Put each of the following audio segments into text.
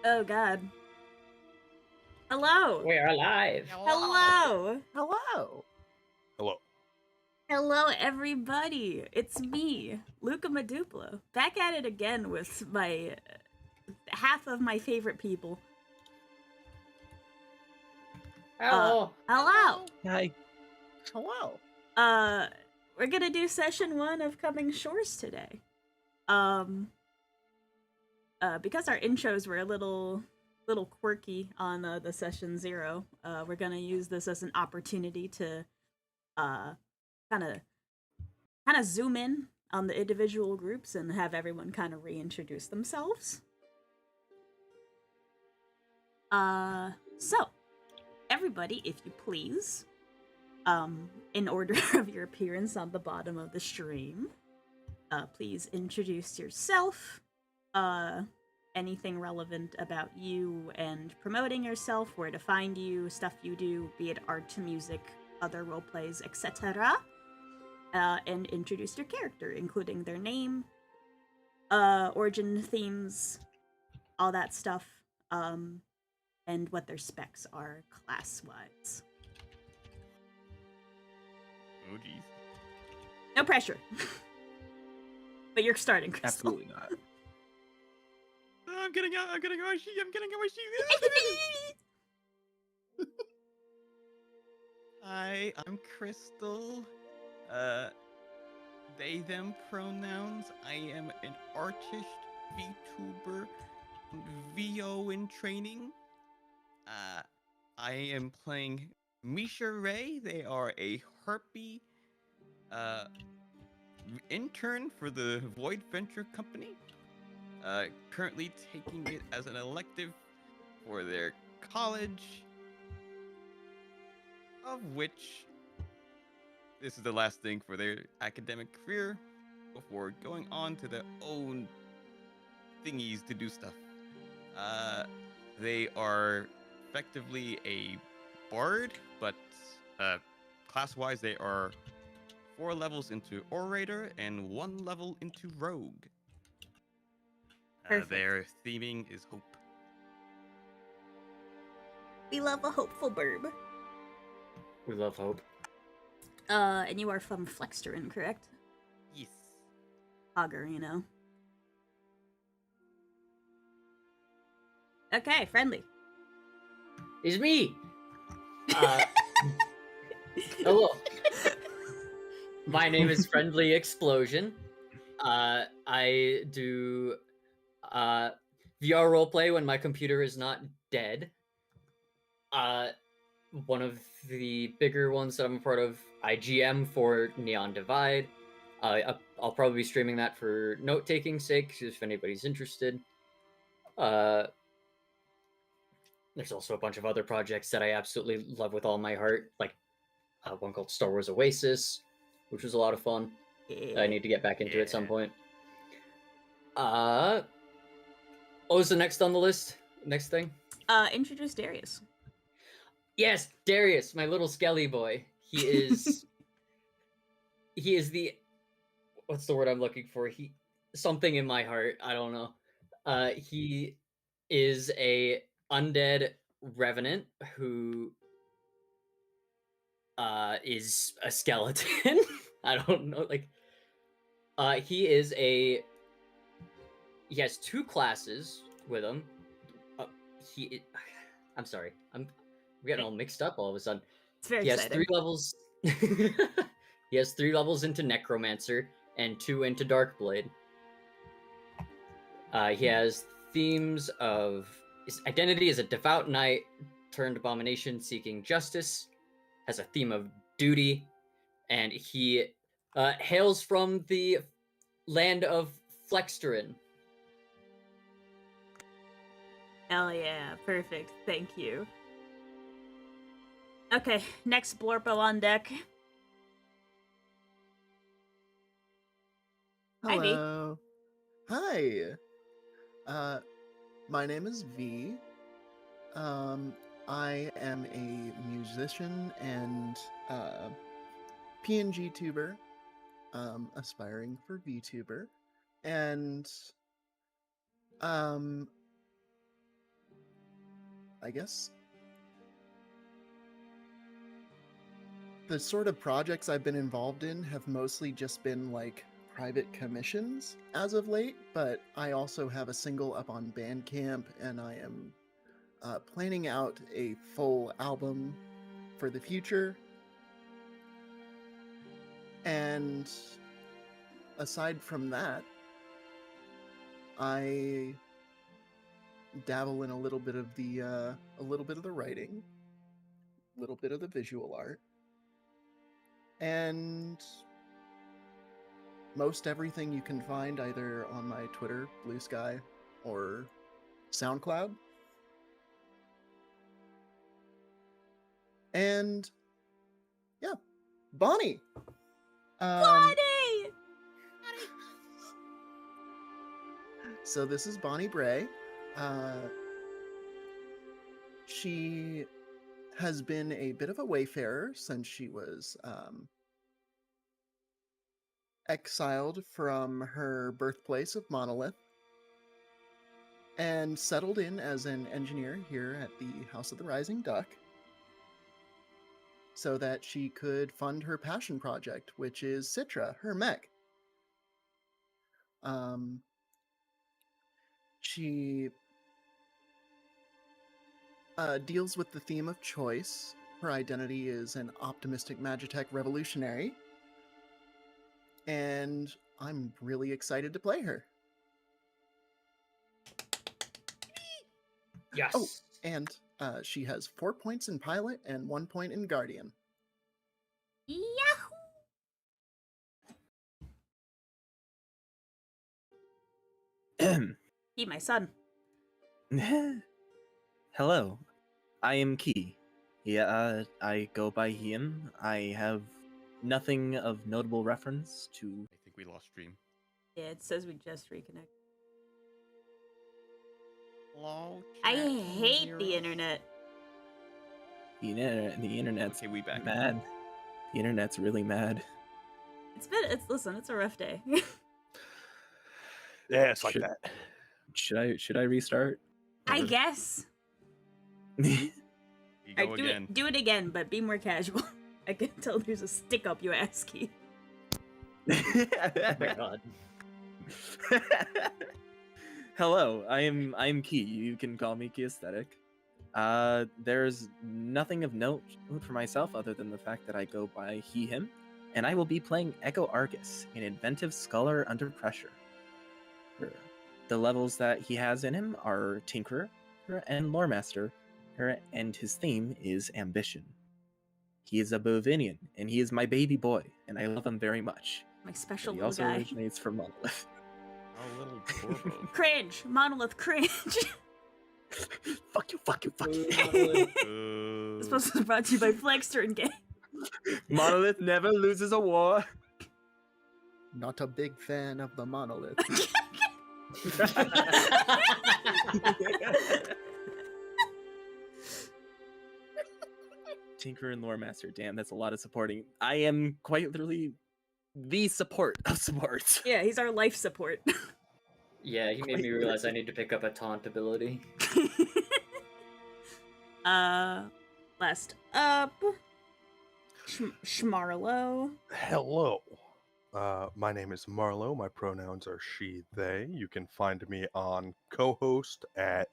Oh god. Hello. We're alive. Hello. Hello. Hello. Hello, everybody. It's me, Luca Maduplo, back at it again with my half of my favorite people. Hello. Hello. Hi. Hello. We're gonna do session 1 of Coming Shores today. Because our intros were a little quirky on the session 0, we're gonna use this as an opportunity to kind of zoom in on the individual groups and have everyone kind of reintroduce themselves. So everybody, if you please, in order of your appearance on the bottom of the stream, please introduce yourself, anything relevant about you and promoting yourself, where to find you, stuff you do, be it art to music, other role plays, etc. And introduce your character, including their name, origin themes, all that stuff, and what their specs are class-wise. Oh, geez. No pressure. But you're starting, Crystal. Absolutely not. I'm getting out my sheet. Hi, I'm Crystal. They, them pronouns. I am an artist, VTuber, VO in training. I am playing Misha Ray. They are a harpy intern for the Void Venture Company. Currently taking it as an elective for their college, of which this is the last thing for their academic career before going on to their own thingies to do stuff. They are effectively a bard, but class-wise they are 4 levels into orator and 1 level into rogue. Their theming is hope. We love a hopeful burb. We love hope. And you are from Flextierian, correct? Yes. Hoggerino. Okay, friendly. It's me. Hello. My name is Friendly Explosion. I do VR roleplay when my computer is not dead. One of the bigger ones that I'm a part of, IGM for Neon Divide. I'll probably be streaming that for note-taking sake, if anybody's interested. There's also a bunch of other projects that I absolutely love with all my heart, like one called Star Wars Oasis, which was a lot of fun. I need to get back into at some point. What was the next on the list? Next thing? Introduce Darius. Yes, Darius, my little skelly boy. He is he is the, what's the word I'm looking for? Something in my heart, I don't know. He is a undead revenant who is a skeleton. I don't know, like he has 2 classes with him. I'm sorry, I'm getting all mixed up all of a sudden. It's very He has exciting. 3 levels. He has 3 levels into Necromancer and 2 into Darkblade. He has themes of his identity as a devout knight turned abomination seeking justice, has a theme of duty, and he hails from the land of Flextierian. Hell yeah, perfect. Thank you. Okay, next Blorpo on deck. Hello. Hi. My name is V. I am a musician and PNG tuber, aspiring for VTuber, and I guess the sort of projects I've been involved in have mostly just been like private commissions as of late, but I also have a single up on Bandcamp, and I am planning out a full album for the future. And aside from that, I dabble in a little bit of the writing, a little bit of the visual art, and most everything you can find either on my Twitter, Blue Sky, or SoundCloud. And yeah, Bonnie. Bonnie! So this is Bonnie Bray. She has been a bit of a wayfarer since she was exiled from her birthplace of Monolith and settled in as an engineer here at the House of the Rising Duck so that she could fund her passion project, which is Citra, her mech. She deals with the theme of choice. Her identity is an optimistic Magitech revolutionary, and I'm really excited to play her. Yes. Oh, and she has 4 points in Pilot and 1 point in Guardian. Yahoo! He, my son. Hello, I am Key. Yeah, I go by him. I have nothing of notable reference to. I think we lost stream. Yeah, it says we just reconnected. Hello. I chat, can you hate hear the us? internet. The internet's Okay, we back. mad. The internet's really mad. Listen, it's a rough day. Yeah, it's like Should- that. Should I restart? I Or- guess. You go Alright, again. do it again, but be more casual. I can tell there's a stick up your ass, Key. Oh my god. Hello, I'm Key. You can call me Key Aesthetic. There's nothing of note for myself other than the fact that I go by he, him, and I will be playing Echo Argus, an inventive scholar under pressure. The levels that he has in him are Tinkerer and Loremaster, and his theme is ambition. He is a Bovinian, and he is my baby boy, and I love him very much. My special But he little also guy. originates from Monolith. Oh, little Corvo. Cringe! Monolith cringe! Fuck you, fuck you, fuck you. This post was brought to you by Flextierian game. Monolith never loses a war. Not a big fan of the Monolith. Tinker and Loremaster, damn, that's a lot of supporting. I am quite literally the support of supports. Yeah, he's our life support. Yeah, he made me realize I need to pick up a taunt ability. Last up, Schmarlo. Hello. My name is Marlo. My pronouns are she, they. You can find me on co-host at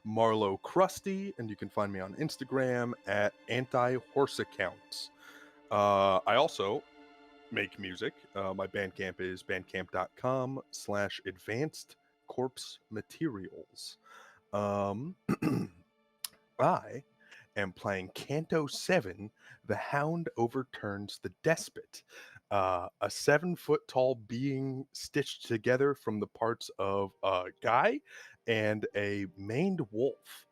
Marlo Krusty, and you can find me on Instagram at anti-horse-accounts. I also make music. My Bandcamp is bandcamp.com/advanced corpse materials. I am playing Canto 7, The Hound Overturns the Despot. A 7-foot-tall being stitched together from the parts of a guy and a maned wolf.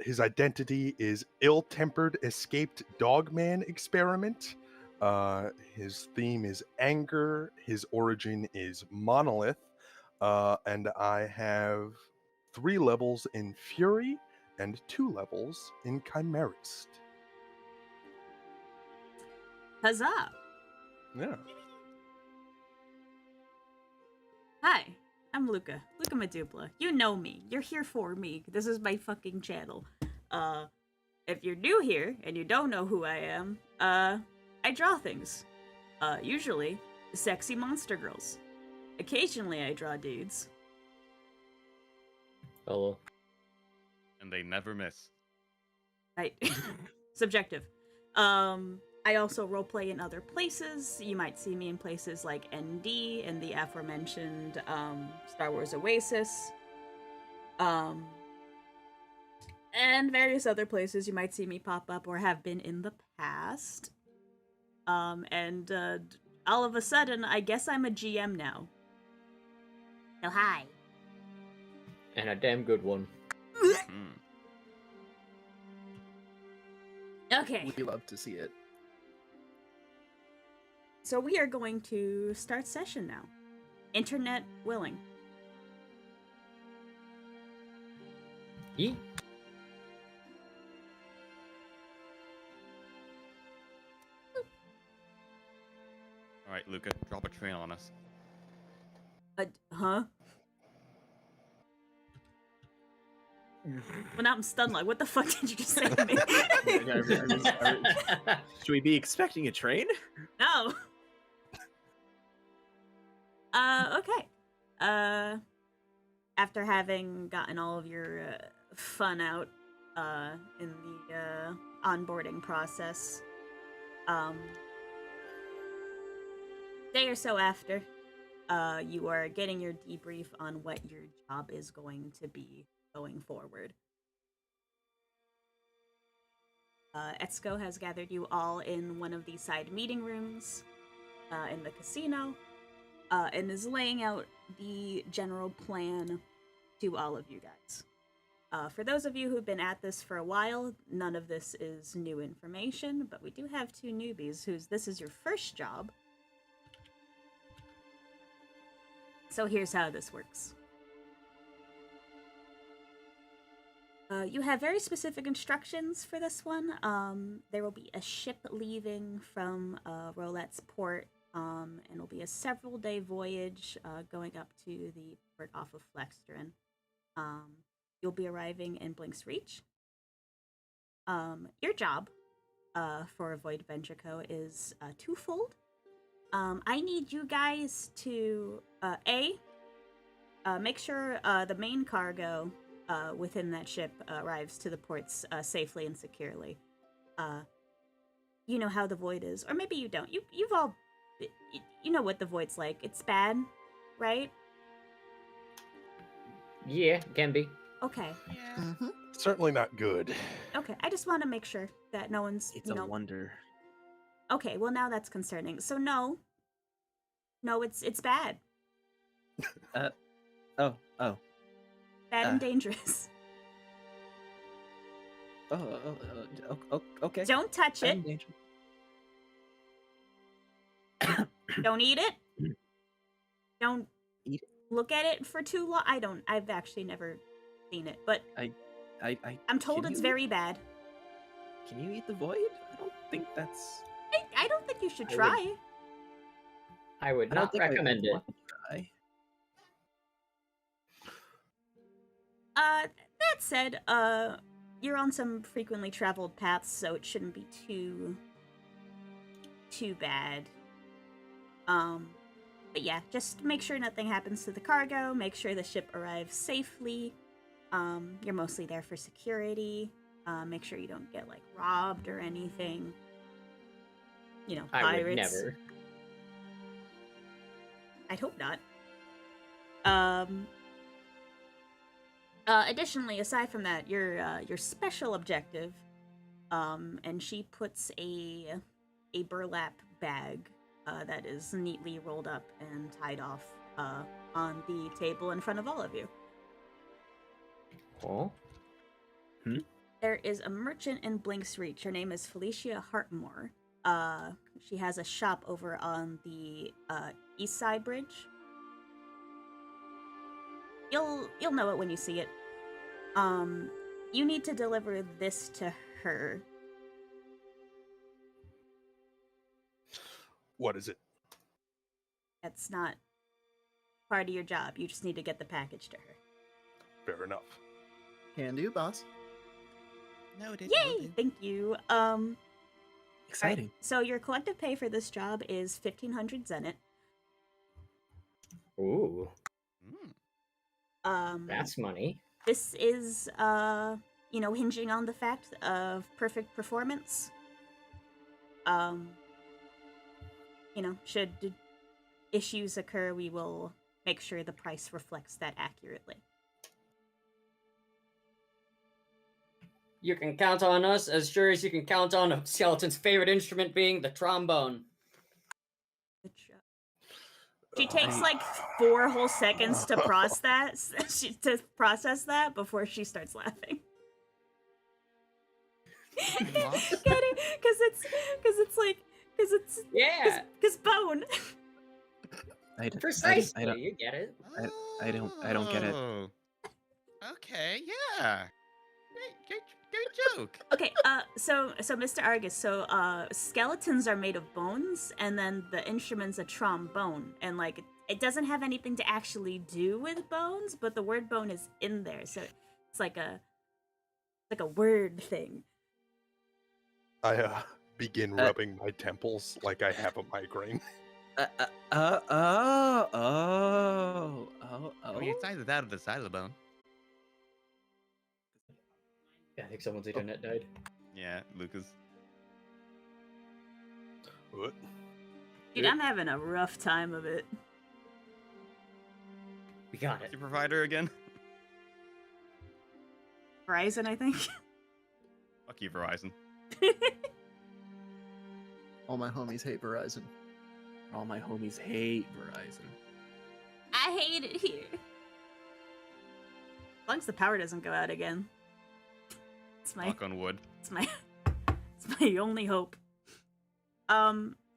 His identity is ill-tempered escaped dogman experiment. His theme is anger. His origin is monolith. And I have 3 levels in Fury and 2 levels in Chimerist. Huzzah! Yeah. Hi, I'm Luca. Luca Madupla. You know me. You're here for me. This is my fucking channel. If you're new here and you don't know who I am, I draw things. Usually, sexy monster girls. Occasionally, I draw dudes. Hello. And they never miss. I subjective. I also roleplay in other places. You might see me in places like ND and the aforementioned Star Wars Oasis. And various other places you might see me pop up or have been in the past. And all of a sudden, I guess I'm a GM now. So hi. And a damn good one. Hmm. Okay. We love to see it. So we are going to start session now. Internet willing. Yeet. All right, Luca, drop a train on us. Huh? Well, now I'm stunned. Like, what the fuck did you just say to me? Should we be expecting a train? No. Okay. After having gotten all of your fun out in the onboarding process, day or so after, you are getting your debrief on what your job is going to be going forward. Etsuko has gathered you all in one of the side meeting rooms in the casino and is laying out the general plan to all of you guys. For those of you who've been at this for a while, none of this is new information, but we do have two newbies whose this is your first job. So here's how this works. You have very specific instructions for this one. There will be a ship leaving from Rolette's port, and it'll be a several-day voyage going up to the port off of Flextierian. You'll be arriving in Blink's Reach. Your job for Void Venture Co. is twofold. I need you guys to, make sure the main cargo within that ship arrives to the ports safely and securely. You know how the Void is, or maybe you don't. You've all, you know what the Void's like. It's bad, right? Yeah, can be. Okay. Yeah. Mm-hmm. Certainly not good. Okay, I just want to make sure that no one's, It's you know. a wonder. Okay, well now that's concerning. So no, it's bad, Oh. bad and dangerous. Okay. Don't touch it. I'm dangerous. Don't eat it. Don't Eat it? look at it for too long. I've actually never seen it, but I'm told can it's you- very bad. Can you eat the void? I don't think that's. I don't think you should I would- try. I would I don't not think I recommend it. want to try. That said, you're on some frequently traveled paths, so it shouldn't be too bad. But yeah, just make sure nothing happens to the cargo, make sure the ship arrives safely. You're mostly there for security. Make sure you don't get, like, robbed or anything. You know, I pirates. would never. I'd hope not. Additionally, aside from that, your special objective, and she puts a burlap bag that is neatly rolled up and tied off on the table in front of all of you. Oh, There is a merchant in Blink's Reach. Her name is Felicia Hartmore. She has a shop over on the East Side Bridge. You'll know it when you see it. You need to deliver this to her. What is it? That's not part of your job. You just need to get the package to her. Fair enough. Can do, boss. Noted. Yay! noted. Thank you. Exciting. Alright, so your collective pay for this job is 1,500 zenit. Ooh, Mm. that's money. This is, hinging on the fact of perfect performance. Should issues occur, we will make sure the price reflects that accurately. You can count on us as sure as you can count on a skeleton's favorite instrument being the trombone. Good job. She takes like 4 whole seconds to process that before she starts laughing. Lost? Getting because bone. Precisely, you get it. I don't get it. Oh. Okay, yeah. Great joke. Okay, so Mr. Argus, skeletons are made of bones, and then the instrument's a trombone, and like it doesn't have anything to actually do with bones, but the word bone is in there, so it's like a word thing. I begin rubbing my temples like I have a migraine. Oh. I mean, it's either that or the side of the bone. I think someone's internet died. Yeah, Lucas. What? Dude, I'm having a rough time of it. We got it. Your provider again? Verizon, I think. Fuck you, Verizon. All my homies hate Verizon. All my homies hate Verizon. I hate it here. As long as the power doesn't go out again. It's my Knock on wood. it's my only hope.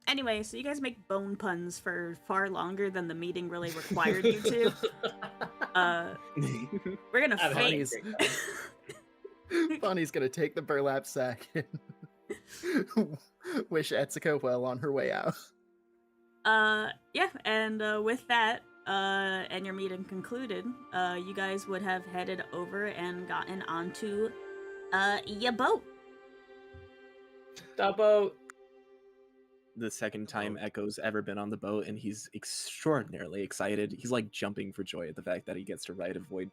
Anyway, so you guys make bone puns for far longer than the meeting really required you to. We're gonna I've had fake. a great time. Bonnie's gonna take the burlap sack and wish Etsuko well on her way out. Yeah, and with that, and your meeting concluded, you guys would have headed over and gotten onto your boat. The boat. The second time Echo's ever been on the boat, and he's extraordinarily excited. He's like jumping for joy at the fact that he gets to ride a void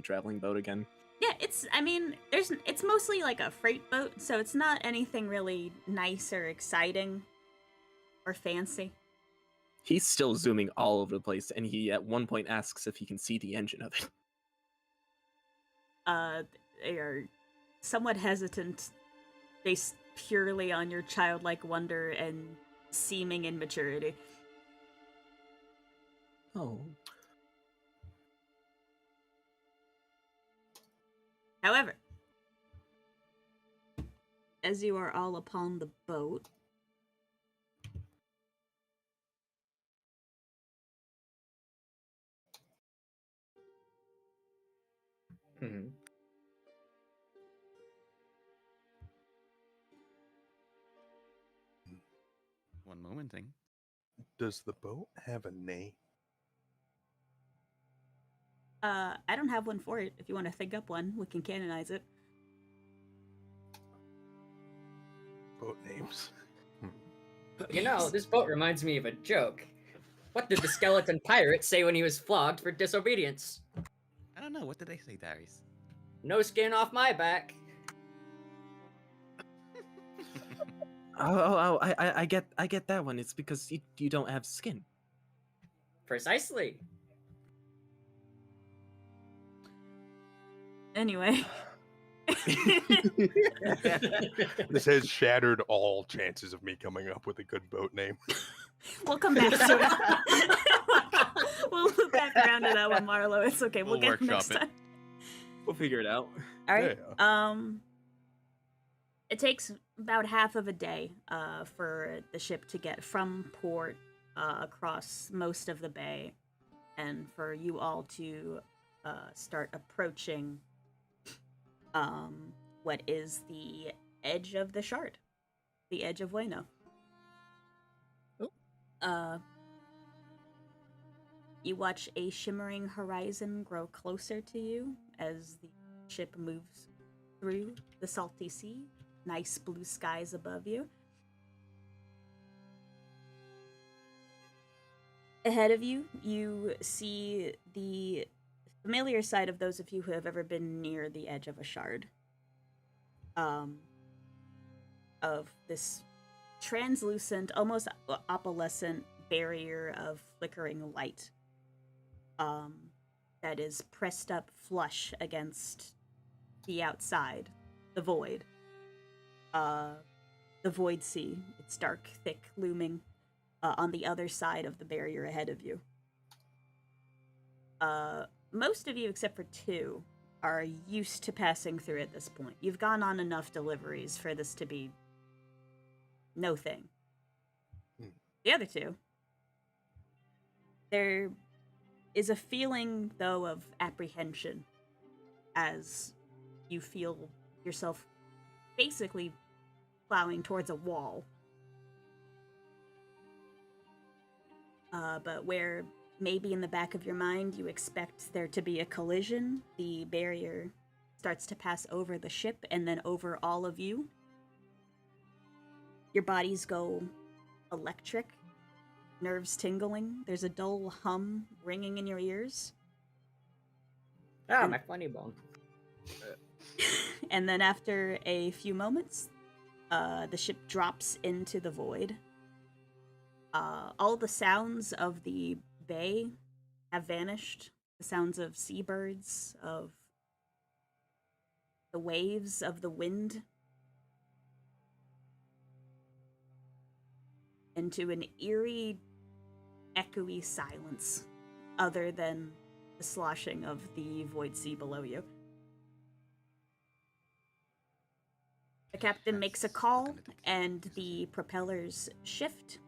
traveling boat again. Yeah, it's mostly like a freight boat, so it's not anything really nice or exciting or fancy. He's still zooming all over the place, and he at one point asks if he can see the engine of it. They are somewhat hesitant based purely on your childlike wonder and seeming immaturity. Oh. However, as you are all upon the boat, Mm-hmm. One moment thing. Does the boat have a name? I don't have one for it. If you want to think up one, we can canonize it. Boat names. You know, this boat reminds me of a joke. What did the skeleton pirate say when he was flogged for disobedience? I don't know. What did they say, Darius? No skin off my back. I get that one. It's because you don't have skin. Precisely. Anyway. This has shattered all chances of me coming up with a good boat name. We'll come back to it. We'll loop back around to that one, Marlo. It's okay. We'll get it next workshop it. time. We'll figure it out. All right. Yeah. It takes about half of a day for the ship to get from port across most of the bay, and for you all to start approaching what is the edge of the shard, the edge of Wayno. You watch a shimmering horizon grow closer to you as the ship moves through the salty sea. Nice blue skies above you. Ahead of you, you see the familiar sight of those of you who have ever been near the edge of a shard. Of this translucent, almost opalescent barrier of flickering light that is pressed up flush against the outside, the void. The void sea, it's dark, thick, looming on the other side of the barrier ahead of you. Most of you, except for two, are used to passing through at this point. You've gone on enough deliveries for this to be no thing. The other two, there is a feeling, though, of apprehension as you feel yourself basically plowing towards a wall. But where maybe in the back of your mind you expect there to be a collision, the barrier starts to pass over the ship and then over all of you. Your bodies go electric, nerves tingling. There's a dull hum ringing in your ears. Ah, my funny bone. And then after a few moments, the ship drops into the void. All the sounds of the bay have vanished. The sounds of seabirds, of the waves, of the wind. Into an eerie, echoey silence, other than the sloshing of the void sea below you. The captain makes a call, and the propellers shift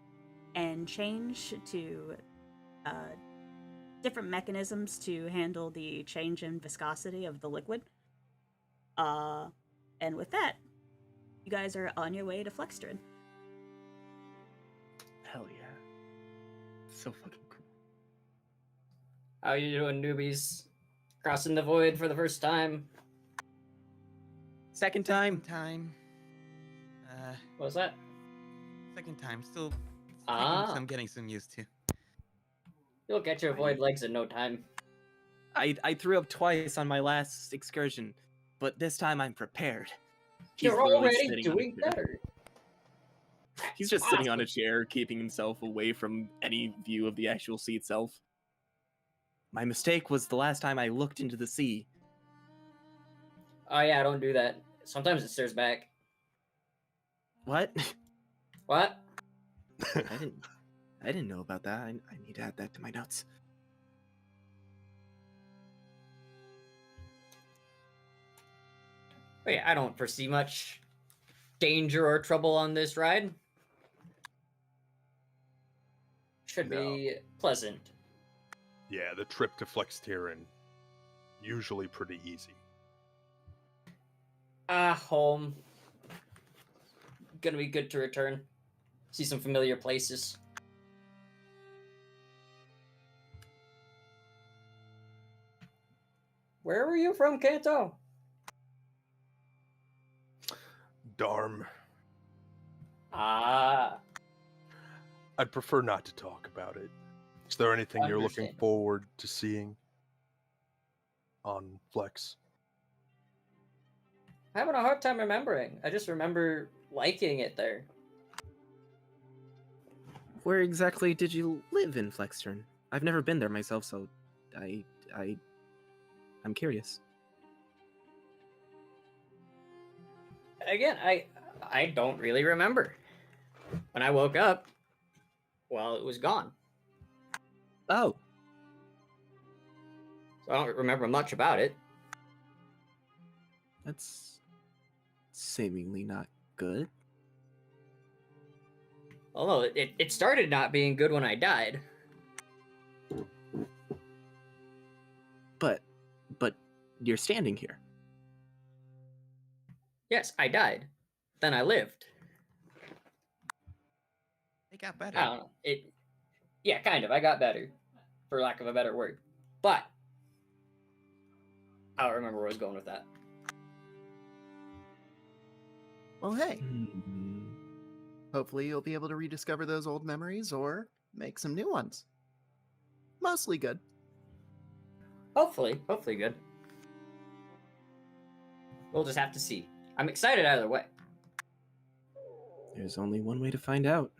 and change to different mechanisms to handle the change in viscosity of the liquid. And with that, you guys are on your way to Flextierian. Hell yeah. So fucking cool. How you doing, newbies? Crossing the void for the first time. Second time. Time. What was that? Second time. Still Ah. getting some used to. You'll get your void legs in no time. I threw up twice on my last excursion, but this time I'm prepared. You're literally already sitting on a doing chair. better. He's just sitting on a Awesome. chair, keeping himself away from any view of the actual sea itself. My mistake was the last time I looked into the sea. Oh yeah, don't do that. Sometimes it stares back. What? What? I didn't know about that. I need to add that to my notes. But yeah, I don't foresee much danger or trouble on this ride. Should be pleasant. Yeah, the trip to Flextierian, usually pretty easy. Home. Gonna be good to return. See some familiar places. Where were you from, Kanto? Darm. Ah. I'd prefer not to talk about it. Is there anything you're looking Understand. forward to seeing on Flex? I'm having a hard time remembering. I just remember liking it there. Where exactly did you live in Flextierian? I've never been there myself, so I'm curious. Again, I don't really remember. When I woke up, well, it was gone. Oh, So I don't remember much about it. that's seemingly not good. Although it started not being good when I died. But you're standing here. Yes, I died. Then I lived. They got better. I don't know. Yeah, kind of. I got better. for lack of a better word. But I don't remember where I was going with that. Well, hey, Hmm. hopefully you'll be able to rediscover those old memories or make some new ones. Mostly good. Hopefully good. We'll just have to see. I'm excited either way. There's only one way to find out.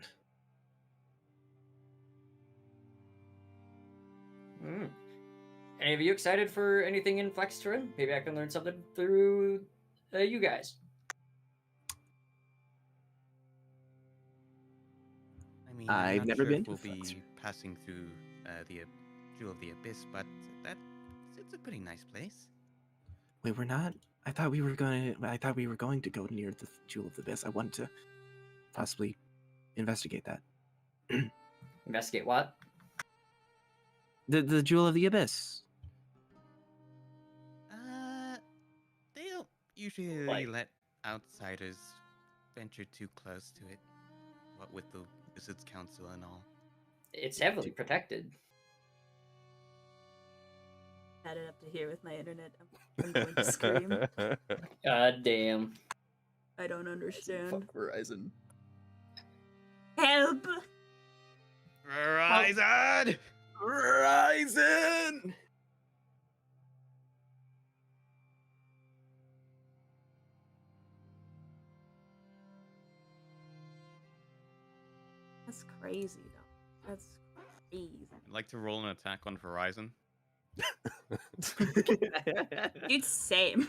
Any of you excited for anything in Flextierian? Maybe I can learn something through you guys. I mean, I've I'm not never sure been if to we'll Flex. be passing through the Jewel of the Abyss, but it's a pretty nice place. Wait, we're not. I thought we were going to go near the Jewel of the Abyss. I wanted to possibly investigate that. Investigate what? The Jewel of the Abyss. They don't usually Like- let outsiders venture too close to it. What with the Wizards Council and all. It's heavily protected. Had it up to here with my internet. I'm going to scream. God damn. I don't understand. Fuck Verizon. Help! Verizon! Horizon! That's crazy, though. That's crazy. I'd like to roll an attack on Verizon. Dude, same.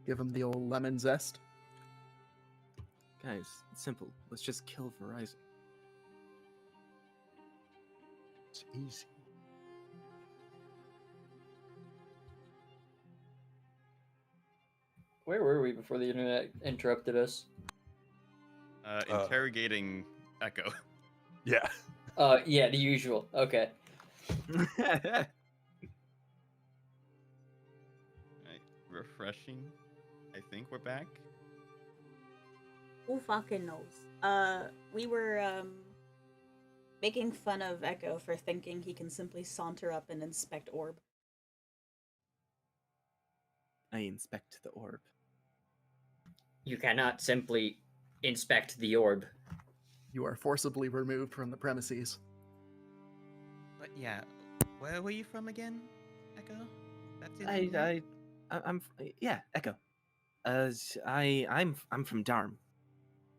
Give him the old lemon zest. Guys, it's simple. Let's just kill Verizon. It's easy. Where were we before the internet interrupted us? Interrogating Echo. Yeah. Yeah, the usual. Okay. Right, refreshing. I think we're back. Who fucking knows? We were, making fun of Echo for thinking he can simply saunter up and inspect orb. I inspect the orb. You cannot simply inspect the orb. You are forcibly removed from the premises. But yeah, where were you from again, Echo? That's it. I'm yeah, Echo. I'm from Darm.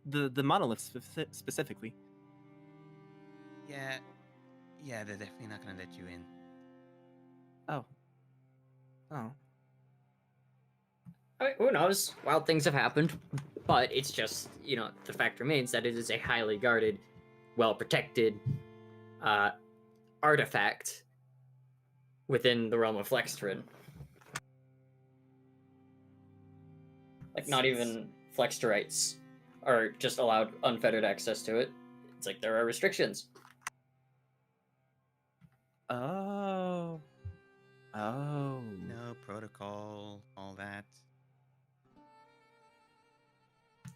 The monolith specifically. Yeah, they're definitely not gonna let you in. Oh. I mean, who knows? Wild things have happened. But it's just, the fact remains that it is a highly guarded, well-protected artifact within the realm of Flextierian. Like, not even Flextierites are just allowed unfettered access to it. It's like there are restrictions. Oh. No protocol, all that.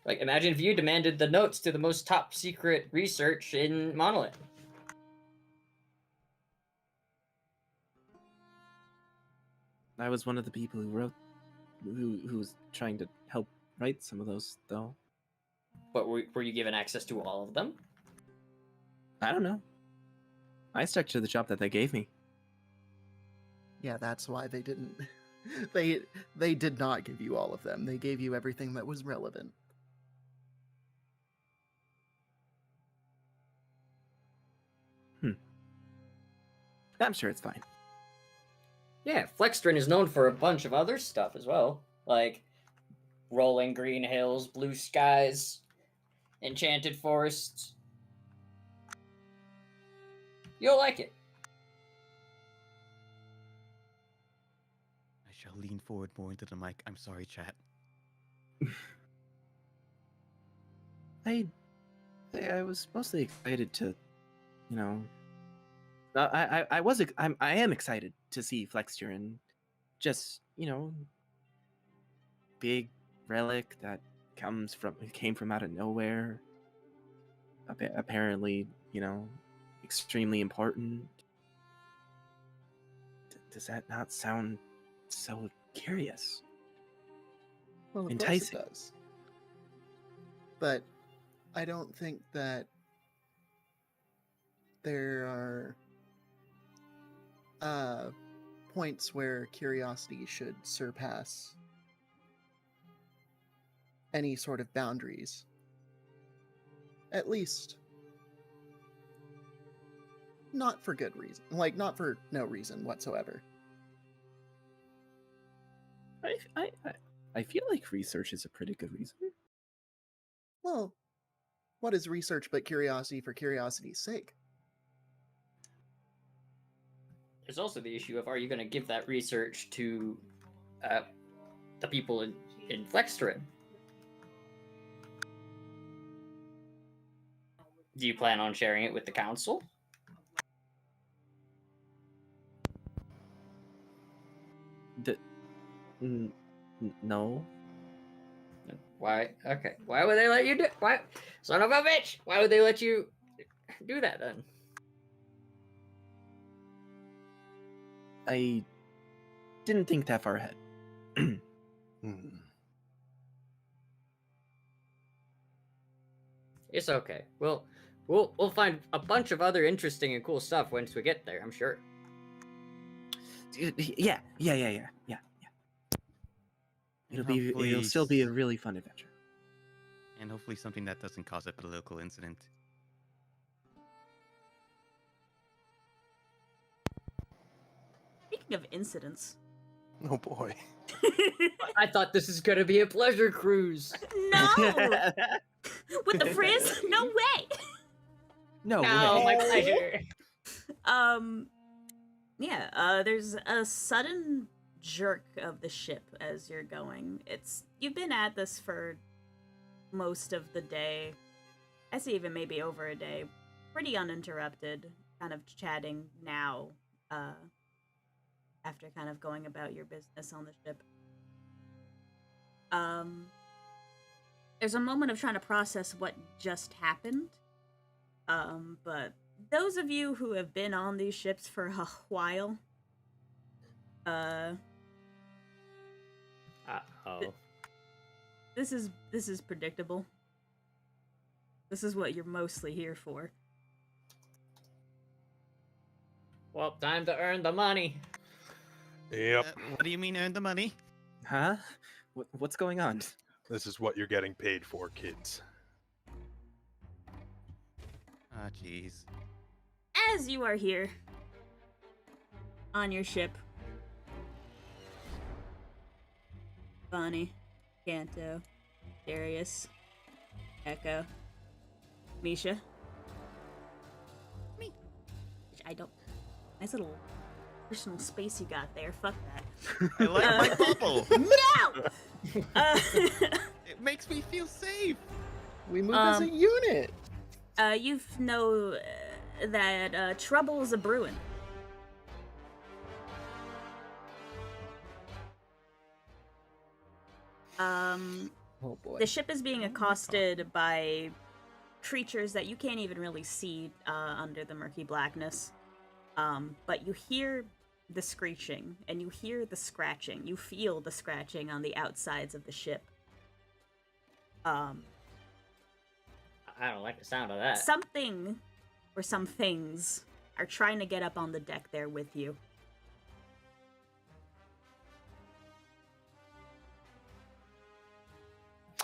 Like, imagine if you demanded the notes to the most top secret research in Monolith. I was one of the people who was trying to help write some of those, though. But were you given access to all of them? I don't know. I stuck to the job that they gave me. Yeah, that's why they didn't. They did not give you all of them. They gave you everything that was relevant. I'm sure it's fine. Yeah, Flextierian is known for a bunch of other stuff as well. Like rolling green hills, blue skies, enchanted forests. You'll like it. I shall lean forward more into the mic. I'm sorry, chat. I was mostly excited to, I am excited to see Flextierian. Just, big relic that came from out of nowhere. apparently, extremely important. Does that not sound so curious? Well, of Enticing. course it does. But I don't think that there are points where curiosity should surpass any sort of boundaries. At least, not for good reason. Like, not for no reason whatsoever. I feel like research is a pretty good reason. Well, what is research but curiosity for curiosity's sake? There's also the issue of, are you going to give that research to the people in Flextierian? Do you plan on sharing it with the council? No. Why? Okay. Why would they let you do? Why, son of a bitch? Why would they let you do that then? I didn't think that far ahead. It's okay. We'll find a bunch of other interesting and cool stuff once we get there, I'm sure. Yeah. It'll still be a really fun adventure. And hopefully something that doesn't cause a political incident. Speaking of incidents. Oh boy. I thought this is gonna be a pleasure cruise. No! With the frizz? No way! No No, way. my pleasure. There's a sudden jerk of the ship as you're going. You've been at this for most of the day. I say even maybe over a day. Pretty uninterrupted, kind of chatting now, after kind of going about your business on the ship. There's a moment of trying to process what just happened. But those of you who have been on these ships for a while, this is predictable. This is what you're mostly here for. Well, time to earn the money. Yep. What do you mean earn the money? Huh? What's going on? This is what you're getting paid for, kids. Ah, jeez. As you are here on your ship, Bonnie, Kanto, Darius, Echo, Misha. Me. I don't. Nice little personal space you got there. Fuck that. I like my bubble. No! It makes me feel safe. We move as a unit. You know that trouble's a brewing. Oh boy. The ship is being accosted by creatures that you can't even really see under the murky blackness. But you hear the screeching, and you hear the scratching. You feel the scratching on the outsides of the ship. I don't like the sound of that. Something, or some things, are trying to get up on the deck there with you.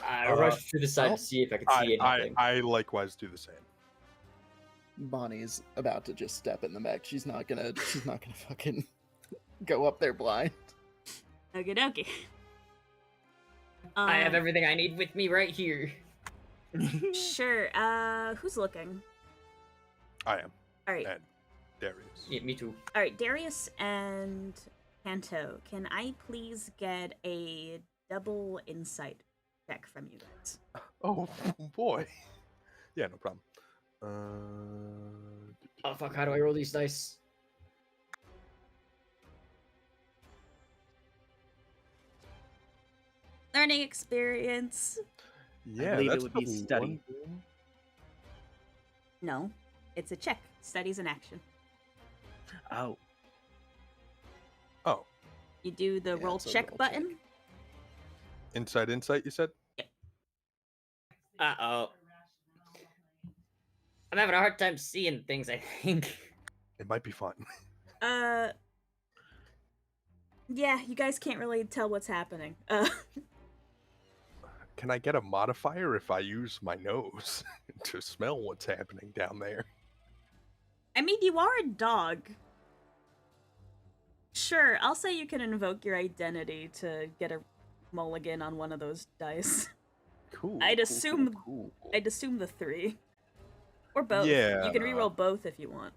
I rushed to the side to see if I could see anything. I likewise do the same. Bonnie's about to just step in the mech. She's not gonna fucking go up there blind. Okie dokie. I have everything I need with me right here. Sure. Who's looking? I am. All right. And Darius. Yeah, me too. All right, Darius and Kanto, can I please get a double insight check from you guys? Oh boy. Yeah, no problem. Oh fuck, how do I roll these dice? Learning experience. Yeah, believe it that's would be the study. one thing. No, it's a check. Studies in action. Oh, Oh, You do the Yeah, roll it's a check roll button. check. insight, you said? Uh-oh. I'm having a hard time seeing things, I think. It might be fun. Uh, yeah, you guys can't really tell what's happening. Can I get a modifier if I use my nose to smell what's happening down there? I mean, you are a dog. Sure, I'll say you can invoke your identity to get a mulligan on one of those dice. Cool. I'd cool, assume- cool. I'd assume the 3. Or both. Yeah. You can reroll both if you want.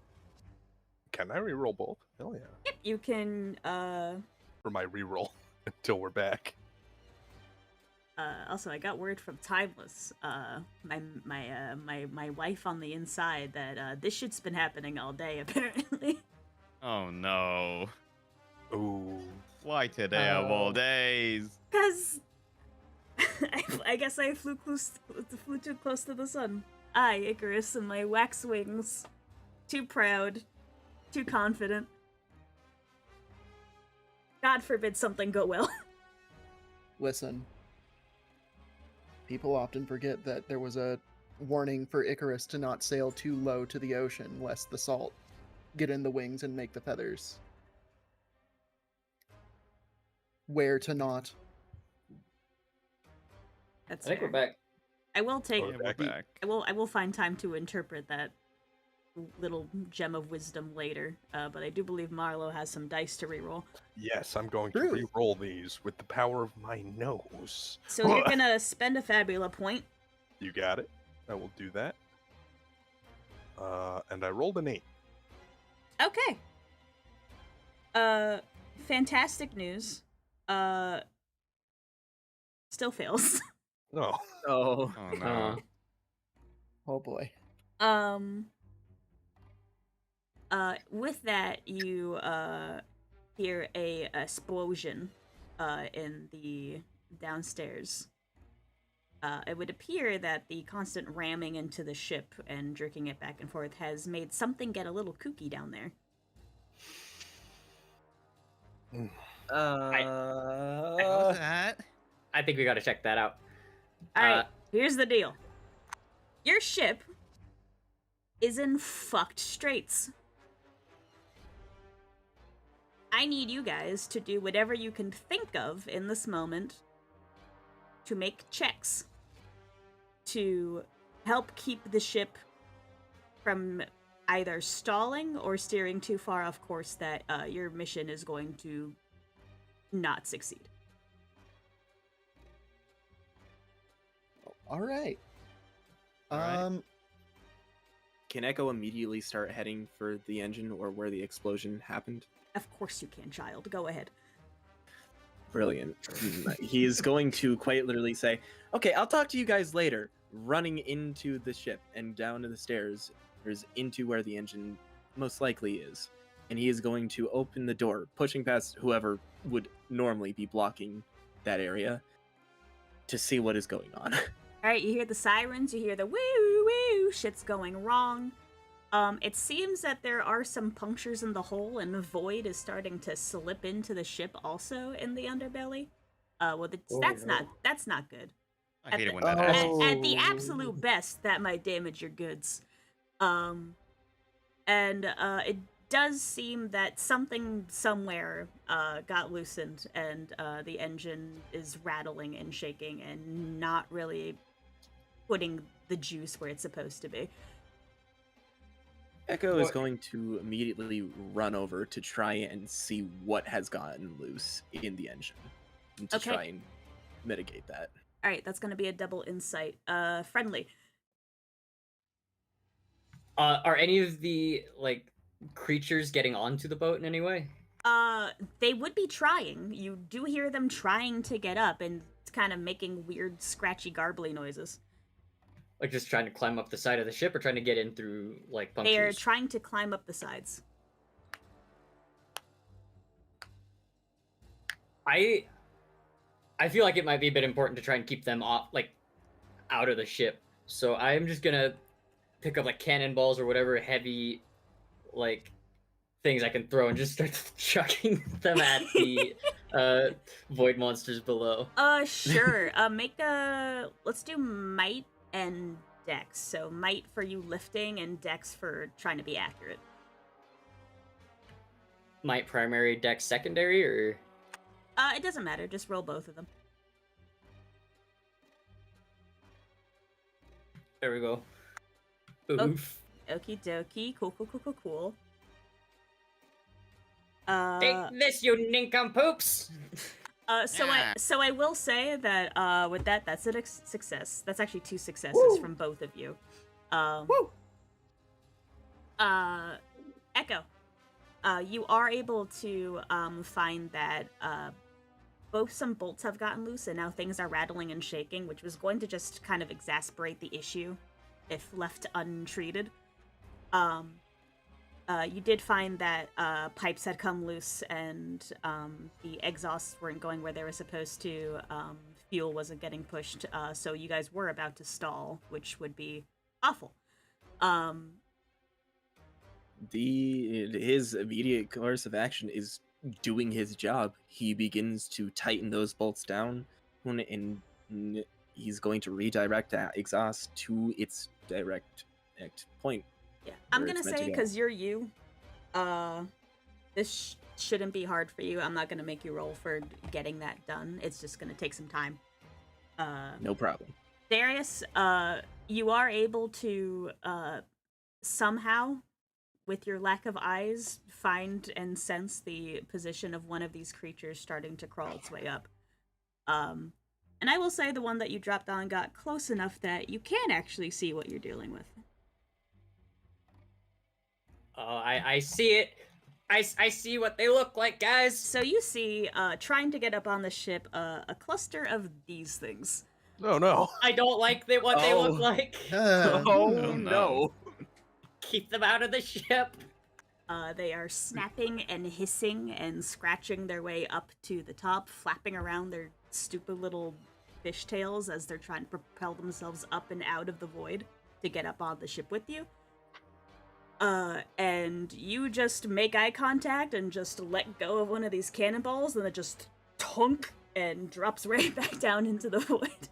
Can I reroll both? Hell yeah. Yep, you can, For my reroll until we're back. Also, I got word from Timeless, my wife on the inside, that this shit's been happening all day, apparently. Oh no. Ooh. Why today of all days? Because I guess I flew too close to the sun. I, Icarus, and my wax wings. Too proud. Too confident. God forbid something go well. Listen. People often forget that there was a warning for Icarus to not sail too low to the ocean, lest the salt get in the wings and make the feathers. Where to not. That's I think we're fair. back. I will take. Oh, Yeah, we're back. I will find time to interpret that little gem of wisdom later. But I do believe Marlo has some dice to reroll. Yes, I'm going to True. re-roll these with the power of my nose. So you're gonna spend a fabula point. You got it. I will do that. And I rolled an 8. Okay. Fantastic news. Still fails. Oh. oh, Oh no. Oh boy. With that, you hear a explosion in the downstairs. It would appear that the constant ramming into the ship and jerking it back and forth has made something get a little kooky down there. What was that? I think we gotta check that out. Alright, here's the deal. Your ship is in fucked straits. I need you guys to do whatever you can think of in this moment to make checks to help keep the ship from either stalling or steering too far off course that your mission is going to not succeed. All right. Alright. can Echo immediately start heading for the engine or where the explosion happened? Of course you can, child. Go ahead. Brilliant. He is going to quite literally say, "Okay, I'll talk to you guys later." Running into the ship and down to the stairs, into where the engine most likely is. And he is going to open the door, pushing past whoever would normally be blocking that area to see what is going on. Alright, you hear the sirens, you hear the woo woo, shit's going wrong. It seems that there are some punctures in the hull, and the void is starting to slip into the ship also in the underbelly. That's not good. I hate it when the- that At, happens. at the absolute best, that might damage your goods. It does seem that something somewhere got loosened, and the engine is rattling and shaking and not really putting the juice where it's supposed to be. Echo is What- going to immediately run over to try and see what has gotten loose in the engine and to Okay. try and mitigate that. Alright, that's gonna be a double insight. Friendly. Are any of the creatures getting onto the boat in any way? They would be trying. You do hear them trying to get up and kind of making weird, scratchy, garbly noises. Like just trying to climb up the side of the ship, or trying to get in through punctures? They are trying to climb up the sides. I feel like it might be a bit important to try and keep them off, out of the ship. So I'm just gonna pick up like cannonballs or whatever heavy like things I can throw and just start chucking them at the void monsters below. Sure. Let's do might and dex. So might for you lifting and dex for trying to be accurate. Might primary, dex secondary, or It doesn't matter. Just roll both of them. there we go. Oh. Oof. Okie dokie. Cool. Take this, you nincompoops! So I will say that with that's a success. That's actually 2 successes Woo! from both of you. Woo! Echo. You are able to find that both some bolts have gotten loose and now things are rattling and shaking, which was going to just kind of exasperate the issue if left untreated. You did find that pipes had come loose and the exhausts weren't going where they were supposed to. Fuel wasn't getting pushed, so you guys were about to stall, which would be awful. His immediate course of action is doing his job. He begins to tighten those bolts down, and he's going to redirect that exhaust to its direct point. Yeah, I'm where gonna it's meant to say go. because you're you, this shouldn't be hard for you. I'm not gonna make you roll for getting that done. It's just gonna take some time. No problem. Darius, you are able to somehow, with your lack of eyes, find and sense the position of one of these creatures starting to crawl its way up. And I will say the one that you dropped on got close enough that you can actually see what you're dealing with. Oh, I see it. I see what they look like, guys. So you see, trying to get up on the ship, a cluster of these things. Oh no. I don't like what they look like. Oh no. no. Keep them out of the ship. They are snapping and hissing and scratching their way up to the top, flapping around their stupid little fishtails as they're trying to propel themselves up and out of the void to get up on the ship with you. And you just make eye contact and just let go of one of these cannonballs, and it just tunk and drops right back down into the void.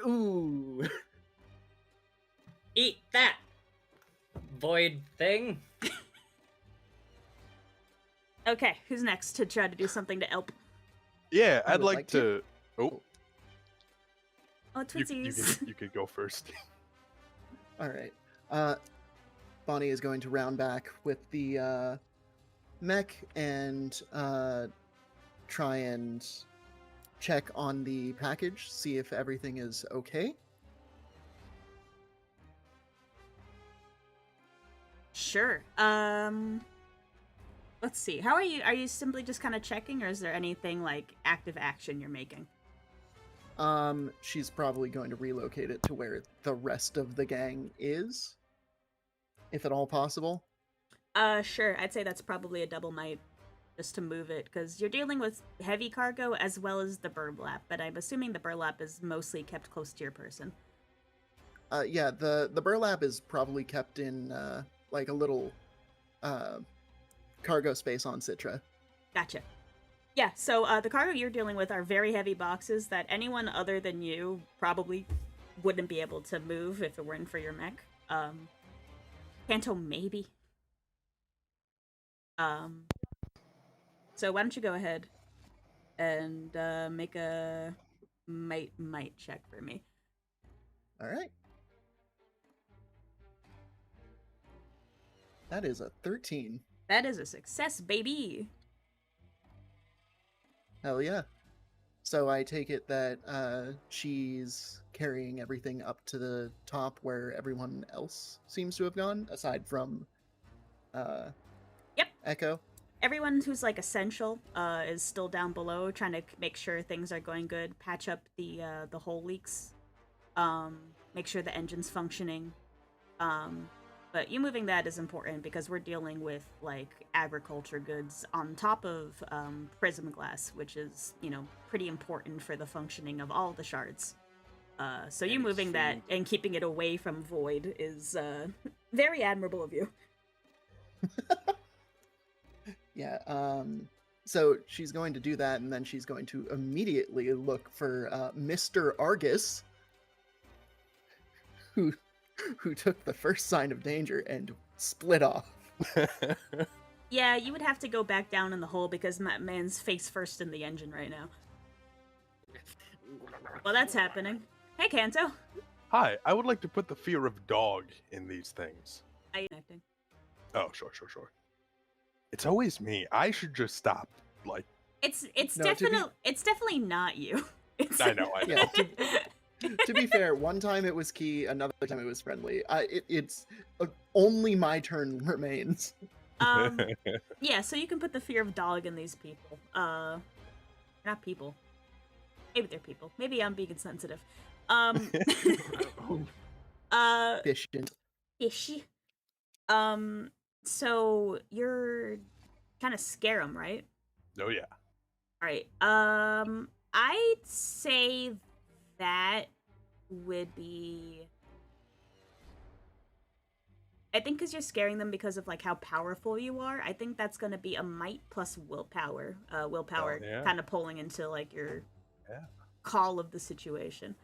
Ooh. Eat that, void thing. Okay, who's next to try to do something to help? Yeah, I I'd would like like to. to. Oh, Oh, you twinsies. could go first. All right. Bonnie is going to round back with the mech and try and check on the package, see if everything is okay. Sure. Let's see. How are you? Are you simply just kind of checking, or is there anything like active action you're making? She's probably going to relocate it to where the rest of the gang is, if at all possible. Sure. I'd say that's probably a double might, just to move it, because you're dealing with heavy cargo as well as the burlap. But I'm assuming the burlap is mostly kept close to your person. Yeah, the burlap is probably kept in like a little cargo space on Citra. Gotcha. Yeah, so the cargo you're dealing with are very heavy boxes that anyone other than you probably wouldn't be able to move if it weren't for your mech. Panto, maybe. So why don't you go ahead and make a might check for me. All right. That is a 13. That is a success, baby. Hell yeah. So I take it that she's carrying everything up to the top where everyone else seems to have gone, aside from Yep. Echo. Everyone who's like essential is still down below, trying to make sure things are going good, patch up the hull leaks, make sure the engine's functioning. But you moving that is important because we're dealing with like agriculture goods on top of prism glass, which is, you know, pretty important for the functioning of all the shards. So you And moving that shield. and keeping it away from Void is very admirable of you. Yeah. So she's going to do that, and then she's going to immediately look for Mr. Argus, who took the first sign of danger and split off. Yeah, you would have to go back down in the hole because my man's face first in the engine right now. Well, that's happening. Hey, Kanto. Hi, I would like to put the fear of dog in these things. Are you connecting? Oh, sure. It's always me. I should just stop. Like, It's No, to be- definitely not you. It's... I know. Yeah. To be fair, one time it was Key, another time it was Friendly. It's only my turn remains. Yeah, so you can put the fear of dog in these people. Not people. Maybe they're people. Maybe I'm being insensitive. Efficient. Fishy. So you're kind of scare them, right? Oh yeah. All right. I'd say that would be. I think because you're scaring them because of like how powerful you are. I think that's gonna be a might plus willpower. Willpower yeah. kind of pulling into like your Yeah. call of the situation.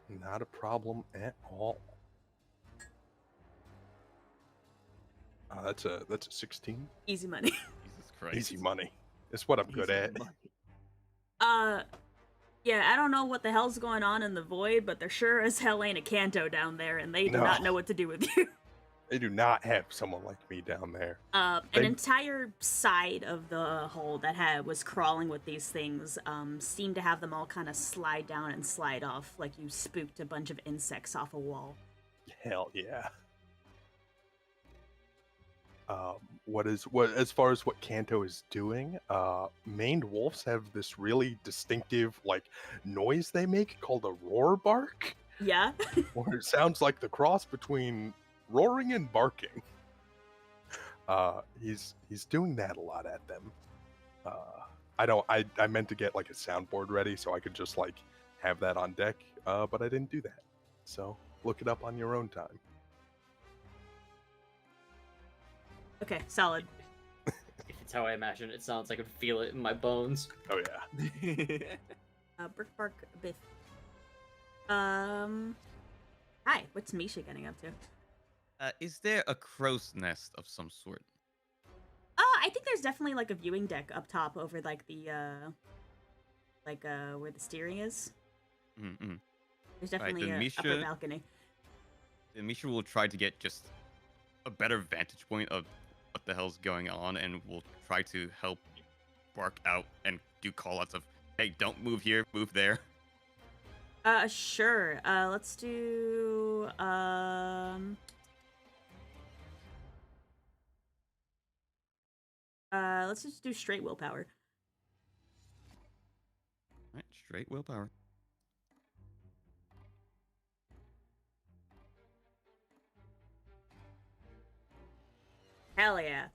Not a problem at all. That's a 16. Easy money. Jesus Christ. Easy money. It's what I'm good Easy at. money. Yeah, I don't know what the hell's going on in the void, but there sure as hell ain't a Kanto down there, and they do not No. know what to do with you. They do not have someone like me down there. An They- entire side of the hole that was crawling with these things seemed to have them all kind of slide down and slide off, like you spooked a bunch of insects off a wall. Hell yeah. What as far as what Kanto is doing, maned wolves have this really distinctive like noise they make called a roar bark, Yeah? where it sounds like the cross between roaring and barking. He's doing that a lot at them. I meant to get like a soundboard ready so I could just like have that on deck, but I didn't do that. So look it up on your own time. Okay, solid. If it's how I imagine it sounds, I could feel it in my bones. Oh yeah. Brick Bark Biff. Hi, what's Misha getting up to? Is there a crow's nest of some sort? I think there's definitely like a viewing deck up top over like the where the steering is. Mm-mm. There's Right, definitely then a upper Misha- balcony. Then Misha will try to get just a better vantage point of what the hell's going on, and we'll try to help bark out and do call-outs of, hey, don't move here, move there. Sure. Let's do let's just do straight willpower. Right, straight willpower. Hell yeah.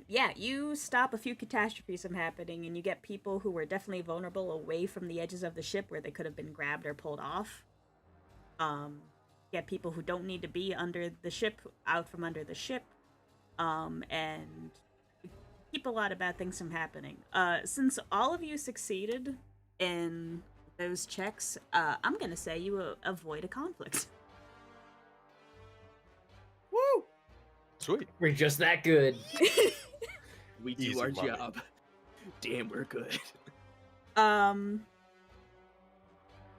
Yeah, you stop a few catastrophes from happening, and you get people who were definitely vulnerable away from the edges of the ship where they could have been grabbed or pulled off. Get people who don't need to be under the ship out from under the ship, and keep a lot of bad things from happening. Since all of you succeeded in those checks, I'm gonna say you avoid a conflict. Woo! Sweet. We're just that good. We do Easy our money. job. Damn, we're good.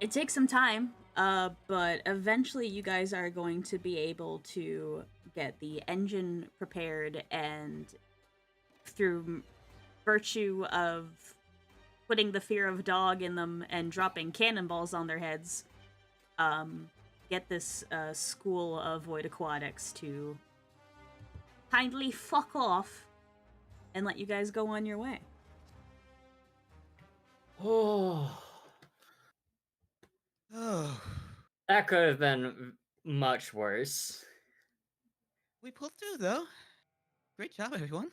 It takes some time, but eventually you guys are going to be able to get the engine prepared, and through virtue of putting the fear of dog in them and dropping cannonballs on their heads, get this school of void aquatics to kindly fuck off and let you guys go on your way. Oh, Oh, that could have been much worse. we pulled through though. Great job, everyone.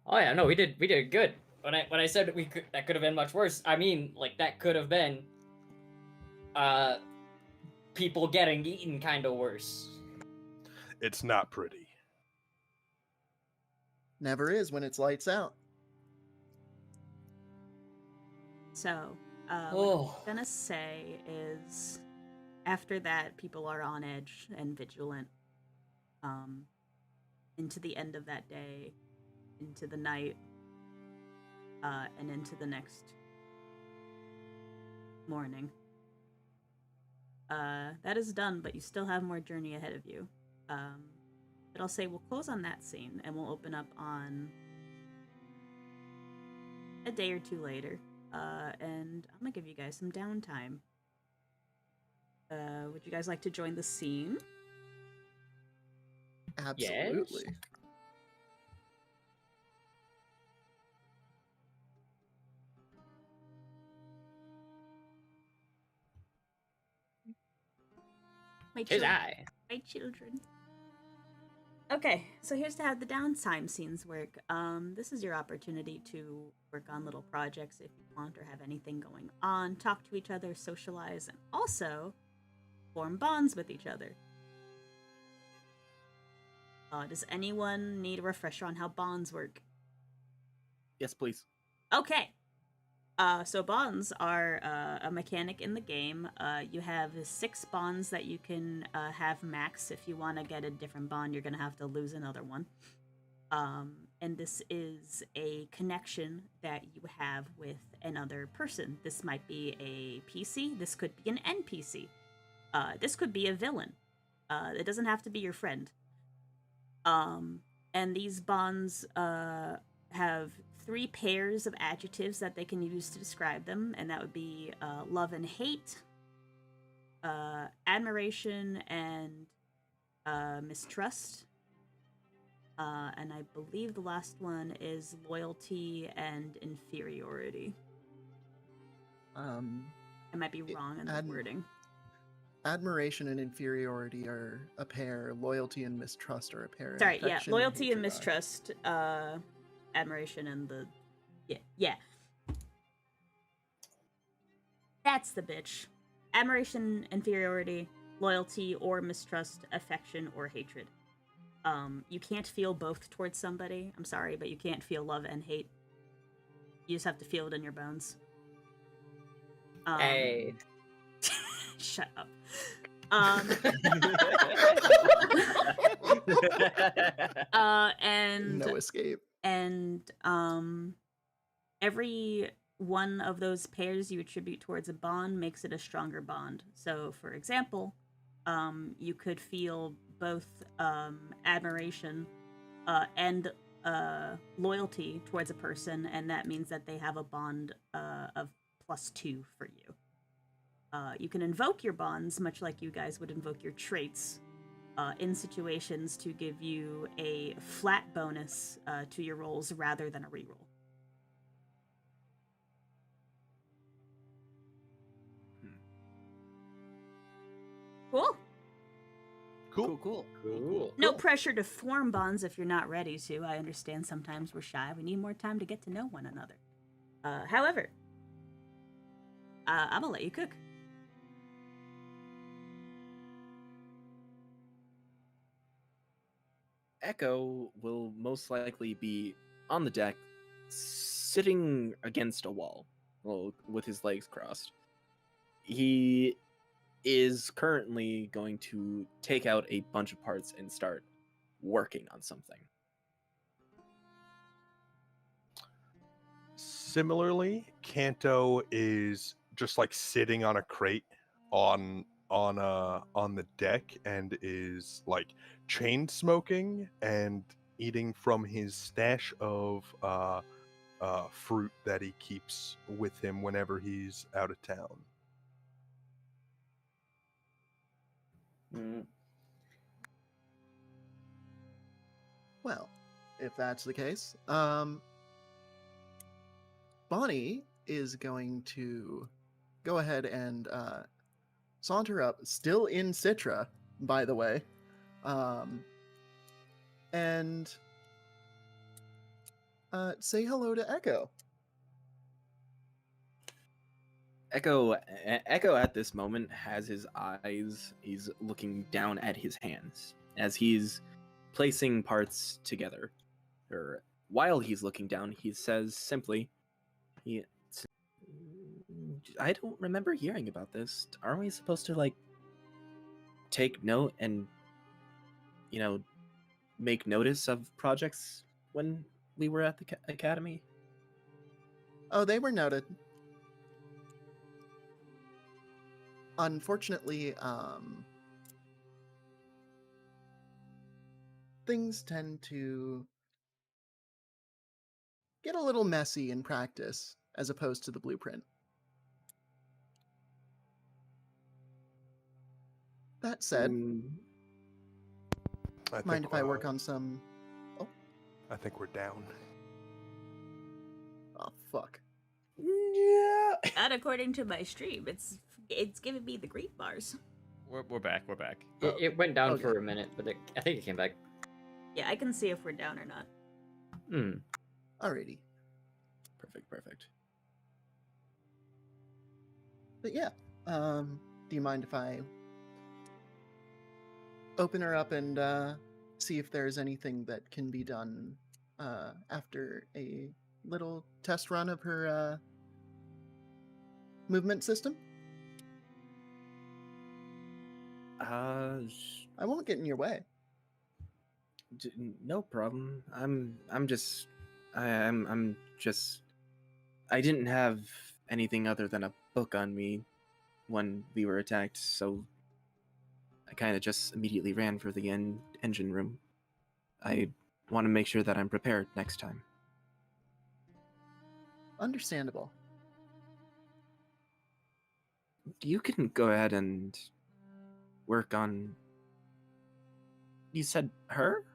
Oh yeah, no, we did good. when I said that could have been much worse, I mean like that could have been people getting eaten kind of worse. It's not pretty. Never is when it's lights out. So, what Oh. I'm gonna say is, after that, people are on edge and vigilant. Into the end of that day, into the night, and into the next morning. That is done, but you still have more journey ahead of you. But I'll say we'll close on that scene, and we'll open up on a day or two later. And I'm gonna give you guys some downtime. Would you guys like to join the scene? Absolutely. My His children. eye. My children. Okay, so here's how the downtime scenes work. This is your opportunity to work on little projects if you want or have anything going on, talk to each other, socialize, and also form bonds with each other. Does anyone need a refresher on how bonds work? Yes, please. Okay. So bonds are a mechanic in the game. You have 6 bonds that you can have max. If you want to get a different bond, you're going to have to lose another one. And this is a connection that you have with another person. This might be a PC. This could be an NPC. This could be a villain. It doesn't have to be your friend. And these bonds have 3 pairs of adjectives that they can use to describe them, and that would be love and hate, admiration and mistrust, and I believe the last one is loyalty and inferiority. I might be wrong in the wording. Admiration and inferiority are a pair. Loyalty and mistrust are a pair. And Sorry, yeah, affection loyalty and hatred are. mistrust, admiration and the yeah. That's the bitch. Admiration, inferiority, loyalty or mistrust, affection or hatred. You can't feel both towards somebody. I'm sorry, but you can't feel love and hate. You just have to feel it in your bones. Hey. Shut up. And No escape. And every one of those pairs you attribute towards a bond makes it a stronger bond. So, for example, you could feel both admiration and loyalty towards a person, and that means that they have a bond of +2 for you. You can invoke your bonds, much like you guys would invoke your traits, in situations to give you a flat bonus to your rolls rather than a reroll. Cool. Cool. Cool. No pressure to form bonds if you're not ready to. I understand sometimes we're shy. We need more time to get to know one another. However, I'm gonna let you cook. Echo will most likely be on the deck, sitting against a wall, well, with his legs crossed. He is currently going to take out a bunch of parts and start working on something. Similarly, Kanto is just like sitting on a crate on the deck and is like chain smoking and eating from his stash of fruit that he keeps with him whenever he's out of town. Well, if that's the case, Bonnie is going to go ahead and saunter up, still in Citra, by the way, and say hello to Echo. Echo at this moment has his eyes. He's looking down at his hands as he's placing parts together. Or while he's looking down, he says simply, "He, I don't remember hearing about this. Aren't we supposed to like take note and make notice of projects when we were at the academy?" Oh, they were noted. Unfortunately, things tend to get a little messy in practice as opposed to the blueprint. That said, I mind think, if I work on some... Oh, I think we're down. oh fuck. Yeah. And according to my stream, it's giving me the green bars. We're back. We're back. It went down okay. for a minute, but I think it came back. Yeah, I can see if we're down or not. Hmm. Alrighty. Perfect. But yeah, do you mind if I open her up and see if there's anything that can be done after a little test run of her movement system? I won't get in your way. No problem. I'm just I didn't have anything other than a book on me when we were attacked, so I kind of just immediately ran for the engine room. I want to make sure that I'm prepared next time. Understandable. You can go ahead and work on... You said her?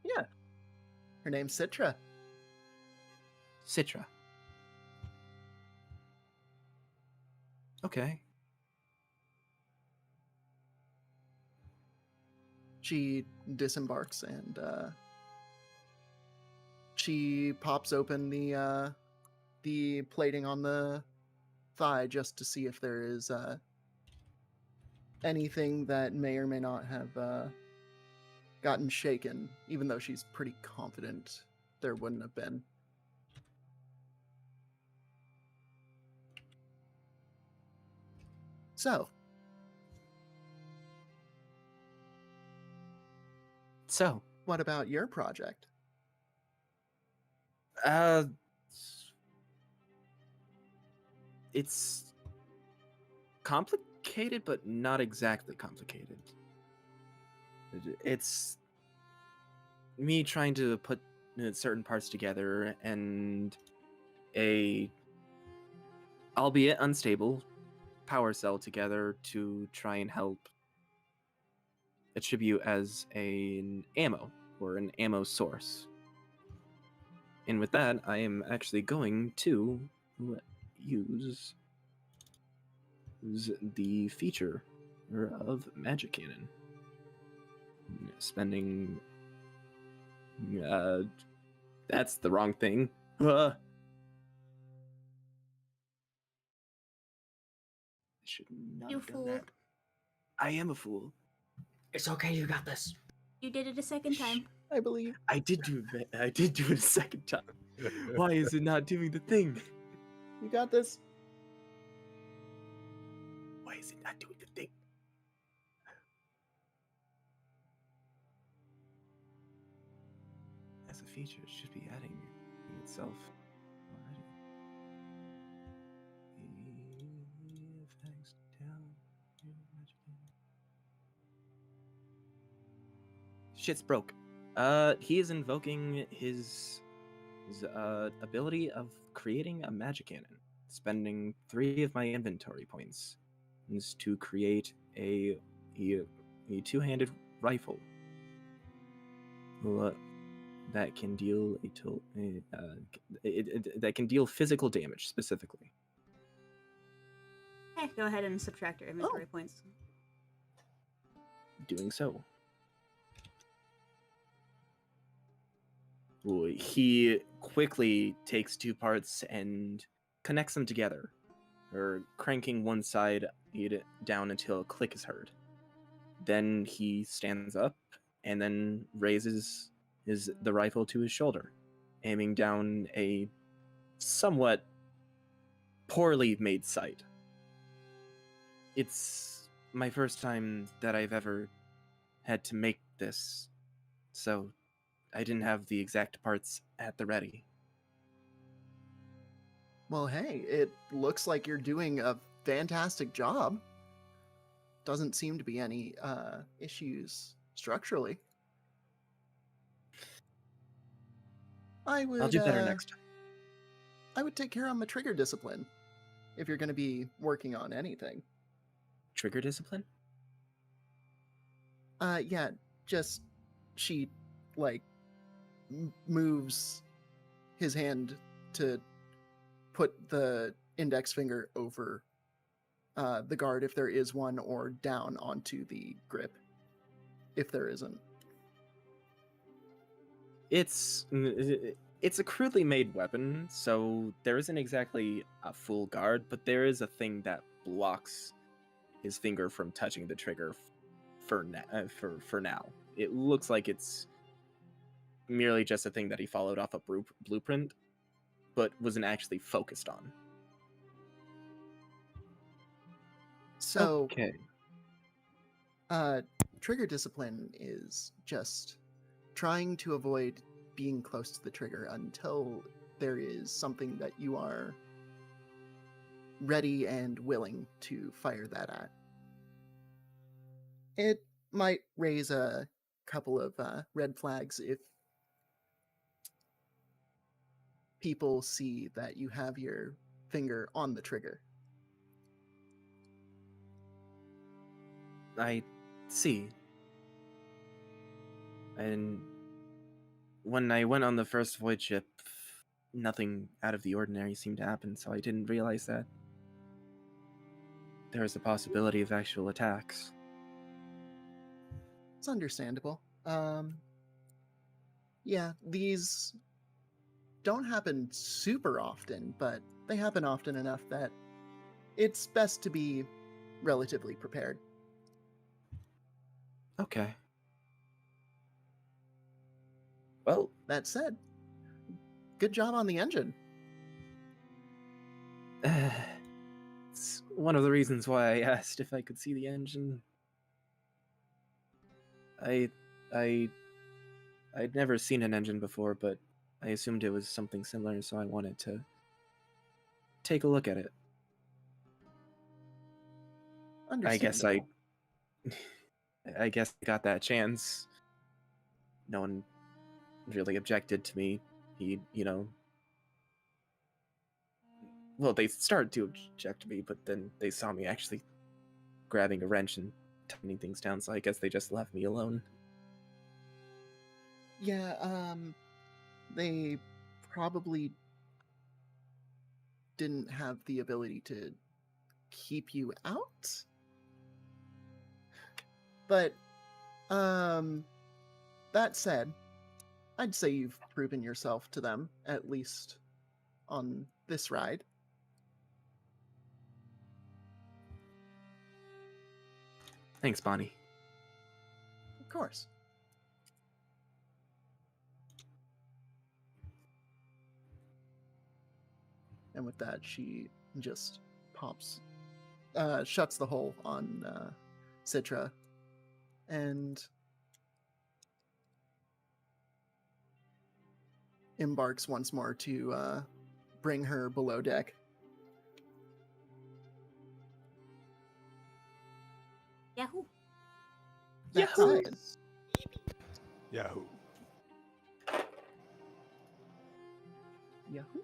Yeah. Her name's Citra. Citra. Okay. She disembarks and she pops open the plating on the thigh just to see if there is anything that may or may not have gotten shaken, even though she's pretty confident there wouldn't have been. So, what about your project? It's complicated, but not exactly complicated. It's me trying to put certain parts together and a, albeit unstable, power cell together to try and help attribute as an ammo or an ammo source. And with that, I am actually going to use the feature of Magic Cannon. Spending... that's the wrong thing. I should not You have done fool. that. I am a fool. It's okay. You got this. You did it a second time. I believe. I did do it a second time. Why is it not doing the thing? You got this. Why is it not doing the thing? As a feature, it should be adding itself already. Effects down. Shit's broke. He is invoking his ability of creating a magic cannon, spending 3 of my inventory points to create a two-handed rifle that can deal that can deal physical damage specifically. Okay, go ahead and subtract your inventory points. Doing so. He quickly takes 2 parts and connects them together or cranking one side down until a click is heard. Then he stands up and then raises the rifle to his shoulder, aiming down a somewhat poorly made sight. It's my first time that I've ever had to make this, so I didn't have the exact parts at the ready. Well, hey, it looks like you're doing a fantastic job. Doesn't seem to be any issues structurally. I'll do better next time. I would take care of my trigger discipline if you're going to be working on anything. Trigger discipline? Yeah, just she like moves his hand to put the index finger over the guard if there is one, or down onto the grip if there isn't. It's a crudely made weapon, so there isn't exactly a full guard, but there is a thing that blocks his finger from touching the trigger for now. It looks like it's merely just a thing that he followed off a blueprint, but wasn't actually focused on. So, Okay. Trigger discipline is just trying to avoid being close to the trigger until there is something that you are ready and willing to fire that at. It might raise a couple of red flags if people see that you have your finger on the trigger. I see. And when I went on the first void ship, nothing out of the ordinary seemed to happen, so I didn't realize that there was a possibility of actual attacks. It's understandable. Yeah, these don't happen super often, but they happen often enough that it's best to be relatively prepared. Okay. Well, That said, good job on the engine. it's one of the reasons why I asked if I could see the engine. I'd never seen an engine before, but I assumed it was something similar, so I wanted to take a look at it. I guess I got that chance. No one really objected to me. Well, they started to object to me, but then they saw me actually grabbing a wrench and tightening things down, so I guess they just left me alone. Yeah, they probably didn't have the ability to keep you out. But, that said, I'd say you've proven yourself to them, at least on this ride. Thanks, Bonnie. Of course. And with that, she just shuts the hole on Citra, and embarks once more to bring her below deck. Yahoo! That Yahoo! said, Yahoo. Yahoo!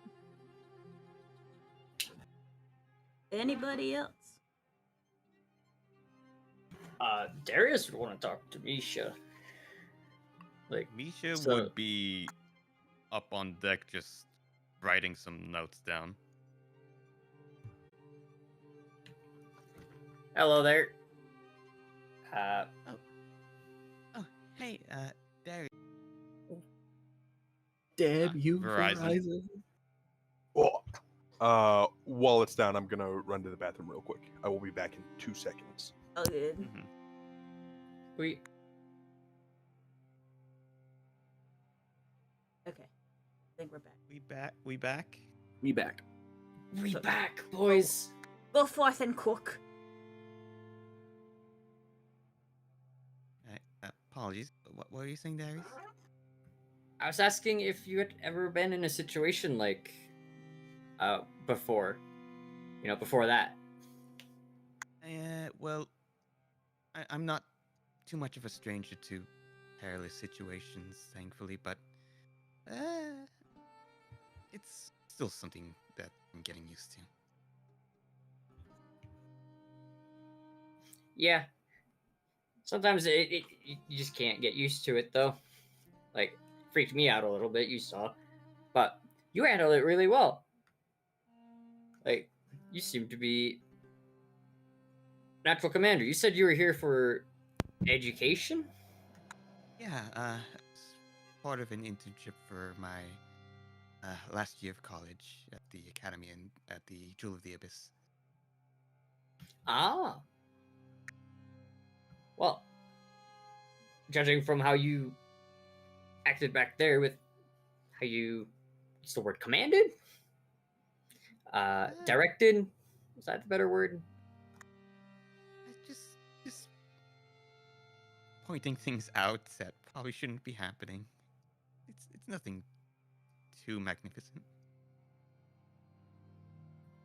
Anybody else? Darius would want to talk to Misha. Like, Misha so- would be up on deck just writing some notes down. hello there. Oh, hey, Darius. Damn you, Verizon. Verizon. Oh, While it's down, I'm gonna run to the bathroom real quick. I will be back in 2 seconds. Oh, good. Mhm. We Okay. I think we're back. We back. We back. Me back. we back, boys. Go forth and cook. Apologies. What were you saying, Darius? I was asking if you had ever been in a situation like before. Before that. Well, I'm not too much of a stranger to perilous situations, thankfully, but it's still something that I'm getting used to. Yeah. Sometimes you just can't get used to it though. Like freaked me out a little bit, you saw. But you handled it really well. Like you seem to be natural commander. You said you were here for education? Yeah, it's part of an internship for my last year of college at the academy and at the Jewel of the Abyss. Ah. Well, judging from how you acted back there with how you what's the word, commanded? Directed? Is that the better word? Just pointing things out that probably shouldn't be happening. It's nothing too magnificent.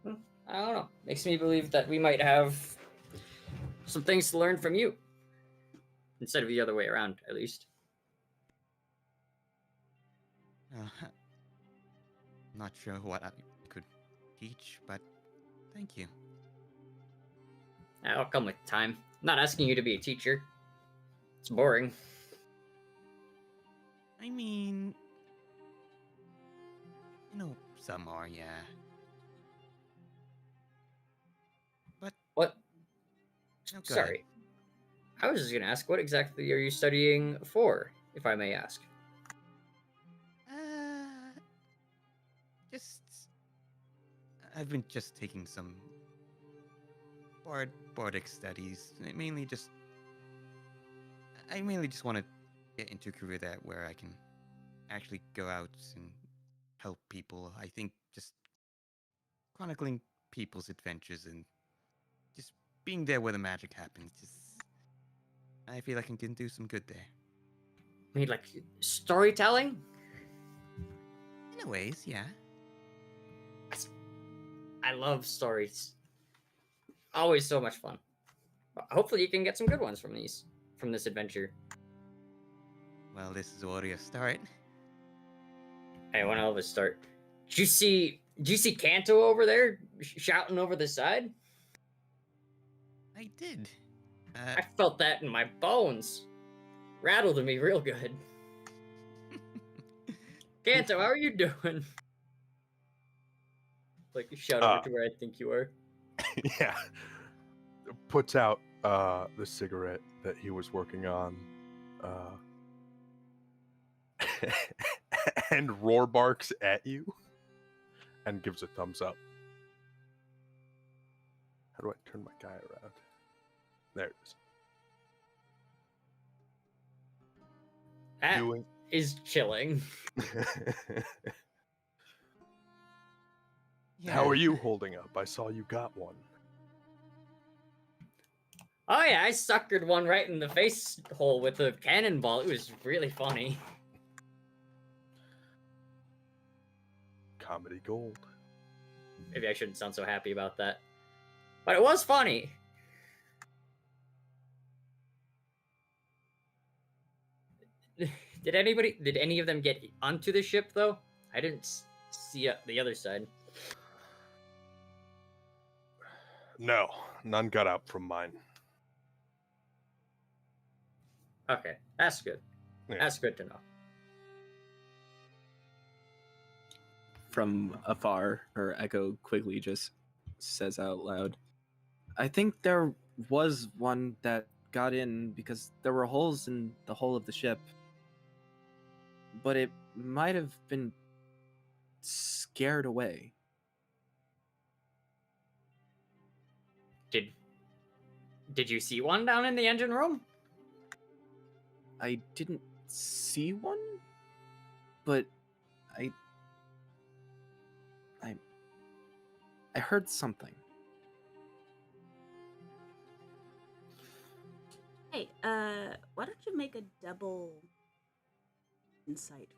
I don't know. Makes me believe that we might have some things to learn from you. Instead of the other way around, at least. Not sure what I could teach, but thank you. That'll come with time. I'm not asking you to be a teacher. It's boring. I mean, some are, yeah. But What? no, go ahead. Sorry. I was just gonna ask, what exactly are you studying for, if I may ask? Just I've been just taking some bardic studies. I mainly just want to get into a career where I can actually go out and help people. I think just chronicling people's adventures and just being there where the magic happens. I feel like I can do some good there. I mean, like, storytelling? In a ways, yeah. I love stories. Always so much fun. Hopefully you can get some good ones from this adventure. Well, this is already a start. Hey, one hell of a start. Did you see Kanto over there shouting over the side? I did. I felt that in my bones. Rattled me real good. Kanto, how are you doing? Like, shout over to where I think you are. Yeah. Puts out the cigarette that he was working on, and roar barks at you, and gives a thumbs up. How do I turn my guy around? There it is. That is chilling. Yeah. How are you holding up? I saw you got one. Oh yeah, I suckered one right in the face hole with a cannonball. It was really funny. Comedy gold. Maybe I shouldn't sound so happy about that. But it was funny. Did any of them get onto the ship though? I didn't see the other side. No, none got out from mine. Okay, that's good. Yeah. That's good to know. From afar, her Echo Quigley just says out loud, I think there was one that got in because there were holes in the hull of the ship. But it might have been scared away. Did you see one down in the engine room? I didn't see one, but I heard something. Hey, why don't you make a double insight?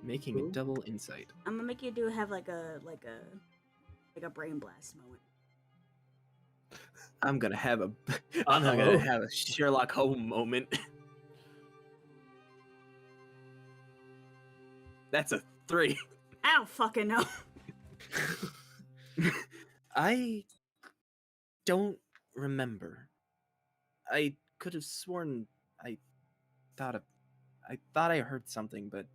Making a double insight. I'm gonna make you have like a brain blast moment. I'm gonna have a Sherlock Holmes moment. That's a 3. I don't fucking know. I don't remember. I could have sworn I thought I heard something, but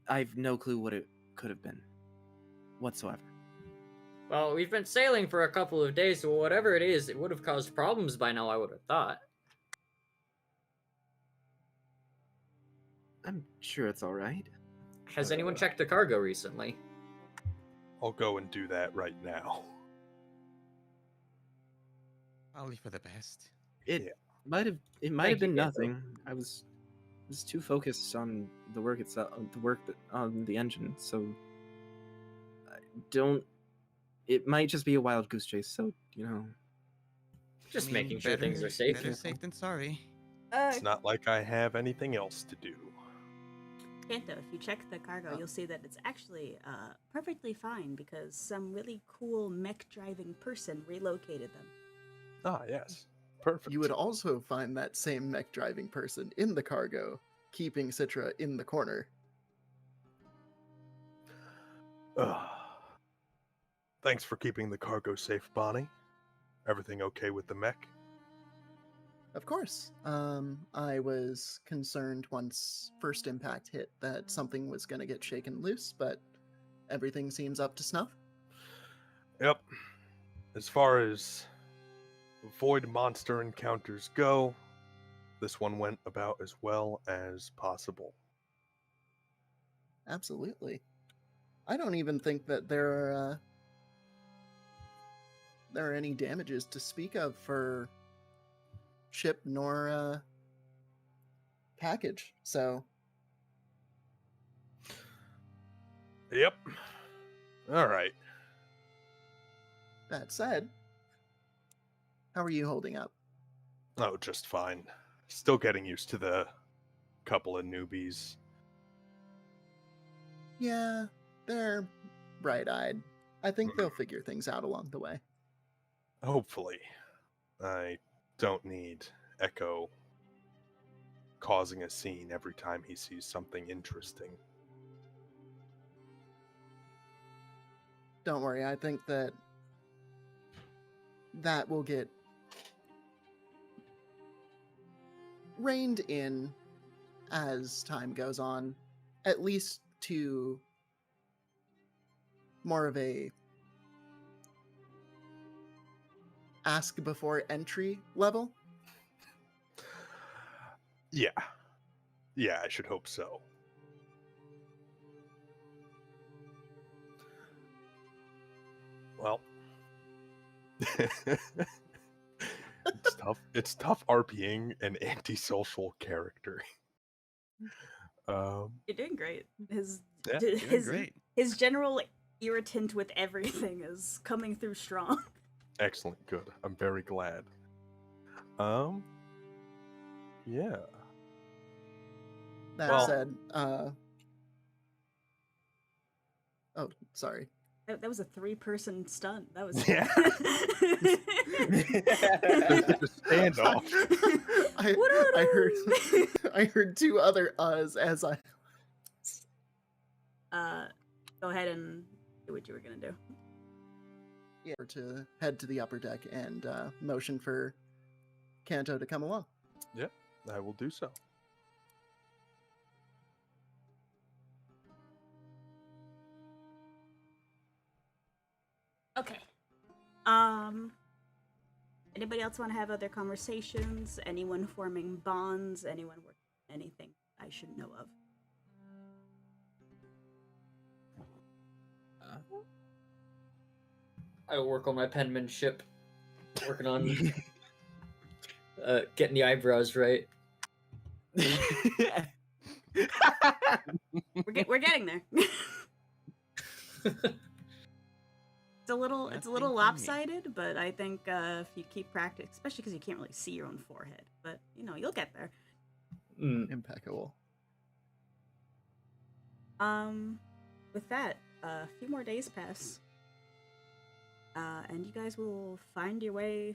I've no clue what it could have been whatsoever. Well, we've been sailing for a couple of days, so whatever it is, it would have caused problems by now, I would have thought. I'm sure it's all right. Has anyone checked the cargo recently? I'll go and do that right now. Probably for the best. It might have Thank been you, Gecko. nothing. I was too focused on the work itself, on the engine. So I don't. It might just be a wild goose chase. So Just I mean, making sure things are safe. Better safe than sorry. It's not like I have anything else to do. Kanto, if you check the cargo, you'll see that it's actually perfectly fine because some really cool mech driving person relocated them. Ah, yes. Perfect. You would also find that same mech driving person in the cargo, keeping Citra in the corner. Thanks for keeping the cargo safe, Bonnie. Everything okay with the mech? Of course. I was concerned once first impact hit that something was going to get shaken loose, but everything seems up to snuff. Yep. As far as void monster encounters go, this one went about as well as possible. Absolutely. I don't even think that there are any damages to speak of for ship nor package. So Yep. All right. that said, how are you holding up? Oh, just fine. Still getting used to the couple of newbies. Yeah, they're bright-eyed. I think they'll figure things out along the way. Hopefully. I don't need Echo causing a scene every time he sees something interesting. Don't worry, I think that will get reined in as time goes on, at least to more of a ask before entry level. Yeah. Yeah, I should hope so. Well, it's tough RPing an antisocial character. You're doing great. Yeah, Doing great. His general irritant with everything is coming through strong. Excellent, good. I'm very glad. Yeah. That Well- said, oh, sorry. That was a 3-person stunt. That was Yeah. Just standoff. I heard 2 other as I Go ahead and do what you were gonna do. to head to the upper deck and motion for Kanto to come along. Yep, I will do so. Okay. Anybody else want to have other conversations? Anyone forming bonds? Anyone working on anything I should know of? I work on my penmanship. Working on getting the eyebrows right. We're getting there. It's a little Nothing for me. lopsided, but I think if you keep practice, especially because you can't really see your own forehead, but you know you'll get there. Impeccable. With that, a few more days pass, and you guys will find your way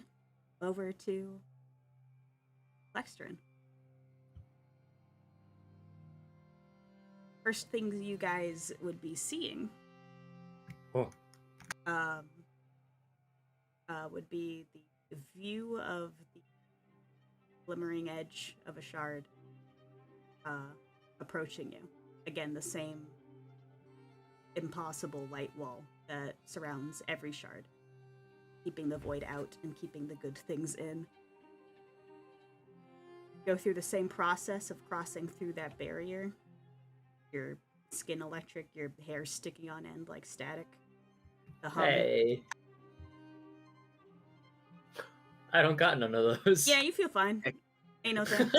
over to Flextierian. First things you guys would be seeing Oh. would be the view of the glimmering edge of a shard approaching you. Again, the same impossible light wall that surrounds every shard, keeping the void out and keeping the good things in. Go through the same process of crossing through that barrier. Your skin electric, your hair sticking on end like static. The hum. Hey. I don't got none of those. Yeah, you feel fine. Ain't no thing.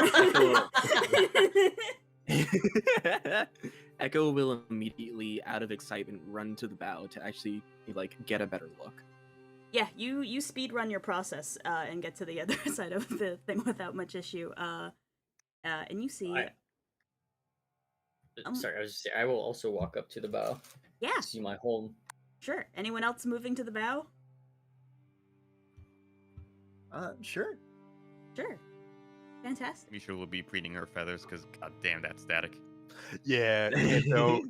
Echo will immediately, out of excitement, run to the bow to actually like get a better look. Yeah, you speed run your process and get to the other side of the thing without much issue. And you see. Sorry, I was just saying, I will also walk up to the bow. Yeah, See my home. sure. Anyone else moving to the bow? Sure. Sure. Fantastic. Misha will be preening her feathers because, god damn, that's static. Yeah,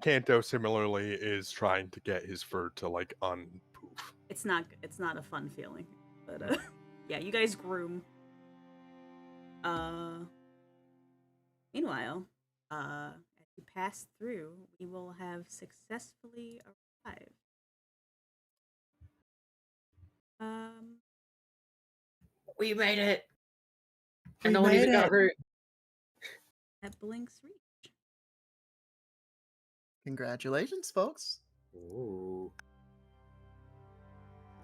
Kanto similarly is trying to get his fur to like unpoof. It's not a fun feeling, but yeah, you guys groom. Meanwhile, as you pass through, we will have successfully arrived. We made it. We And no one made even got it. hurt. At Blink's Reach. Congratulations, folks. Ooh.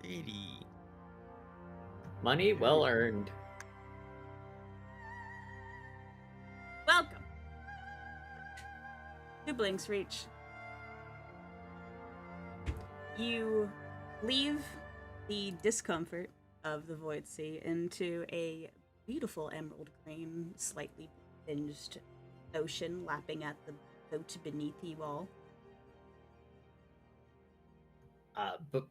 Lady. Money well earned. Welcome to Blink's Reach. You leave the discomfort of the Void Sea into a beautiful emerald green, slightly tinged ocean lapping at the boat beneath you all. But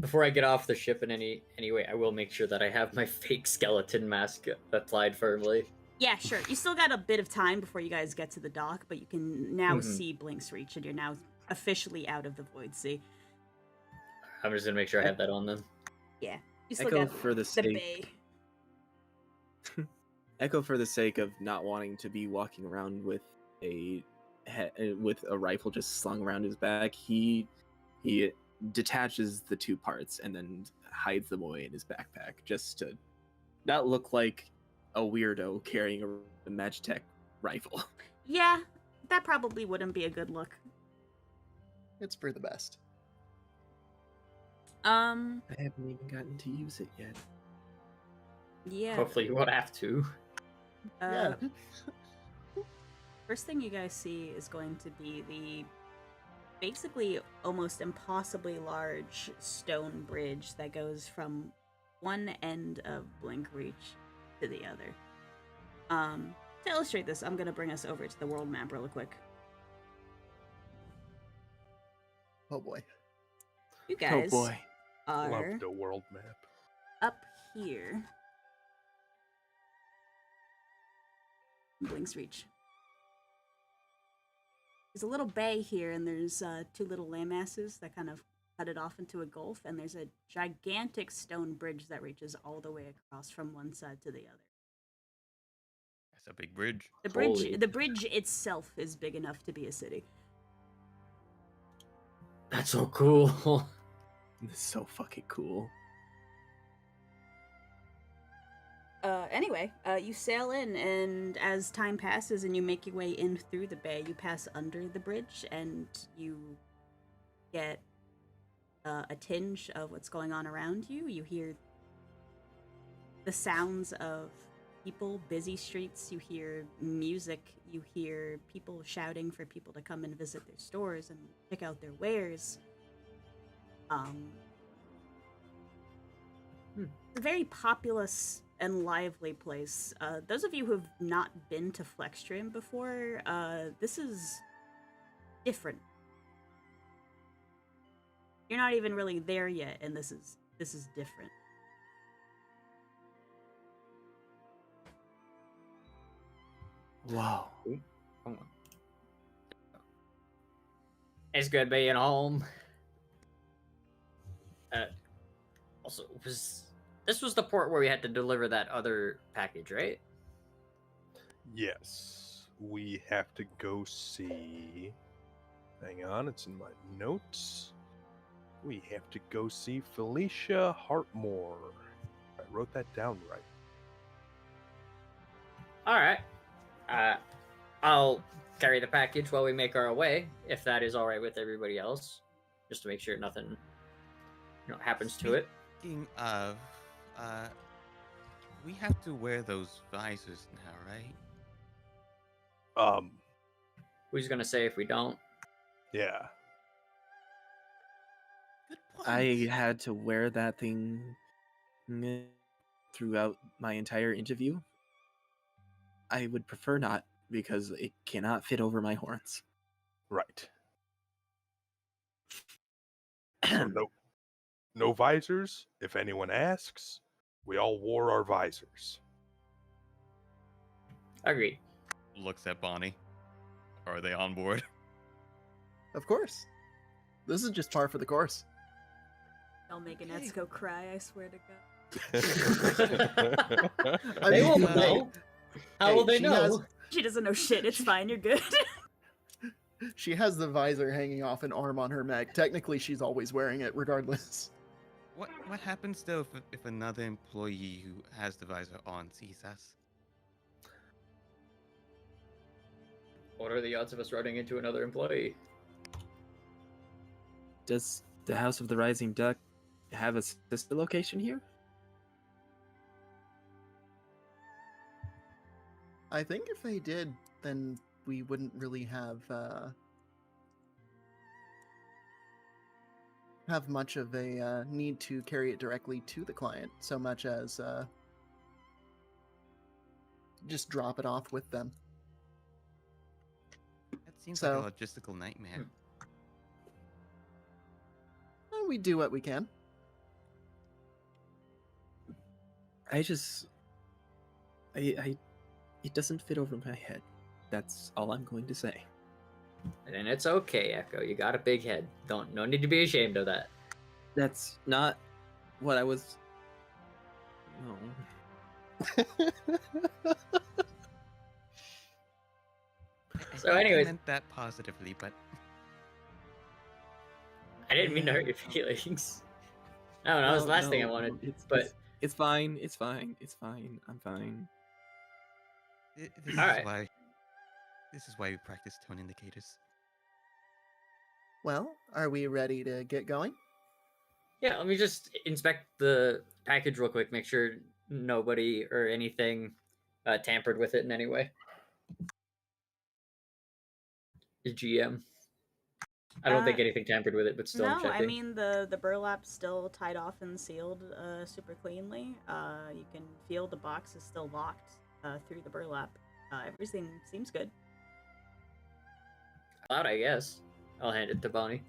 before I get off the ship in any way, I will make sure that I have my fake skeleton mask applied firmly. Yeah, sure. You still got a bit of time before you guys get to the dock, but you can now see Blink's Reach, and you're now officially out of the Void Sea. I'm just gonna make sure I have that on then. Yeah, you still Echo got for the the sake. bay. Echo for the sake of not wanting to be walking around with a rifle just slung around his back. He detaches the two parts and then hides them away in his backpack just to not look like a weirdo carrying a Magitech rifle. Yeah, that probably wouldn't be a good look. It's for the best. I haven't even gotten to use it yet. Yeah. Hopefully you won't have to. Yeah. First thing you guys see is going to be the basically almost impossibly large stone bridge that goes from one end of Blink Reach to the other. To illustrate this, I'm going to bring us over to the world map real quick. Oh boy. You guys Oh boy. are Love the world map. up here. Blink's Reach. There's a little bay here, and there's two little landmasses that kind of cut it off into a gulf, and there's a gigantic stone bridge that reaches all the way across from one side to the other. That's a big bridge. Holy. The bridge itself is big enough to be a city. That's so cool. This is so fucking cool. Anyway, you sail in, and as time passes and you make your way in through the bay, you pass under the bridge, and you get a tinge of what's going on around you. You hear the sounds of people, busy streets. You hear music. You hear people shouting for people to come and visit their stores and check out their wares. It's a very populous and lively place. Those of you who have not been to Flextierian before, this is different. You're not even really there yet, and this is different. Wow. Come on. It's good being home. Also, this was the port where we had to deliver that other package, right? Yes, we have to go see. Hang on, it's in my notes. We have to go see Felicia Hartmore. I wrote that down right. All right. I'll carry the package while we make our way, if that is all right with everybody else, just to make sure nothing, happens to it. Speaking of, we have to wear those visors now, right? Who's gonna say if we don't? Yeah. Good point. I had to wear that thing throughout my entire interview. I would prefer not, because it cannot fit over my horns. Right. So no visors. If anyone asks, we all wore our visors. Agreed. Looks at Bonnie. Are they on board? Of course. This is just par for the course. I'll make Okay. Anetsuko cry, I swear to God. I They mean, won't hey, know. How will they she know? has- She doesn't know shit, it's fine, you're good. She has the visor hanging off an arm on her mech. Technically, she's always wearing it, regardless. What happens though if another employee who has the visor on sees us? What are the odds of us running into another employee? Does the House of the Rising Duck have a sister location here? I think if they did, then we wouldn't really have much of a need to carry it directly to the client, so much as just drop it off with them. That seems So- like a logistical nightmare. And we do what we can. It doesn't fit over my head. That's all I'm going to say. And it's okay, Echo. You got a big head. No need to be ashamed of that. That's not what I was. No. So I think I anyways- meant that positively, but I didn't mean to hurt your feelings. No, that was the last thing I wanted. But It's fine. It's fine. It's fine. I'm fine. this All is right. why. This is why we practice tone indicators. Well, are we ready to get going? yeah, let me just inspect the package real quick, make sure nobody or anything tampered with it in any way. The GM. I don't think anything tampered with it, but still I'm No, checking. I mean the burlap's still tied off and sealed super cleanly. You can feel the box is still locked through the burlap. Everything seems good. Loud, I guess. I'll hand it to Bonnie.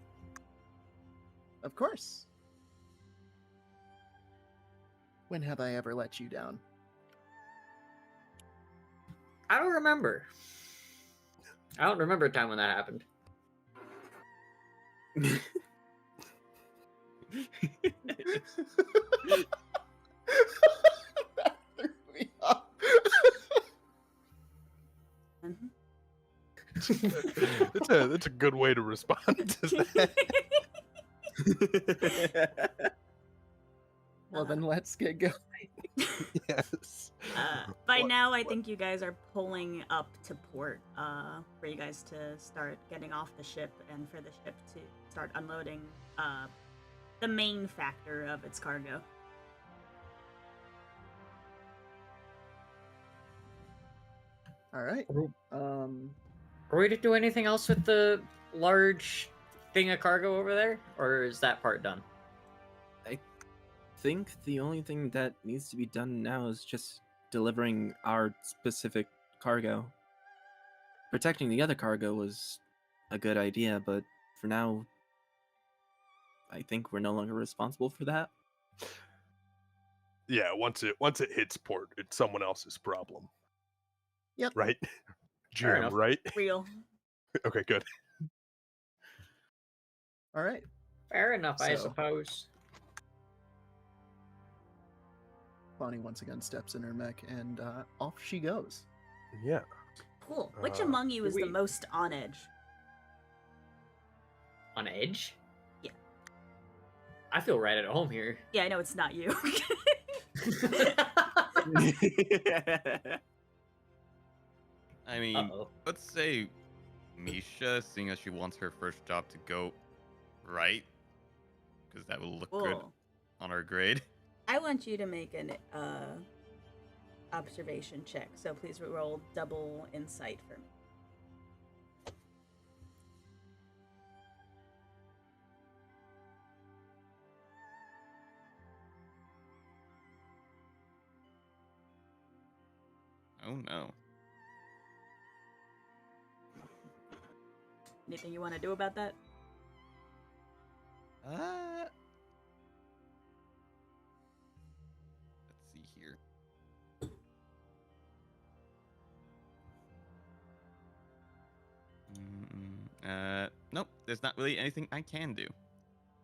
Of course. When have I ever let you down? I don't remember. I don't remember a time when that happened. That threw me off. Mhm. That's a good way to respond to that. Well, then let's get going. Yes. By What- now, I what- think you guys are pulling up to port for you guys to start getting off the ship and for the ship to start unloading the main factor of its cargo. All right. Are we to do anything else with the large thing of cargo over there, or is that part done? I think the only thing that needs to be done now is just delivering our specific cargo. Protecting the other cargo was a good idea, but for now, I think we're no longer responsible for that. Yeah, once it hits port, it's someone else's problem. Yep. Right? Fair Jim, enough. right? Real. Okay, good. All right. Fair enough, I So- suppose. Bonnie once again steps in her mech, and off she goes. Yeah. Cool. Which Uh, among you is the we- most on edge? On edge? Yeah. I feel right at home here. Yeah, I know it's not you. I mean, Uh-oh. let's say Misha, seeing as she wants her first job to go right, because that will look good Cool. on our grade. I want you to make an observation check, so please roll double insight for me. Oh no. Anything you want to do about that? Let's see here. Nope. There's not really anything I can do.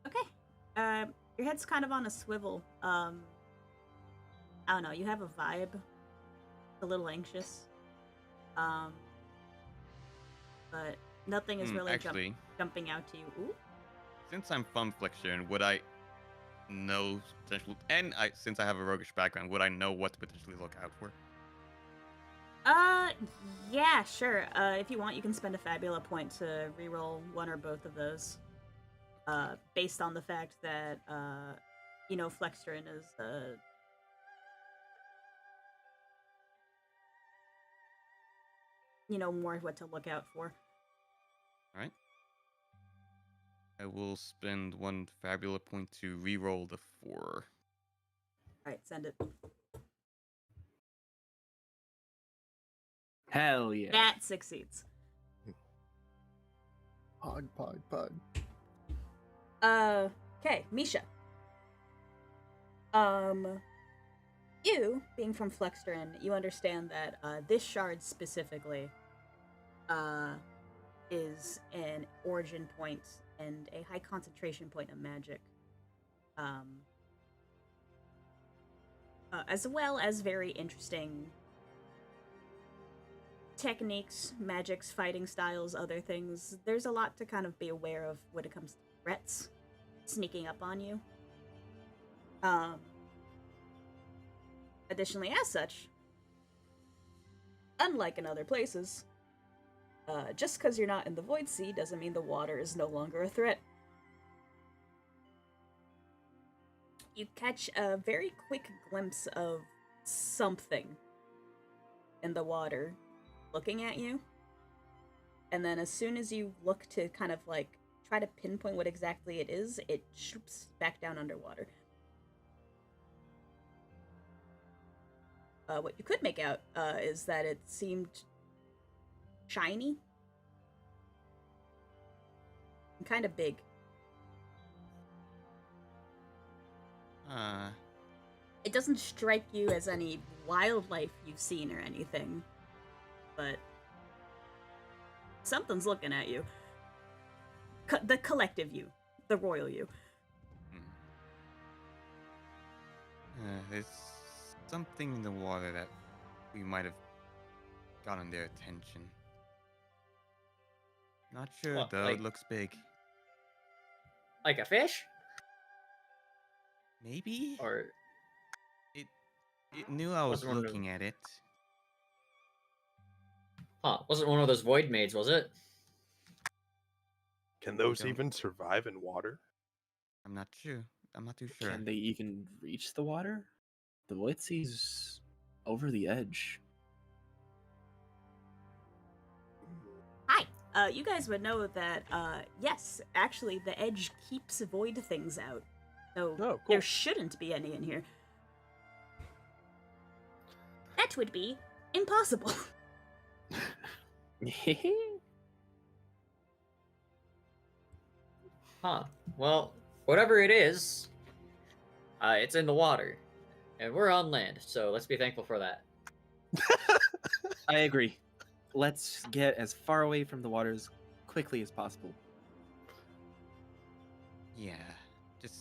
Okay. Your head's kind of on a swivel. I don't know. You have a vibe. A little anxious. But nothing is really Actually, jumping out to you. Ooh. since I'm from Flextierian, would I know potential? And since I have a roguish background, would I know what to potentially look out for? Yeah, sure. If you want, you can spend a Fabula point to reroll one or both of those. Based on the fact that, Flextierian is, more what to look out for. All right. I will spend one Fabula point to reroll the 4. Alright, send it. Hell yeah. That succeeds. Pog, pog, pog. Okay, Misha. You, being from Flextierian, you understand that, this shard specifically, is an origin point and a high concentration point of magic. As well as very interesting techniques, magics, fighting styles, other things. There's a lot to kind of be aware of when it comes to threats sneaking up on you. Additionally, as such, unlike in other places, just because you're not in the Void Sea doesn't mean the water is no longer a threat. You catch a very quick glimpse of something in the water looking at you. And then as soon as you look to kind of like try to pinpoint what exactly it is, it shoots back down underwater. What you could make out is that it seemed shiny and kind of big. It doesn't strike you as any wildlife you've seen or anything, but something's looking at you. The collective you, the royal you. There's something in the water that we might have gotten their attention. Not sure What, though. like- It looks big. Like a fish? Maybe. Or It knew I was Wasn't one of them- looking at it. wasn't one of those void maids, was it? Can those don't- even survive in water? I'm not sure. I'm not too sure. Can they even reach the water? The void sea's over the edge. Hi. You guys would know that, yes, actually, the edge keeps void things out. So Oh, cool. there shouldn't be any in here. That would be impossible. Huh. Well, whatever it is, it's in the water. And we're on land, so let's be thankful for that. I agree. Let's get as far away from the water as quickly as possible. Yeah, just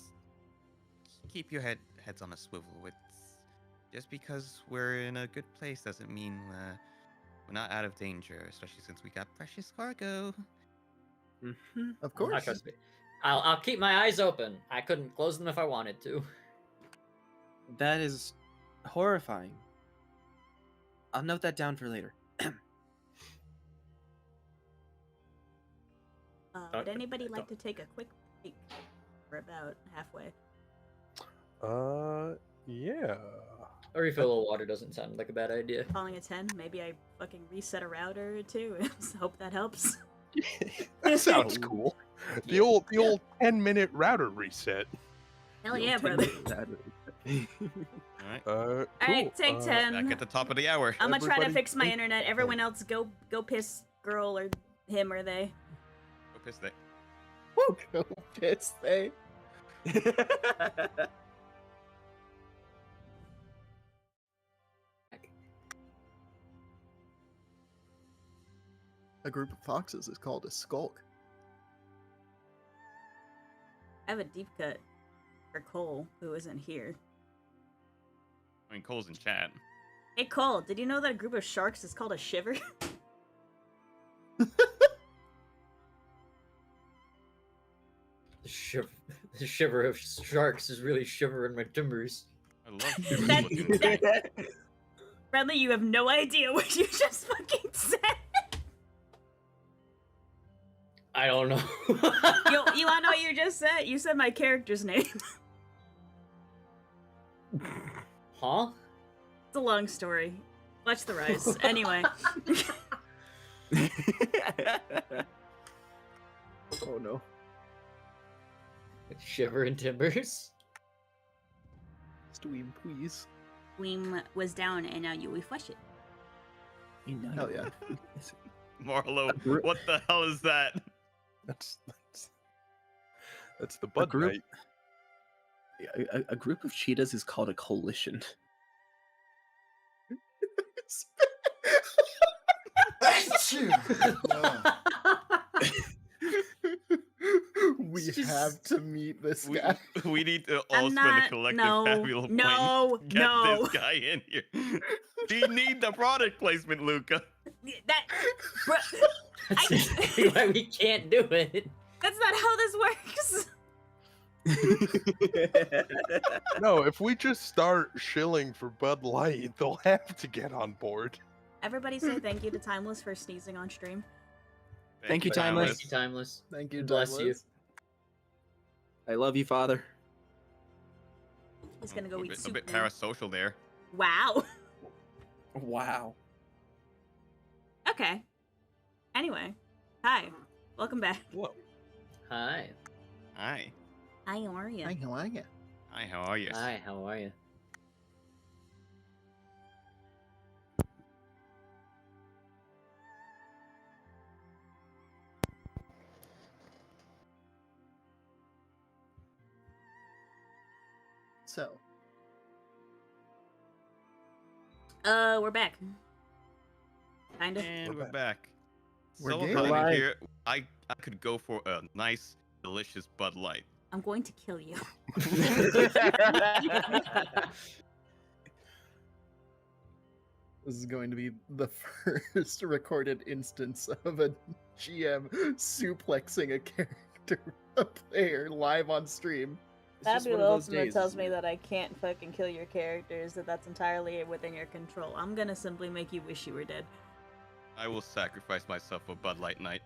keep your heads on a swivel. It's just because we're in a good place doesn't mean we're not out of danger, especially since we got precious cargo. Mm-hmm. Of Ah, course. trust me. I'll keep my eyes open. I couldn't close them if I wanted to. That is horrifying. I'll note that down for later. Would anybody like to take a quick break? We're about halfway. Yeah. A refill of water doesn't sound like a bad idea. Calling a 10. Maybe I fucking reset a router or two. Hope that helps. That sounds cool. The old 10-minute router reset. Hell yeah, brother. All right, Cool. Alright, take 10. back at the top of the hour. I'm gonna try to Everybody fix my take internet. Everyone else go piss girl or him or they. Go piss that. Go piss, they. A group of foxes is called a skulk. I have a deep cut for Cole, who isn't here. I mean, Cole's in chat. Hey Cole, did you know that a group of sharks is called a shiver? The shiver of sharks is really shivering my timbers. I love shivers That- looking. that- Bradley, you have no idea what you just fucking said. I don't know. You wanna know what you just said? You said my character's name. Huh? It's a long story. Watch the rise. Anyway. Oh no. Shivering timbers? Steam, please. Weem was down and now you refresh it. You know. Hell yeah. Marlo, what the hell is that? That's the Bud group- Knight. A group of cheetahs is called a coalition. We Just- have to meet this We, guy. we need to I'm all spend not- a collective no, fabulous point. no, Get no. this guy in here. We need the product placement, Luca. That, bro, That's exactly why we can't do it. that's not how this works. No, if we just start shilling for Bud Light, they'll have to get on board. Everybody say thank you to Timeless for sneezing on stream. Thank you, Thank Timeless. you, Timeless. Thank you, Bless you. Douglas. I love you, Father. He's gonna go eat a soup bit now. parasocial there. Wow. Wow. Okay. Anyway, hi. Welcome back. Whoa. Hi. Hi. Hi, how are you? Hi, how are ya? Hi, how are you? Hi, how are you? So, We're back. Kinda. And We're we're back. We're So good. hot in Right. here. I could go for a nice, delicious Bud Light. I'm going to kill you. this is going to be the first recorded instance of a GM suplexing a character, a player, live on stream. It's just one of those days, tells isn't me it? that I can't fucking kill your characters, that that's entirely within your control. I'm gonna simply make you wish you were dead. I will sacrifice myself for Bud Light night.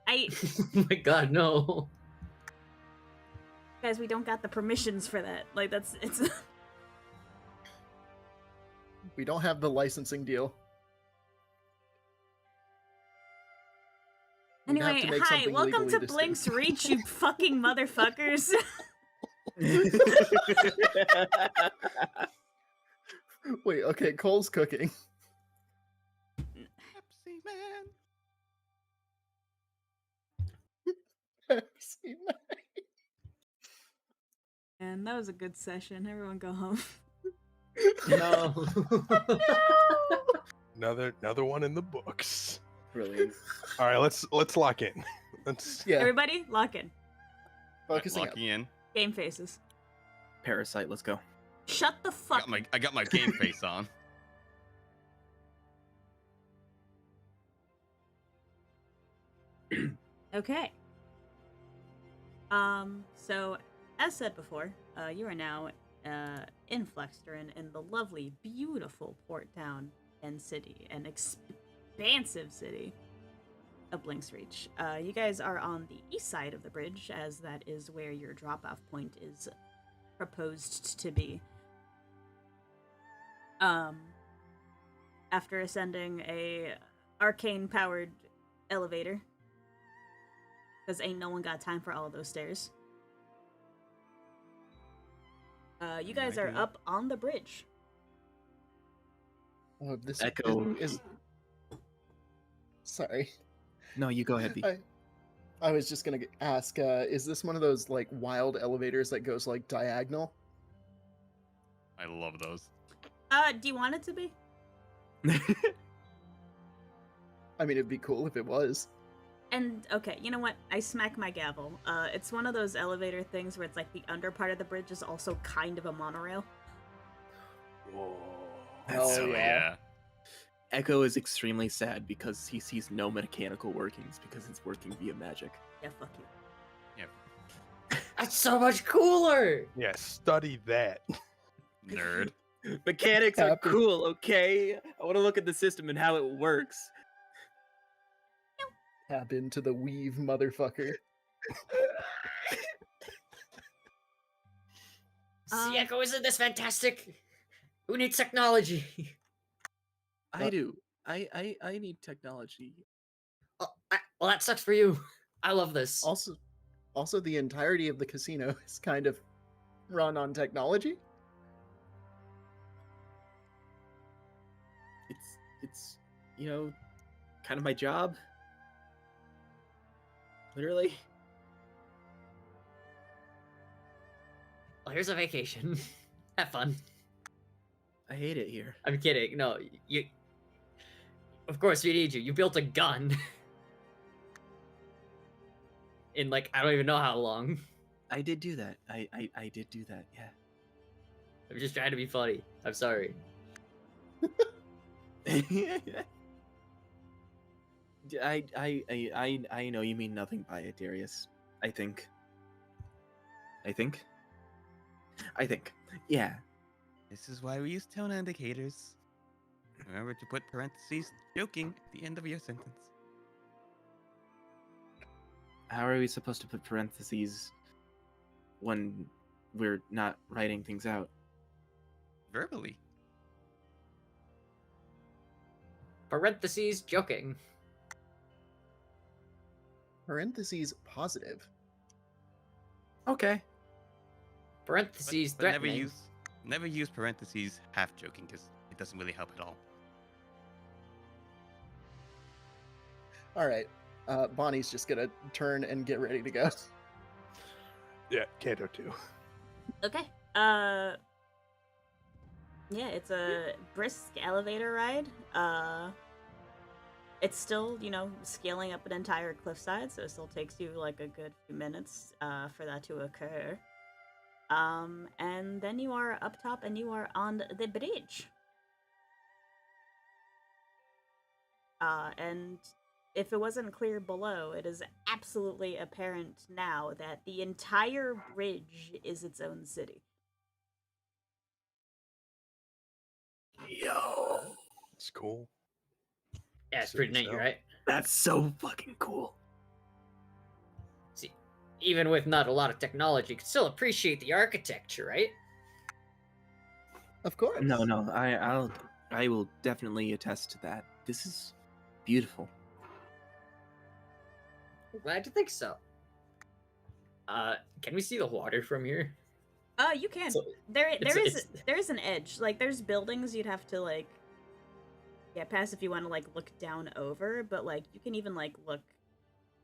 I Oh my god, no. Guys, we don't got the permissions for that. Like, it's... We don't have the licensing deal. We'd have Anyway, to make hi, something welcome legally to distinct. Blink's Reach, you fucking motherfuckers. Wait, okay, Cole's cooking. Pepsi Man. Pepsi Man. And that was a good session. Everyone go home. No. Another one in the books. Brilliant. All right, let's lock in. Let's. Yeah, Everybody, lock in. focusing up. Locking in. Game faces. Parasite, let's go. Shut the fuck I got my game face on. Okay. So, as said before, you are now in Flextierian, in the lovely, beautiful port town and city, an expansive city of Blink's Reach. You guys are on the east side of the bridge, as that is where your drop-off point is proposed to be. After ascending a arcane-powered elevator, because ain't no one got time for all of those stairs. You guys are up on the bridge. Oh, this Echo. is. Sorry, No, you go ahead, V. I was just gonna ask. Is this one of those like wild elevators that goes like diagonal? I love those. Do you want it to be? I mean, it'd be cool if it was. And, okay, you know what? I smack my gavel. It's one of those elevator things where it's like the under part of the bridge is also kind of a monorail. Whoa. Hell Oh yeah. yeah. Echo is extremely sad because he sees no mechanical workings because it's working via magic. Yeah, fuck you. That's so much cooler. Yeah, study that. Nerd. Mechanics are Happy. cool, okay? I want to look at the system and how it works. Tap into the weave, motherfucker. See, Echo, isn't this fantastic? Who needs technology? I do. I need technology. Oh, well, that sucks for you. I love this. Also, the entirety of the casino is kind of run on technology. It's you know, kind of my job. Literally. Well, here's a vacation. Have fun. I hate it here. I'm kidding. No, you. Of course, we need you. You built a gun. In like I don't even know how long. I did do that. I did do that. Yeah. I'm just trying to be funny. I'm sorry. I know you mean nothing by it, Darius. I think. Yeah. This is why we use tone indicators. Remember to put parentheses joking at the end of your sentence. How are we supposed to put parentheses when we're not writing things out? Verbally. Parentheses joking. Parentheses positive. Okay. Parentheses But threatening. never use parentheses half joking because it doesn't really help at all. All right. Bonnie's just gonna turn and get ready to go. Yeah, Kanto 2. Okay. Yeah, it's a brisk elevator ride. It's still, scaling up an entire cliffside, so it still takes you like a good few minutes for that to occur. And then you are up top and you are on the bridge. And if it wasn't clear below, it is absolutely apparent now that the entire bridge is its own city. Yo. It's cool. Yeah, it's pretty neat, City right? That's so fucking cool. See, even with not a lot of technology, can still appreciate the architecture, right? Of course. No, I will definitely attest to that. This is beautiful. I'm glad you think so. Can we see the water from here? You can. So, There it's- is an edge. Like there's buildings you'd have to like get past if you want to like look down over, but like you can even like look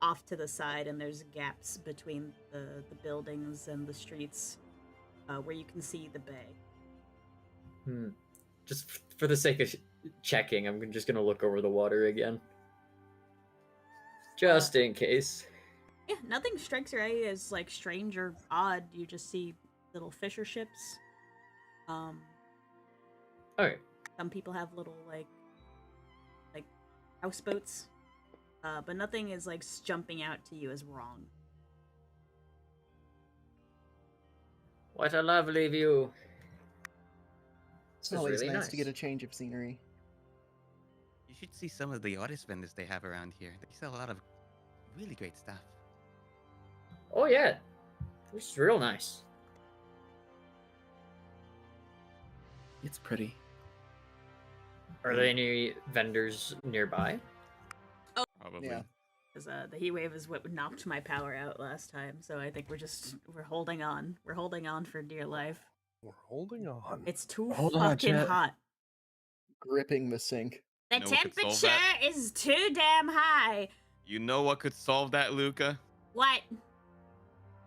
off to the side and there's gaps between the buildings and the streets where you can see the bay. Just for the sake of checking, I'm just gonna look over the water again. Just in case. Yeah, nothing strikes your eye as like strange or odd. You just see little fisher ships. Alright. Some people have little like houseboats, but nothing is like jumping out to you as wrong. What a lovely view. This It's is always really nice to get a change of scenery. You should see some of the artist vendors they have around here. They sell a lot of really great stuff. Oh yeah. This is real nice. It's pretty. Are there any vendors nearby? Probably. Yeah. Because the heat wave is what knocked my power out last time, so I think we're holding on. We're holding on for dear life. We're holding on. It's too Hold on, fucking Jet. hot. Gripping the sink. The You know what could solve temperature that? is too damn high. You know what could solve that, Luca? What?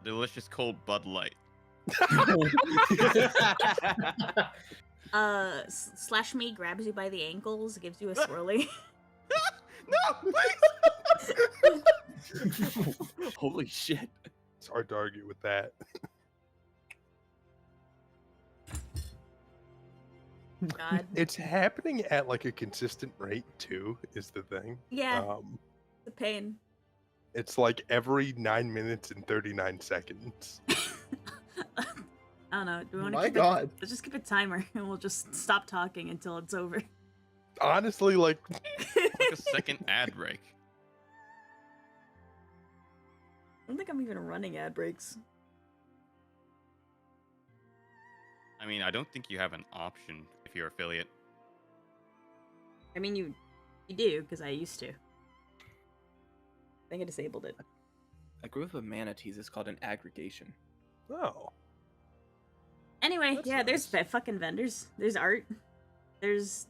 Delicious cold Bud Light. Slash me grabs you by the ankles, gives you a swirly. No, please! Holy shit. It's hard to argue with that. God. It's happening at like a consistent rate too, is the thing. Yeah, the pain. It's like every 9 minutes and 39 seconds. I don't know. Do we want to My keep God. Let's just keep a timer and we'll just stop talking until it's over. Honestly, like Like a second ad break. I don't think I'm even running ad breaks. I mean, I don't think you have an option if you're affiliate. I mean, you do, because I used to. I think I disabled it. A group of manatees is called an aggregation. oh. Anyway, That's yeah, there's nice. fucking vendors. There's art. There's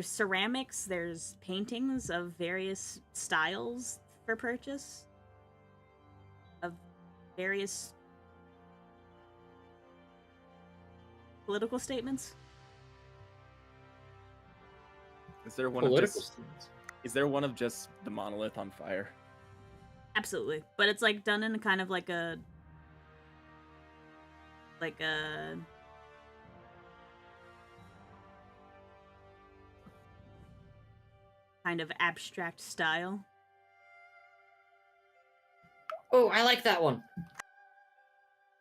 ceramics. There's paintings of various styles for purchase. Of various political statements. Is there one Political of just students. is there one of just the monolith on fire? Absolutely, but it's like done in kind of like a kind of abstract style. Oh, I like that one.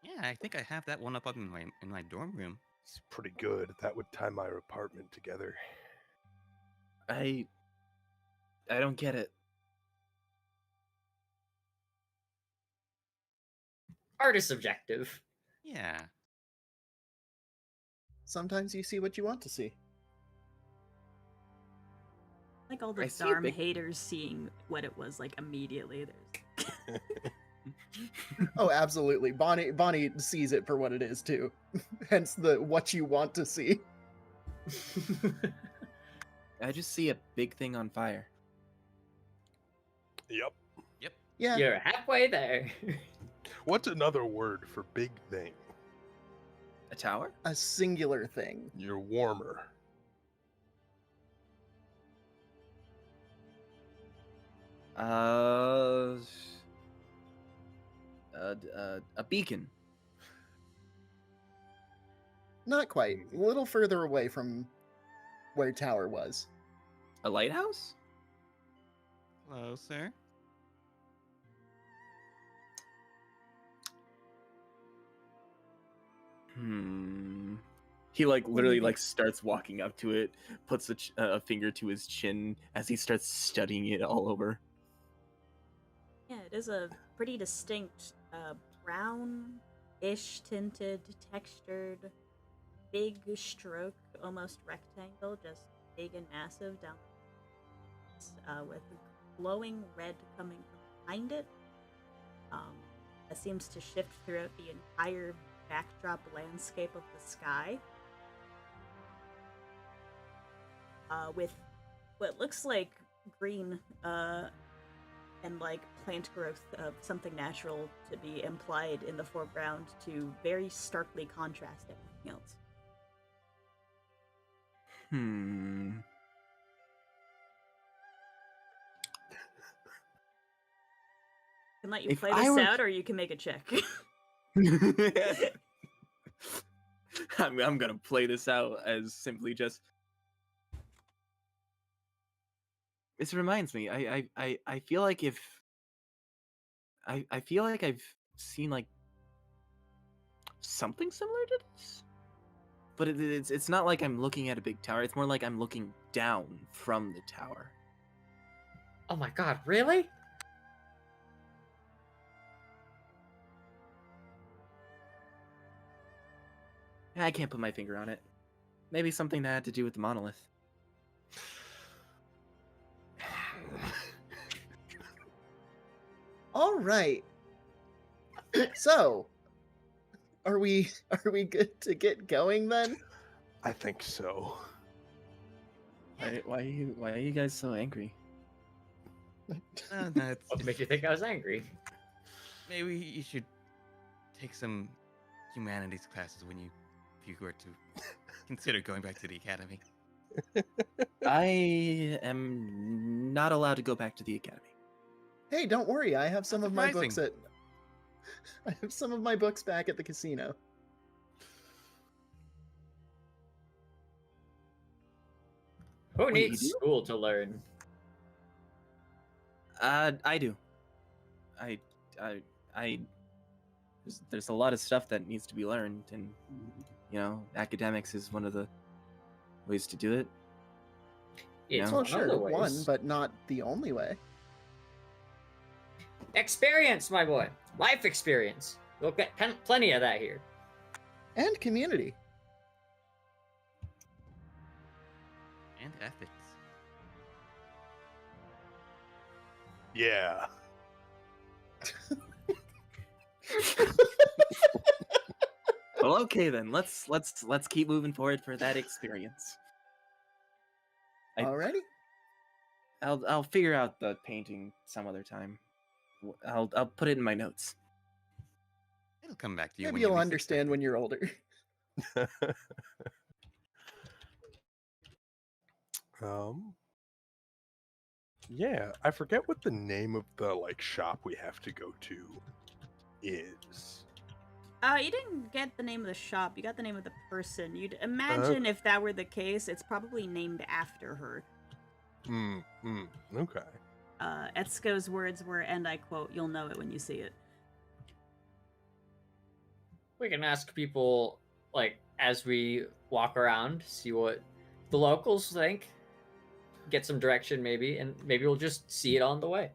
Yeah, I think I have that one up in my dorm room. It's pretty good. That would tie my apartment together. I don't get it. Art is subjective. Yeah. Sometimes you see what you want to see. Like all I the see a Darm big- haters seeing what it was like immediately. There's Oh, absolutely. Bonnie sees it for what it is too. Hence the what you want to see. I just see a big thing on fire. Yep. Yeah. You're halfway there. What's another word for big thing? A tower? A singular thing. You're warmer. A beacon. Not quite. A little further away from where tower was. A lighthouse? Closer. He like literally like starts walking up to it, puts a finger to his chin as he starts studying it all over. yeah, it is a pretty distinct brown-ish tinted, textured, big stroke, almost rectangle, just big and massive down with glowing red coming from behind it. That seems to shift throughout the entire backdrop landscape of the sky. With what looks like green and like plant growth of something natural to be implied in the foreground to very starkly contrast everything else. I can let you If play I this were- out, or you can make a check. I'm gonna play this out as simply just. This reminds me. I feel like if I feel like I've seen like something similar to this, but it's not like I'm looking at a big tower. It's more like I'm looking down from the tower. Oh my god, really? I can't put my finger on it. Maybe something that had to do with the monolith. All right. So, are we good to get going then? I think so. Why are you guys so angry? No, it's What makes you think I was angry? maybe you should take some humanities classes if you were to consider going back to the academy. I am not allowed to go back to the academy. Hey, don't worry. I have some Not of my books surprising. I have some of my books back at the casino. Who Wait, needs you do? school to learn? I do. I there's a lot of stuff that needs to be learned, and academics is one of the ways to do it. It's No. Oh, one sure, of the one, ways. but not the only way. Experience, my boy. Life experience. We'll get plenty of that here. And community. And ethics. Yeah. Well, okay then. Let's keep moving forward for that experience. Alrighty. I'll figure out the painting some other time. I'll put it in my notes. It'll come back to you. Maybe when you you'll least understand expect when you're older. um. Yeah, I forget what the name of the shop we have to go to is. You didn't get the name of the shop. You got the name of the person. You'd imagine if that were the case, it's probably named after her. Okay. Etsuko's words were, and I quote, "You'll know it when you see it." We can ask people, as we walk around, see what the locals think. Get some direction, maybe, and maybe we'll just see it on the way.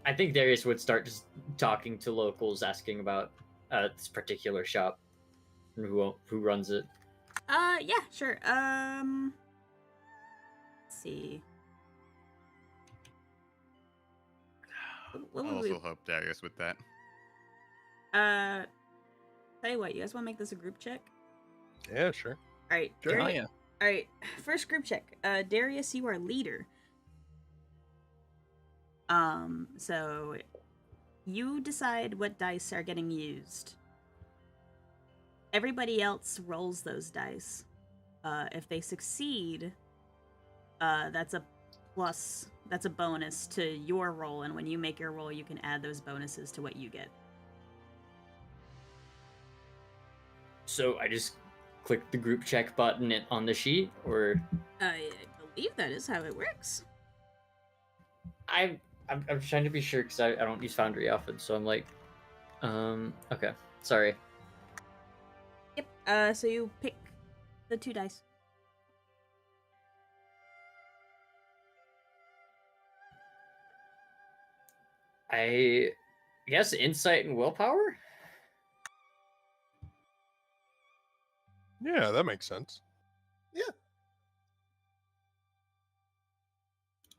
I think Darius would start just talking to locals, asking about this particular shop, and who runs it. Yeah, sure. Let's see. What I would we? also help Darius with that. Tell you what, you guys want to make this a group check? Yeah, sure. All right, Sure. Oh Darius. yeah. All right, first group check. Darius, you are leader. So you decide what dice are getting used. Everybody else rolls those dice. If they succeed, that's a plus. That's a bonus to your roll, and when you make your roll, you can add those bonuses to what you get. So I just click the group check button on the sheet, or I believe that is how it works. I'm trying to be sure because I don't use Foundry often, so I'm like, okay, sorry. Yep. So you pick the 2 dice. I guess insight and willpower? Yeah, that makes sense.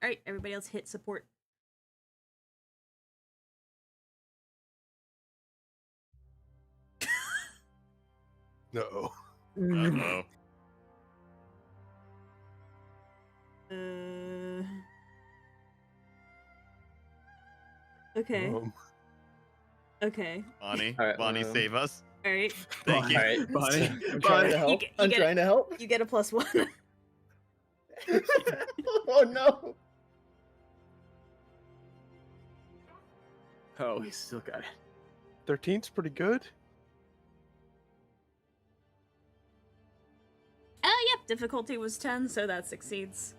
All right, everybody else hit support. No. Uh-oh. Okay. Okay. Bonnie, Alright, Bonnie, save us. All right. Thank you. Alright. Bonnie, I'm trying to help. you I'm get trying to help. You get a +1. Oh no! oh, we still got it. 13's pretty good. Yep. Difficulty was 10, so that succeeds.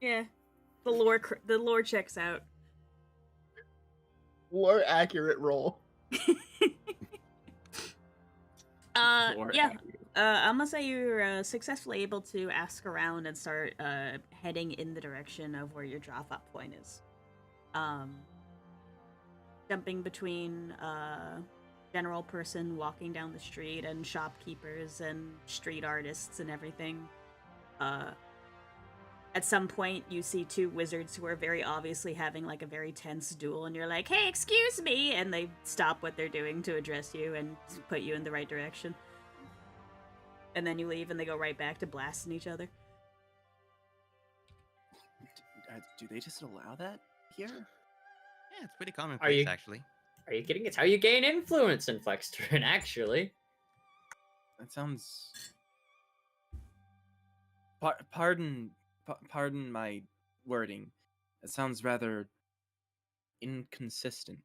Yeah. The lore checks out. More accurate roll. Or Yeah. I'm gonna say you're successfully able to ask around and start heading in the direction of where your drop-off point is. Jumping between general person walking down the street and shopkeepers and street artists and everything. At some point, you see two wizards who are very obviously having like a very tense duel, and you're like, "Hey, excuse me!" And they stop what they're doing to address you and put you in the right direction. And then you leave, and they go right back to blasting each other. Do they just allow that here? Yeah, it's pretty commonplace, you- actually. Are you kidding? It's how you gain influence in Flextierian, actually. That sounds. Pardon my wording. It sounds rather inconsistent.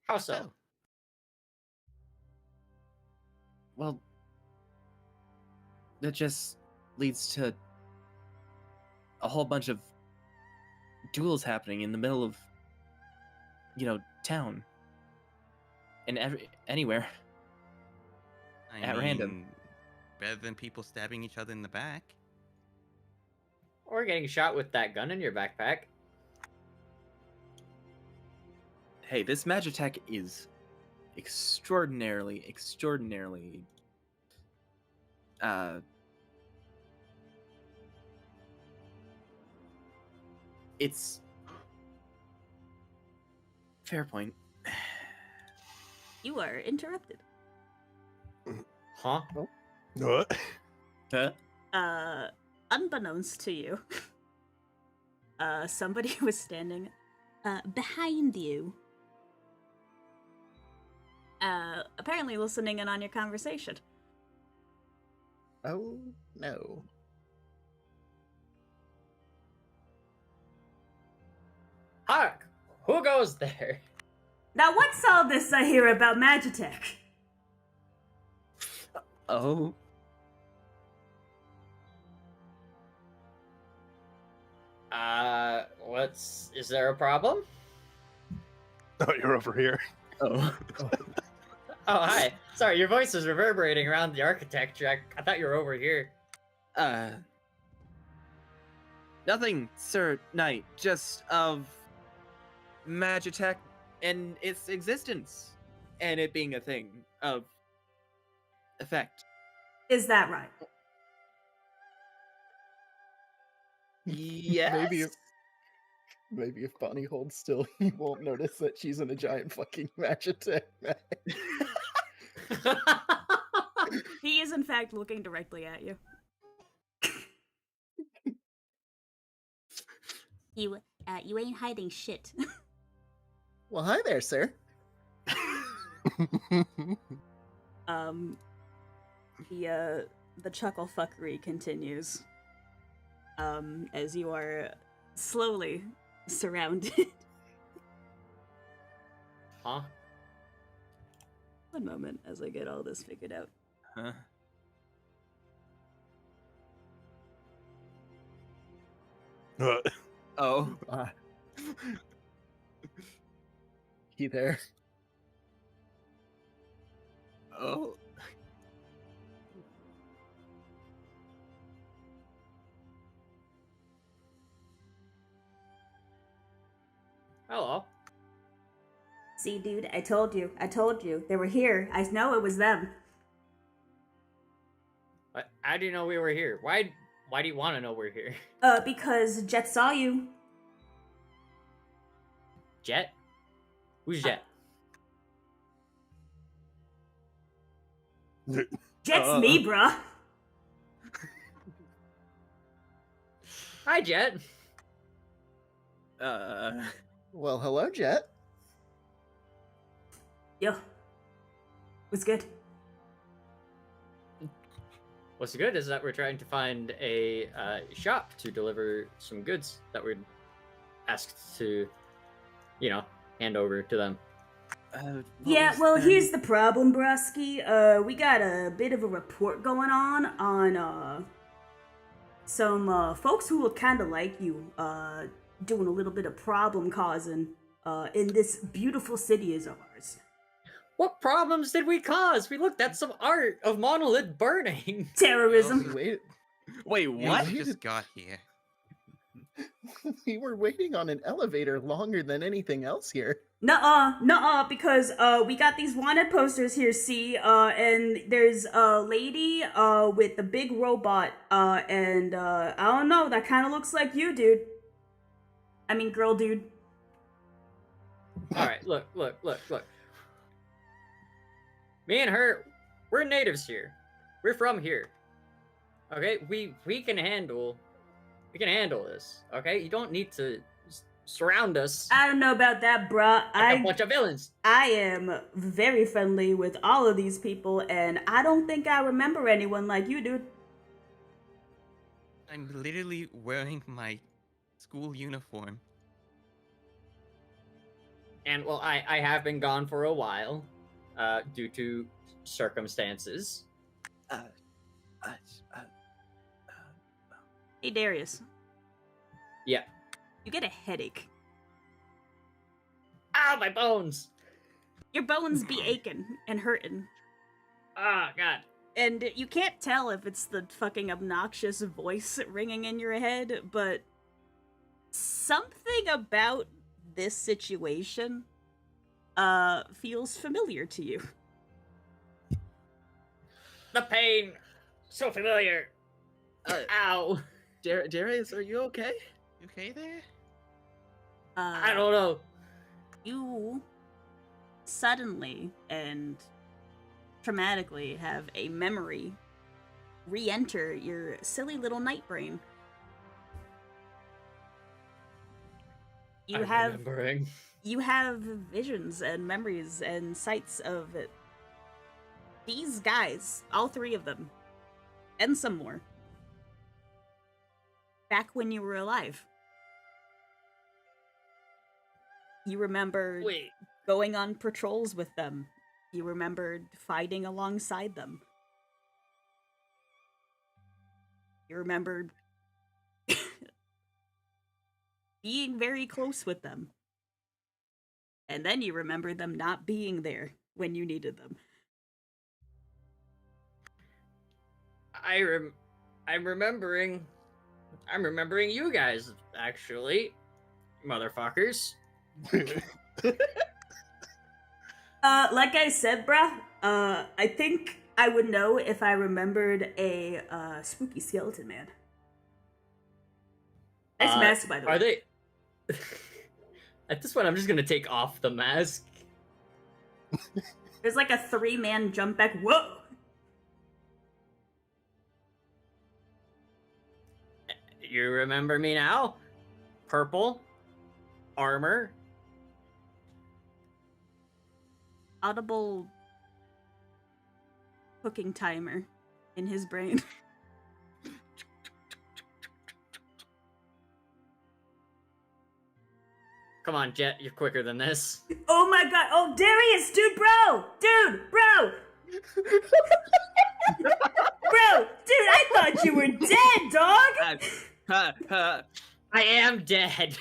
How so? Well, that just leads to a whole bunch of duels happening in the middle of, town. And anywhere. At random. Better than people stabbing each other in the back. Or getting shot with that gun in your backpack. Hey, this Magitech is extraordinarily it's fair point. You are interrupted. Huh? What? Huh? Unbeknownst to you, somebody was standing behind you. Apparently listening in on your conversation. Oh no. Hark! Who goes there? Now, what's all this I hear about Magitech? Oh. Is there a problem? Oh, you're over here. Oh. Oh, hi. Sorry, your voice is reverberating around the architecture. I thought you were over here. Nothing, Sir Knight, just of Magitech and its existence, and it being a thing of effect. Is that right? Yes. Maybe if Bonnie holds still, he won't notice that she's in a giant fucking Magitech bag. He is, in fact, looking directly at you. You ain't hiding shit. Well, hi there, sir. The chuckle fuckery continues. As you are slowly surrounded. Huh? One moment as I get all this figured out. Huh? Oh. He there. Oh. Hello. See, dude, I told you. They were here. I know it was them. How do you know we were here? Why do you want to know we're here? Because Jet saw you. Jet? Who's Jet? Jet's me, bruh. Hi, Jet. Well, hello, Jet. Yo. What's good? What's good is that we're trying to find a shop to deliver some goods that we're asked to, hand over to them. Yeah, well, here's the problem, Brusky. We got a bit of a report going on some folks who look kind of like you, doing a little bit of problem causing in this beautiful city of ours. What problems did we cause? We looked at some art of Monolith burning. Terrorism. Wait, what? We just got here. We were waiting on an elevator longer than anything else here. Nuh-uh, because we got these wanted posters here, see, and there's a lady with a big robot, and I don't know, that kind of looks like you, dude. I mean, girl, dude. All right, look. Me and her, we're natives here. We're from here. Okay, we can handle this. Okay, you don't need to surround us. I don't know about that, bruh. Like a bunch of villains. I am very friendly with all of these people, and I don't think I remember anyone like you, dude. I'm literally wearing my school uniform. And well, I have been gone for a while, due to circumstances. Hey, Darius. Yeah. You get a headache. Ow, my bones! Your bones be aching and hurting. Ah, God. And you can't tell if it's the fucking obnoxious voice ringing in your head, but something about this situation feels familiar to you. The pain! So familiar! Ow! Darius, are you okay? You okay there? I don't know. You suddenly and traumatically have a memory re-enter your silly little night brain. I'm remembering. You have visions and memories and sights of these guys, all three of them, and some more, back when you were alive. You remember going on patrols with them. You remembered fighting alongside them. You remembered being very close with them. And then you remember them not being there when you needed them. I'm remembering you guys, actually. Motherfuckers. Like I said, bruh, I think I would know if I remembered a spooky skeleton man. Nice mask, by the way. Are they? At this point, I'm just gonna take off the mask. There's like a 3-man jump back. Whoa! You remember me now? Purple, armor. Audible cooking timer in his brain. Come on, Jet, you're quicker than this. Oh my god! Oh, Darius, dude, bro! Bro, dude, I thought you were dead, dog! I am dead.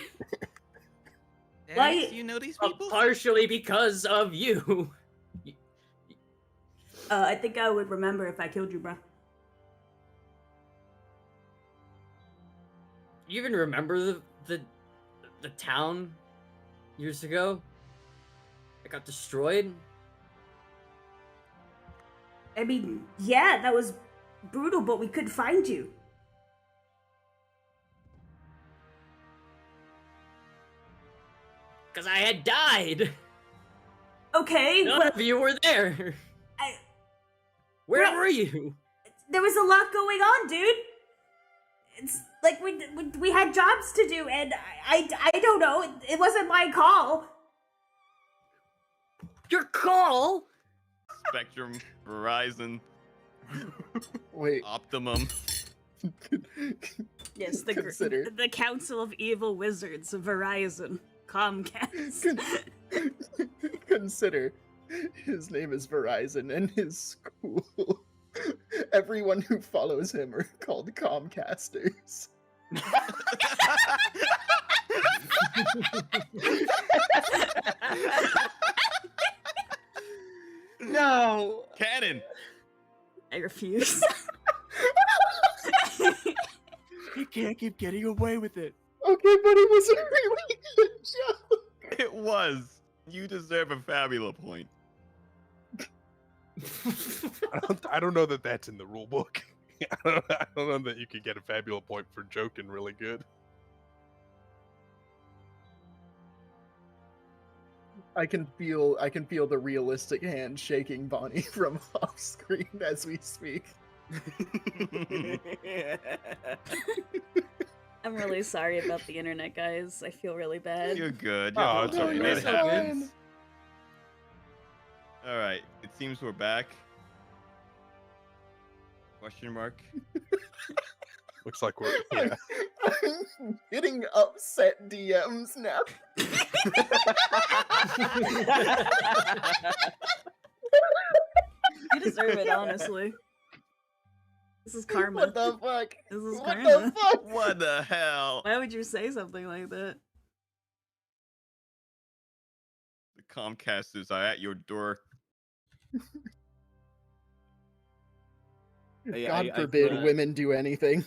Why- Do you know these people? Partially because of you. I think I would remember if I killed you, bro. You even remember the town years ago. I got destroyed. I mean, yeah, that was brutal, but we could find you. Because I had died. Okay, None well, of you were there. I, Where Right. were you? there was a lot going on, dude. It's like we had jobs to do, and I don't know. It wasn't my call. Your call? Spectrum, Verizon, Wait. Optimum. Yes, Consider. the Council of Evil Wizards, Verizon, Comcast. Consider his name is Verizon and his school. Everyone who follows him are called Comcasters. No. Cannon. I refuse. You can't keep getting away with it. Okay, but it was a really good joke. It was. You deserve a fabula point. I don't know that that's in the rule book. I don't know that you could get a fabula point for joking really good. I can feel the realistic hand shaking Bonnie from off screen as we speak. I'm really sorry about the internet, guys. I feel really bad. You're good. Oh, You're it's fine. okay. It happens. All right. It seems we're back. Question mark. Looks like we're yeah. I'm getting upset DMs now. You deserve it, honestly. This is karma. What the fuck? This is What karma. the fuck? What the hell? Why would you say something like that? The Comcasters are at your door. God I forbid feel- women do anything.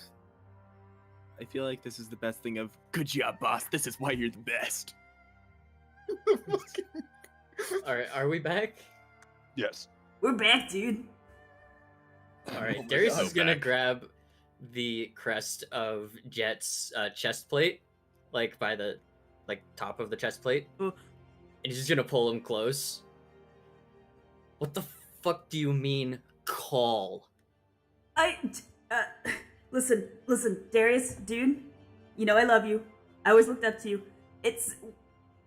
I feel like this is the best thing of good job, boss. This is why you're the best. Alright, are we back? Yes. We're back, dude. Alright, Darius God. is gonna Back. grab the crest of Jet's chest plate, like by the top of the chest plate, Oh. and he's just gonna pull him close. What the fuck do you mean, call? Listen, Darius, dude. You know I love you. I always looked up to you. It's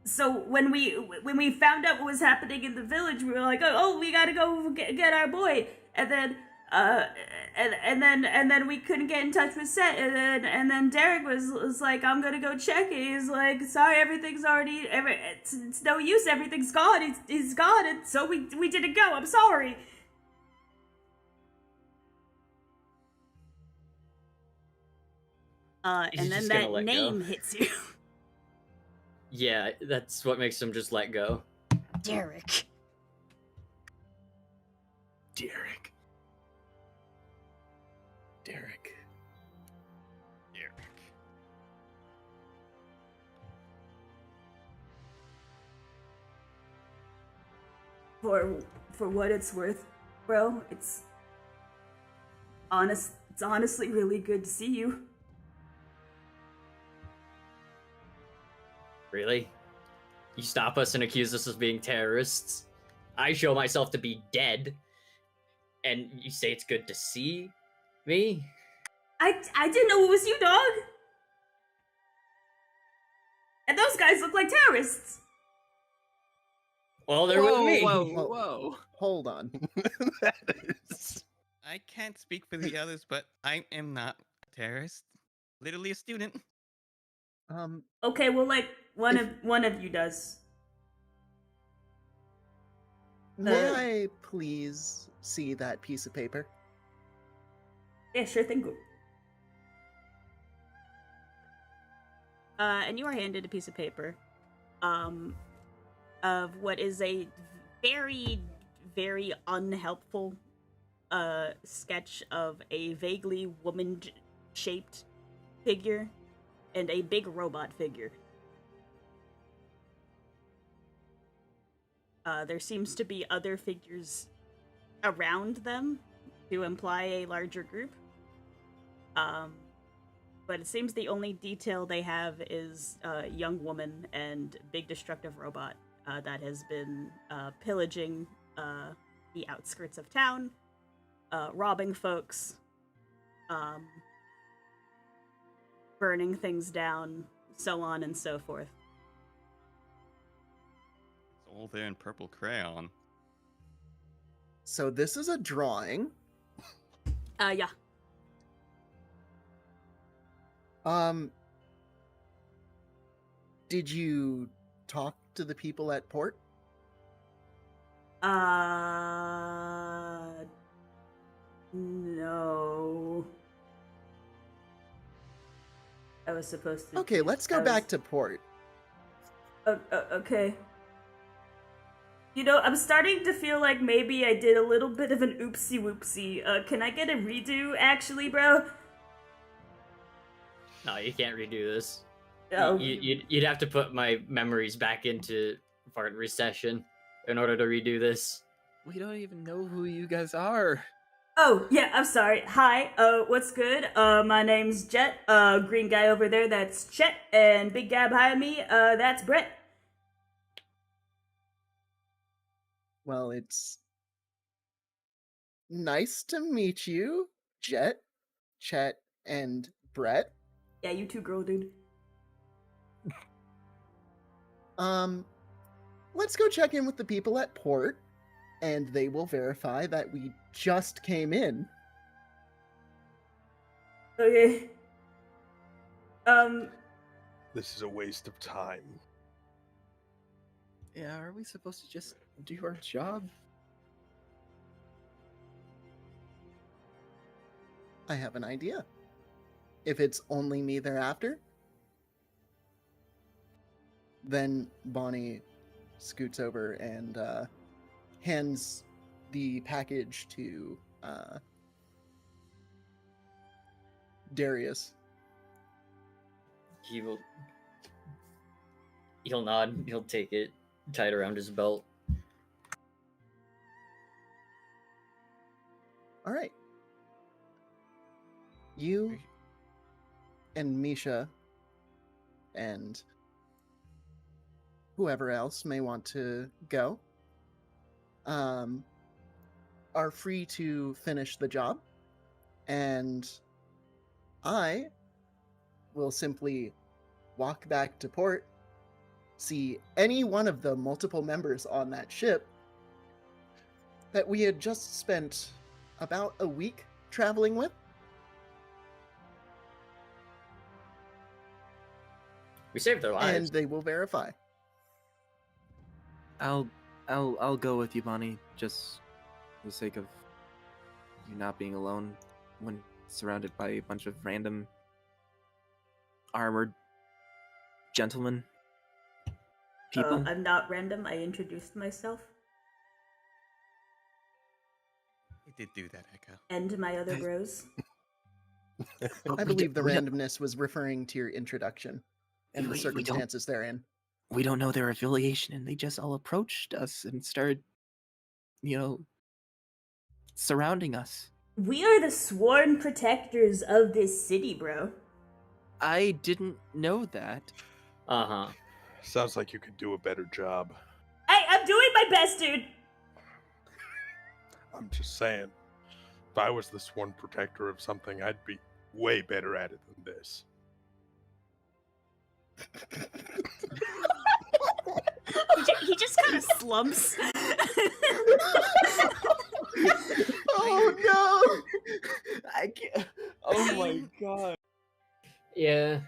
so when we found out what was happening in the village, we were like, oh, we gotta go get our boy, and then and then we couldn't get in touch with Set, and then Derek was like, I'm gonna go check it. He's like, sorry, everything's already it's no use, everything's gone. He's gone, and so we didn't go. I'm sorry. He's And then just gonna that let go. name hits you. Yeah, that's what makes him just let go. Derek. Derek. Derek. Eric. For what it's worth, bro, it's honestly really good to see you. Really? You stop us and accuse us of being terrorists? I show myself to be dead, and you say it's good to see me? I didn't know it was you, dog. And those guys look like terrorists. Well, they're with me. Whoa. Hold on. That is. I can't speak for the others, but I am not a terrorist. Literally a student. Okay, well, like one of you does. May I please see that piece of paper? Yeah, sure thing. Go. And you are handed a piece of paper, of what is a very, very unhelpful, sketch of a vaguely woman-shaped figure and a big robot figure. There seems to be other figures around them to imply a larger group. But it seems the only detail they have is a young woman and big destructive robot that has been pillaging the outskirts of town, robbing folks, burning things down, so on and so forth. It's all there in purple crayon. So this is a drawing. Yeah. Did you talk to the people at port? No. I was supposed to. Okay, let's go back to port. Okay. You know, I'm starting to feel like maybe I did a little bit of an oopsie whoopsie. Can I get a redo, actually, bro? No, you can't redo this. Oh. You'd have to put my memories back into part recession in order to redo this. We don't even know who you guys are. Oh, yeah, I'm sorry. Hi, what's good? My name's Jet. Green guy over there, that's Chet. And big guy behind me, that's Brett. Well, it's nice to meet you, Jet, Chet, and Brett. Yeah, you too, girl, dude. Let's go check in with the people at port, and they will verify that we just came in. Okay. This is a waste of time. Yeah, are we supposed to just do our job? I have an idea. If it's only me thereafter, then Bonnie scoots over and hands the package to Darius. He'll nod, he'll take it, tie it around his belt. All right. You and Misha and whoever else may want to go are free to finish the job, and I will simply walk back to port, see any one of the multiple members on that ship that we had just spent about a week traveling with. We saved their lives. And they will verify. I'll go with you, Bonnie, just for the sake of you not being alone when surrounded by a bunch of random armored gentlemen. People. I'm not random. I introduced myself. I did do that, Echo. And my other bros. I believe the randomness was referring to your introduction and the circumstances therein. We don't know their affiliation, and they just all approached us and started, surrounding us. We are the sworn protectors of this city, bro. I didn't know that. Uh-huh. Sounds like you could do a better job. Hey, I'm doing my best, dude! I'm just saying, if I was the sworn protector of something, I'd be way better at it than this. He just kind of slumps. Oh no! I can't. Oh my god. Yeah.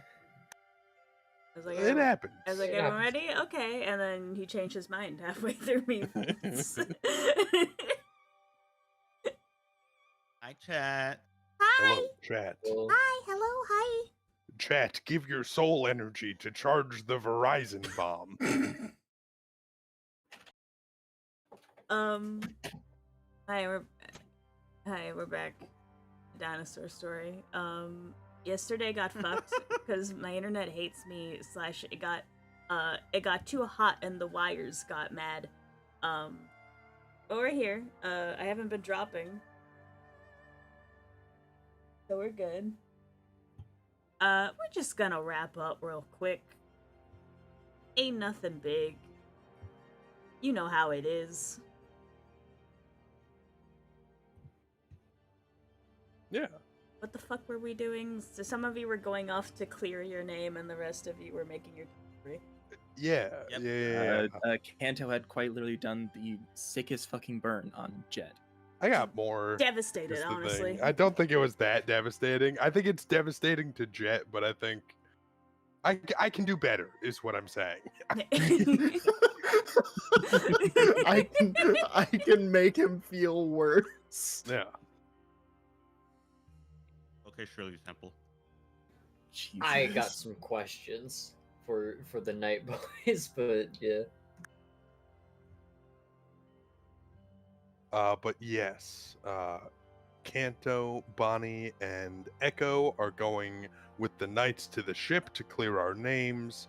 I was like, It happens. I was like, It everyone happens. ready? Okay. And then he changed his mind halfway through me. Hi, chat. Hello, chat. Well, Hi, hello, hi. Chat, give your soul energy to charge the Verizon bomb. Hi, we're back. Dinosaur story. Yesterday got fucked because my internet hates me. / it got too hot and the wires got mad. Over here. I haven't been dropping, so we're good. We're just gonna wrap up real quick. Ain't nothing big. You know how it is. Yeah. What the fuck were we doing? So some of you were going off to clear your name, and the rest of you were making your. Yeah. Yep. Yeah. Kanto had quite literally done the sickest fucking burn on Jet. I got more. Devastated, is the honestly. thing. I don't think it was that devastating. I think it's devastating to Jet, but I think I can do better, is what I'm saying. I can make him feel worse. Yeah. Okay, Shirley Temple. I got Jesus. some questions for the night boys, but yeah. But yes, Kanto, Bonnie, and Echo are going with the knights to the ship to clear our names.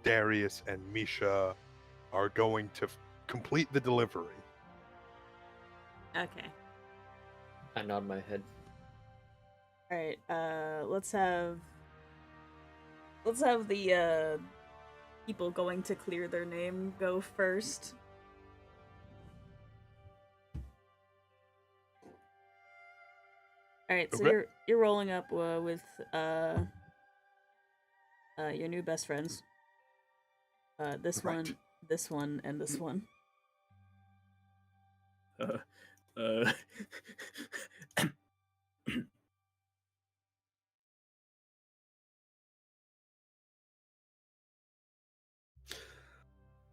Darius and Misha are going to complete the delivery. Okay. I nod my head. All right. Let's have the people going to clear their name go first. All right. So Okay. you're rolling up with your new best friends. This Right. one, this one, and this one. Uh,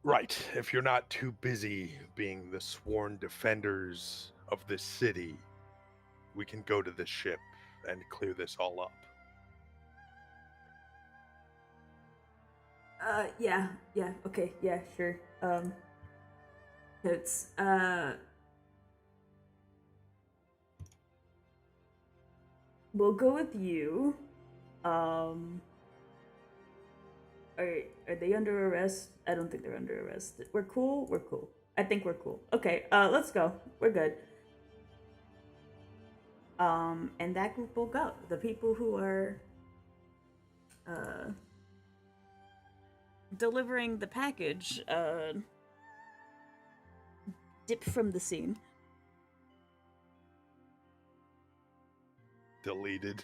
Right. If you're not too busy being the sworn defenders of this city, we can go to the ship and clear this all up. Yeah, okay, yeah, sure. It's, we'll go with you. Are they under arrest? I don't think they're under arrest. We're cool? We're cool. I think we're cool. Okay, let's go. We're good. And that group will go. The people who are, delivering the package, dip from the scene. Deleted.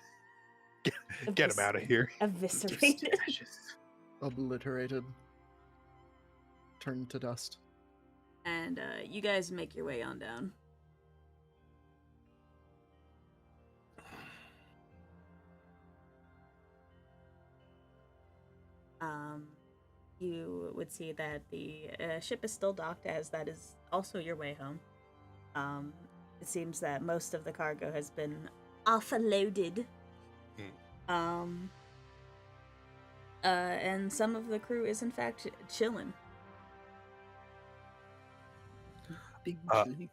Get him out of here. Eviscerated. Obliterated. Turned to dust. And you guys make your way on down. You would see that the ship is still docked, as that is also your way home. It seems that most of the cargo has been offloaded. And some of the crew is in fact chilling. Big Uh, chili.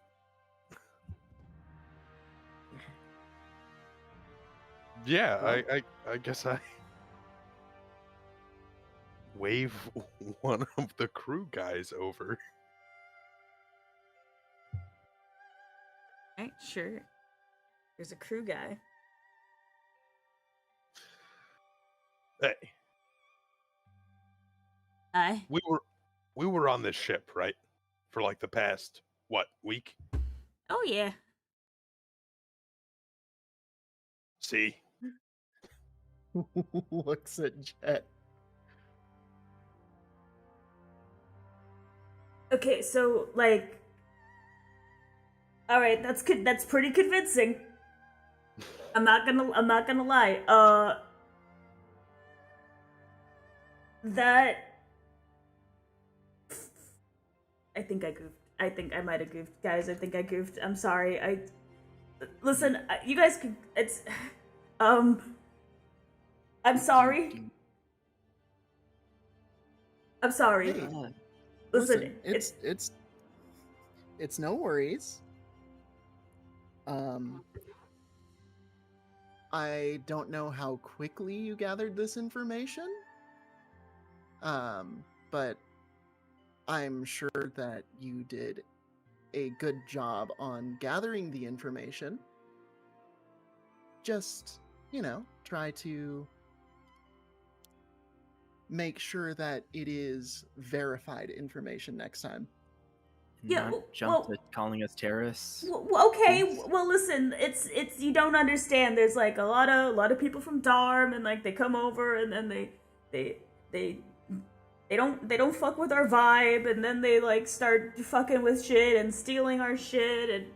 Yeah, Well- I guess I wave one of the crew guys over. Right, sure. There's a crew guy. Hey, Aye. we were on this ship, right? For like the past week? Oh yeah. See? Looks at Jet. Okay, so like, all right, that's pretty convincing. I'm not gonna lie. That I think I goofed. I think I might have goofed, guys. I think I goofed. I'm sorry. Listen. You guys can. It's. I'm sorry. I'm sorry. Hey, Listen. it's no worries. I don't know how quickly you gathered this information. But I'm sure that you did a good job on gathering the information. Just, try to make sure that it is verified information next time. Yeah, Not jump well, to calling us terrorists. okay, please? well, listen, it's you don't understand. There's like a lot of people from Darm, and like they come over, and then they they they don't fuck with our vibe, and then they like start fucking with shit and stealing our shit, and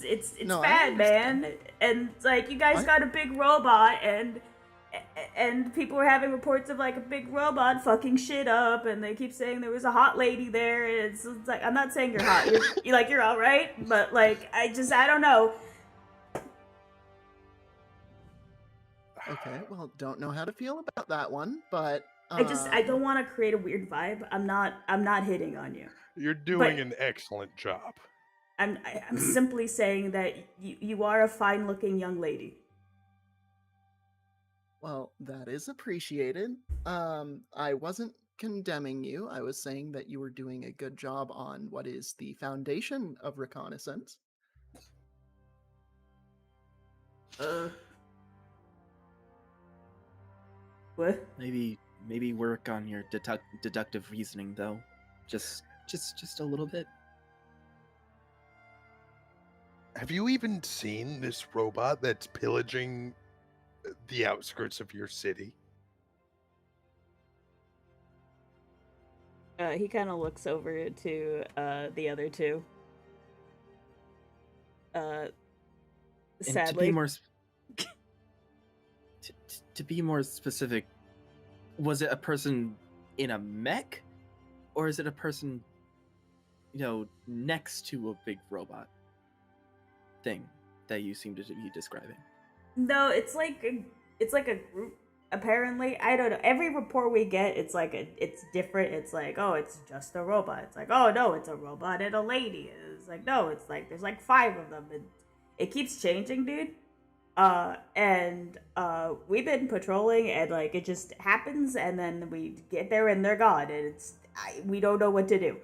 it's No, I bad, understand. man. And like you guys I- got a big robot, and people were having reports of like a big robot fucking shit up, and they keep saying there was a hot lady there. And it's like, I'm not saying you're hot, you're all right, but like I don't know. Okay, well, don't know how to feel about that one, but I don't want to create a weird vibe. I'm not hitting on you. You're doing But- an excellent job. I'm simply saying that you are a fine looking young lady. Well, that is appreciated. I wasn't condemning you. I was saying that you were doing a good job on what is the foundation of reconnaissance. What? Maybe work on your deductive reasoning though. Just a little bit. Have you even seen this robot that's pillaging the outskirts of your city? He kind of looks over to the other two. And Sadly, to be more specific, was it a person in a mech, or is it a person, next to a big robot thing that you seem to be describing? no, it's like a group. Apparently, I don't know. Every report we get, it's like it's different. It's like, oh, it's just a robot. It's like, oh no, it's a robot and a lady. It's like, no, it's like there's like 5 of them, and it keeps changing, dude. And we've been patrolling, and like it just happens, and then we get there and they're gone, and we don't know what to do.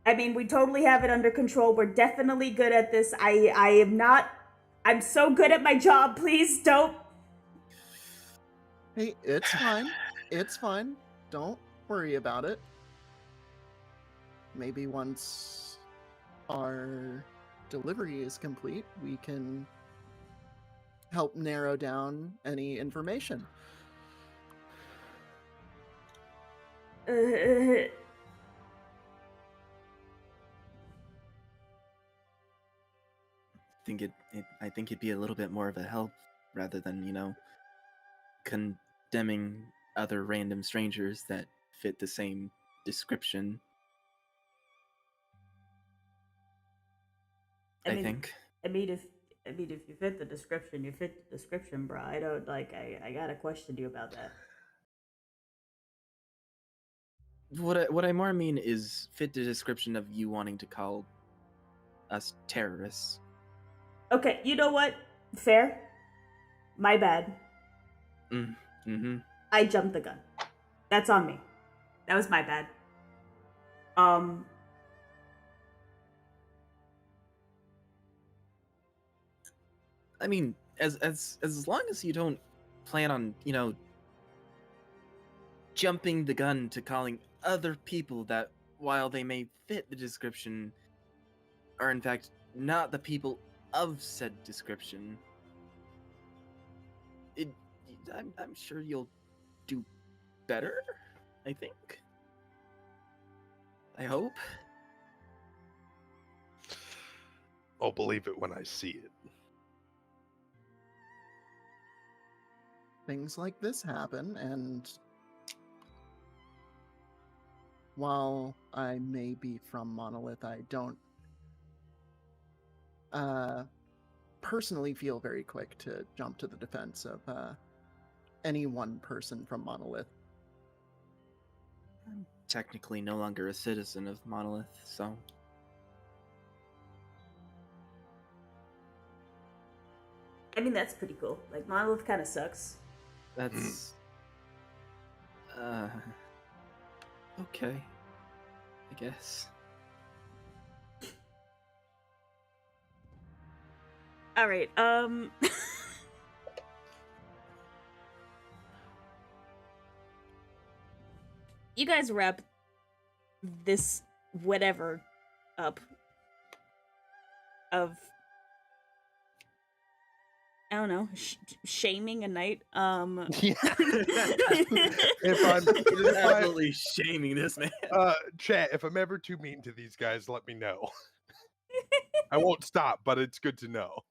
I mean, we totally have it under control. We're definitely good at this. I am not. I'm so good at my job. Please don't. Hey, it's fine. It's fine. Don't worry about it. Maybe once our delivery is complete, we can help narrow down any information. I think it'd be a little bit more of a help rather than, condemning other random strangers that fit the same description. I think. I mean, if you fit the description, you fit the description, bro. I don't like. I gotta question you about that. What I more mean is fit the description of you wanting to call us terrorists. Okay, you know what? Fair. My bad. Mm-hmm. I jumped the gun. That's on me. That was my bad. I mean, as long as you don't plan on, jumping the gun to calling other people that, while they may fit the description, are in fact not the people of said description, I'm sure you'll do better. I think. I hope. I'll believe it when I see it. Things like this happen, and while I may be from Monolith, I don't personally feel very quick to jump to the defense of any one person from Monolith. I'm technically no longer a citizen of Monolith, so. I mean, that's pretty cool. Like, Monolith kind of sucks. That's. Okay. I guess. All right. You guys wrap this whatever up of, I don't know, shaming a knight. Yeah. You're if I absolutely shaming this man. chat, if I'm ever too mean to these guys, let me know. I won't stop, but it's good to know.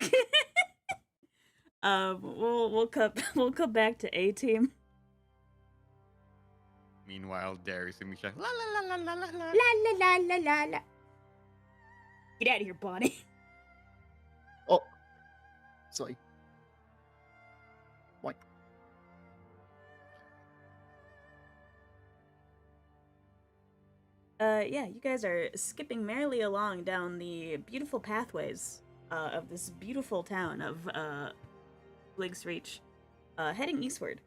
We'll come back to A team. Meanwhile, Darius and Misha, la la la la la la la. La la la la la la. Get out of here, Bonnie. Oh, sorry. What? Yeah, you guys are skipping merrily along down the beautiful pathways of this beautiful town of Blig's Reach, heading eastward.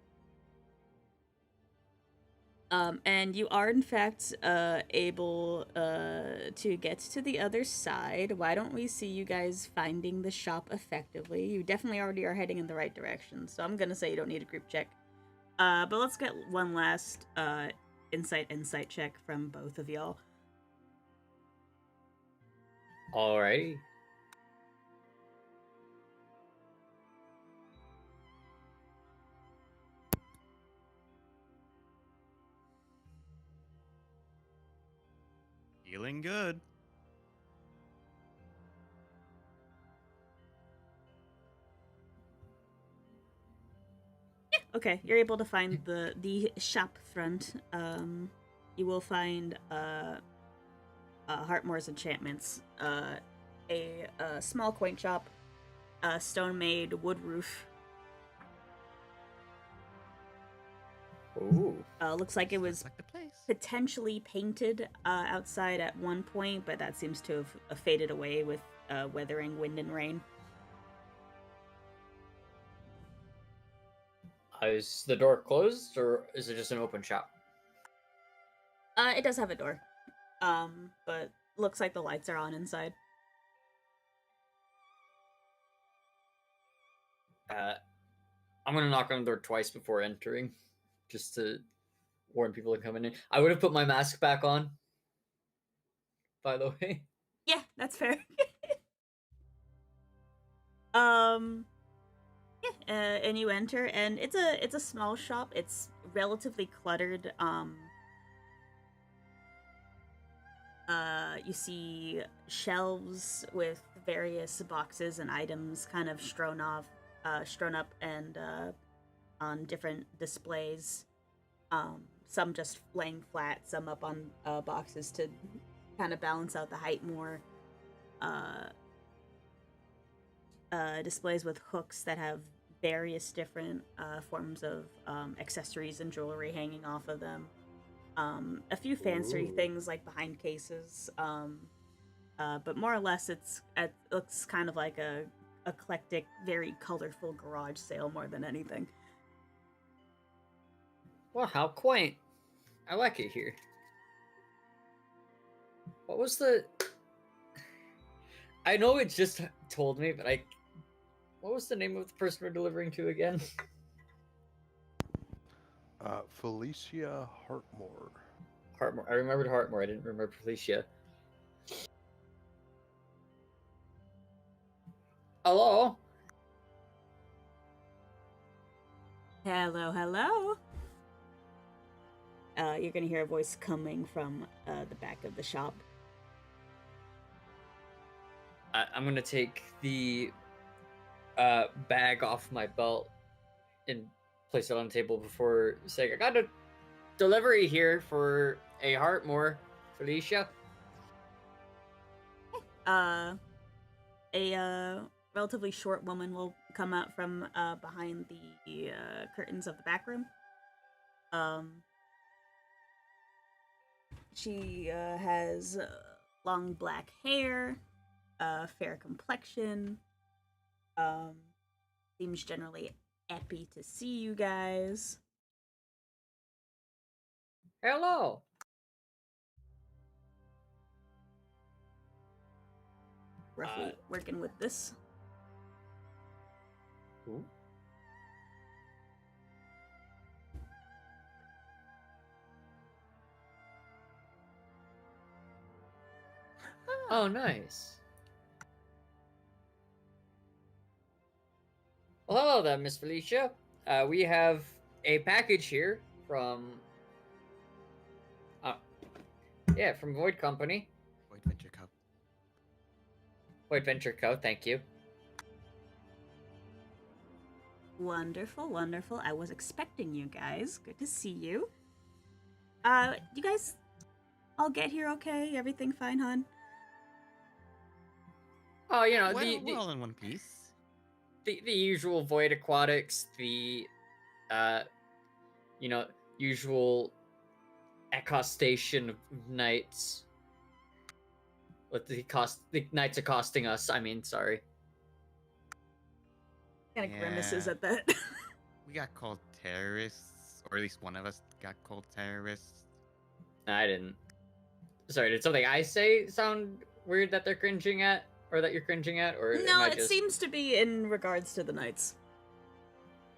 And you are in fact able to get to the other side. Why don't we see you guys finding the shop effectively? You definitely already are heading in the right direction, so I'm gonna say you don't need a group check. But let's get one last insight check from both of y'all. Alrighty. Feeling good. Okay, you're able to find the shop front. You will find Heartmore's Enchantments, a small quaint shop, stone-made wood roof. Ooh. Looks like it was Sounds like the place. potentially painted outside at one point, but that seems to have faded away with weathering, wind, and rain. Is the door closed, or is it just an open shop? It does have a door, but looks like the lights are on inside. I'm gonna knock on the door twice before entering, just to warn people coming in. I would have put my mask back on, by the way. Yeah, that's fair. Yeah, and you enter, and it's a small shop. It's relatively cluttered. You see shelves with various boxes and items kind of strewn up, and on different displays. Some just laying flat, some up on boxes to kind of balance out the height more. Displays with hooks that have various different forms of accessories and jewelry hanging off of them. A few fancier Ooh. things like behind cases, but more or less it looks kind of like a eclectic, very colorful garage sale more than anything. Well, how quaint. I like it here. What was the... I know it just told me, but what was the name of the person we're delivering to again? Felicia Hartmore. Hartmore. I remembered Hartmore. I didn't remember Felicia. Hello? Hello, hello. You're gonna hear a voice coming from the back of the shop. I'm gonna take the bag off my belt and place it on the table before saying, I got a delivery here for a Hartmore, Felicia. A relatively short woman will come out from behind the curtains of the back room. She has long black hair, fair complexion. Seems generally happy to see you guys. Hello. roughly working with this? Ooh. Oh, nice. Well, hello there, Miss Felicia. We have a package here from, from Void Company. Void Venture Cup. Void Venture Co. Thank you. Wonderful, wonderful. I was expecting you guys. Good to see you. You guys all get here okay? Everything fine, hon? Oh, you know, We're all in one piece. the usual Void Aquatics, the usual accostation of knights. What the knights accosting us, I mean, sorry. Kind of grimaces Yeah. at that. We got called terrorists, or at least one of us got called terrorists. I didn't. Sorry, did something I say sound weird that they're cringing at? Or that you're cringing at? Or am No, I it just... seems to be in regards to the knights.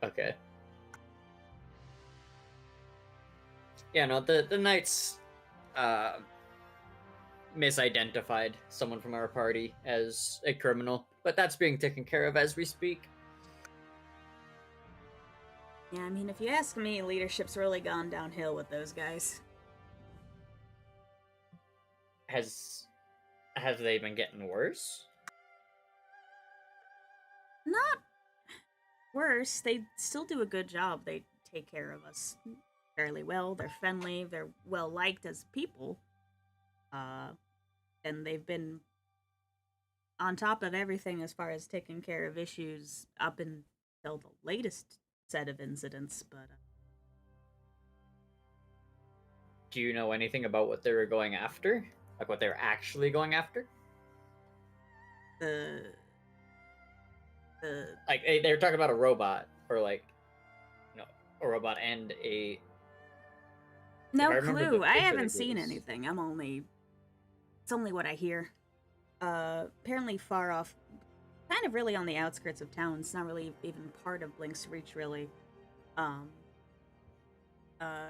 Okay. Yeah, no, the knights misidentified someone from our party as a criminal, but that's being taken care of as we speak. Yeah, I mean, if you ask me, leadership's really gone downhill with those guys. Have they been getting worse? Not worse. They still do a good job. They take care of us fairly well. They're friendly. They're well liked as people. And they've been on top of everything as far as taking care of issues up until the latest set of incidents. But Do you know anything about what they were going after? Like what they were actually going after? the Like they were talking about a robot, or like, a robot and a... no I remember clue. the I picture haven't they seen gave us. anything. It's only what I hear. Apparently far off, kind of really on the outskirts of town. It's not really even part of Blink's reach, really.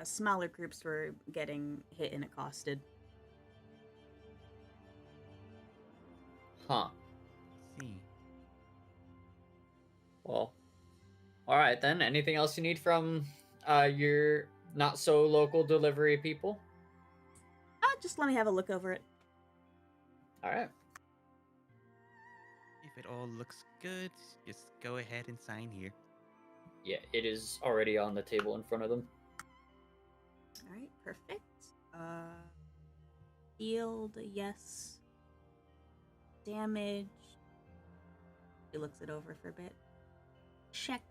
Smaller groups were getting hit and accosted. Huh. See. Well, all right then. Anything else you need from your not so local delivery people? Just let me have a look over it. All right. If it all looks good, just go ahead and sign here. Yeah, it is already on the table in front of them. All right, perfect. Field, yes. Damage. He looks it over for a bit. Check.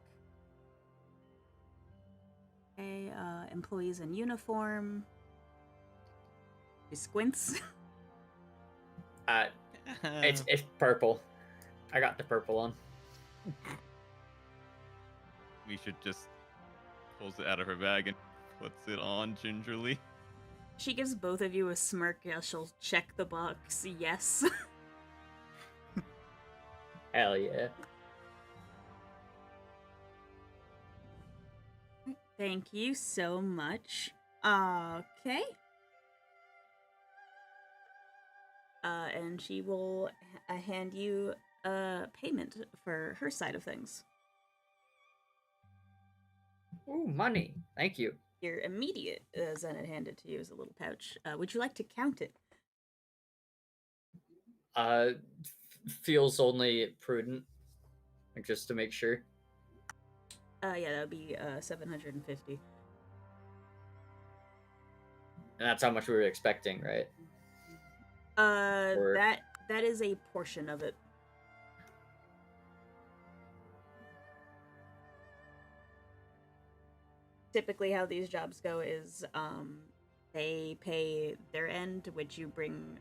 Okay, employees in uniform. He squints. It's purple. I got the purple on. We should just pulls it out of her bag and puts it on gingerly. She gives both of you a smirk. Yeah, she'll check the box. Yes. Hell yeah. Thank you so much. Okay. And she will hand you a payment for her side of things. Ooh, money. Thank you. Your immediate Zenit handed to you is a little pouch. Would you like to count it? Feels only prudent, like just to make sure. Yeah, that would be 750. And that's how much we were expecting, right? Or- That is a portion of it. Typically how these jobs go is they pay their end, which you bring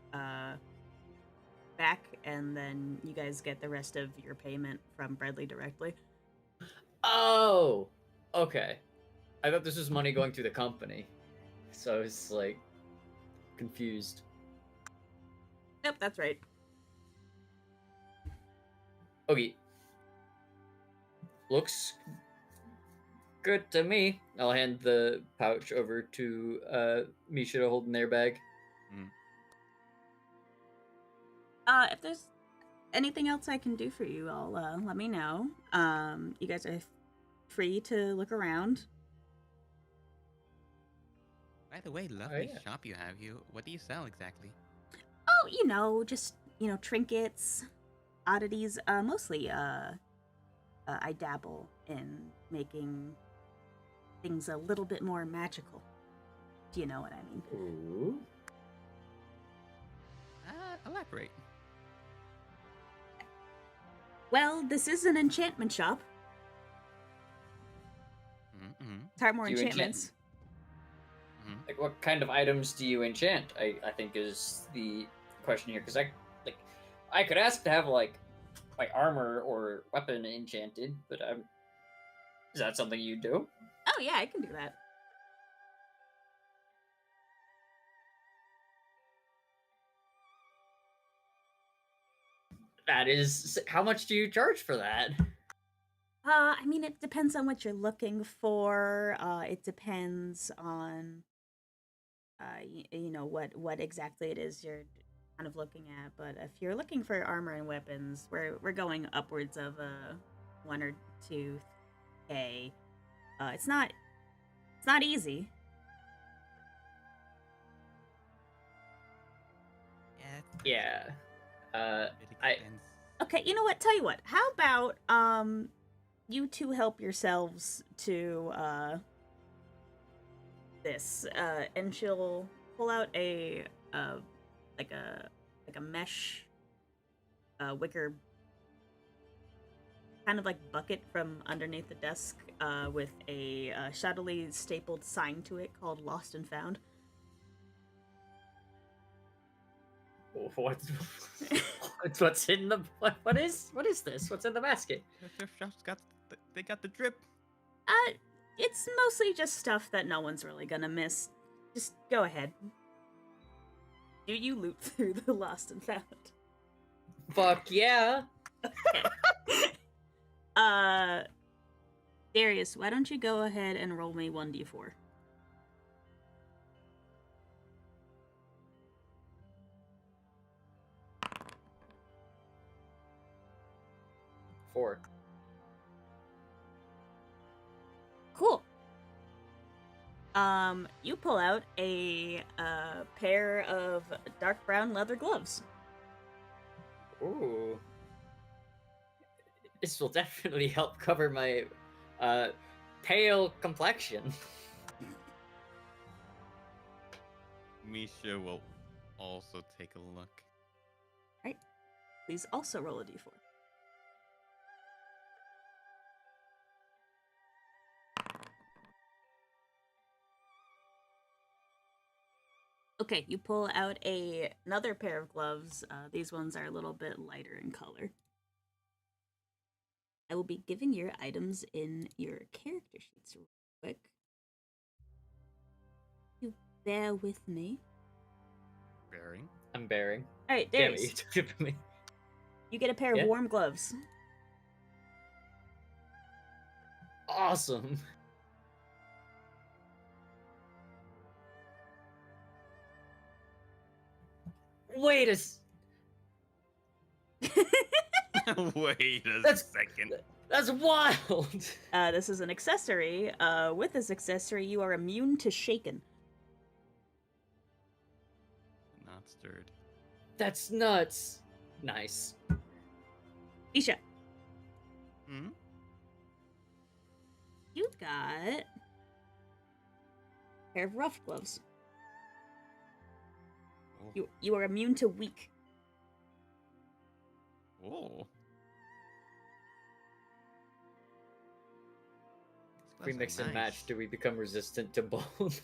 back, and then you guys get the rest of your payment from Bradley directly. Oh, okay. I thought this was money going to the company, so I was like confused. Yep, that's right. Okay. Looks good to me. I'll hand the pouch over to Misha to hold in their bag. If there's anything else I can do for you, all let me know. You guys are free to look around. By the way, lovely yeah. shop you have. What do you sell exactly? Oh, just trinkets, oddities. Mostly, I dabble in making things a little bit more magical. Do you know what I mean? Ooh. Elaborate. Well, this is an enchantment shop. Mm-hmm. Tartmore Do you enchant- Enchantments. Like, what kind of items do you enchant? I think is the question here, because I could ask to have like my armor or weapon enchanted, but is that something you do? Oh yeah, I can do that. That is, how much do you charge for that? I mean, it depends on what you're looking for. It depends on, what exactly it is you're kind of looking at. But if you're looking for armor and weapons, we're going upwards of 1 or 2K. It's not easy. Yeah. Okay, you know what? Tell you what. How about you two help yourselves to this, and she'll pull out a like a mesh wicker kind of like bucket from underneath the desk with a shoddily stapled sign to it called Lost and Found. What's in the what is this? What's in the basket? The thrift shop's they got the drip. It's mostly just stuff that no one's really gonna miss. Just go ahead. Do you loot through the Lost and Found? Fuck yeah. Darius, why don't you go ahead and roll me 1d4? Four. Cool. You pull out a pair of dark brown leather gloves. Ooh. This will definitely help cover my pale complexion. Misha will also take a look. Right. Please also roll a d4. Okay, you pull out another pair of gloves. These ones are a little bit lighter in color. I will be giving your items in your character sheets real quick. You bear with me. Bearing. I'm bearing. All right, Damn Darius. it, you took it from me. You get a pair Yeah? of warm gloves. Awesome. Wait a Wait a That's- second. That's wild. This is an accessory. With this accessory, you are immune to shaken. Not stirred. That's nuts. Nice. Isha, Hmm? you got a pair of rough gloves. Oh. You are immune to weak. Oh. If we mix and match, do we become resistant to both?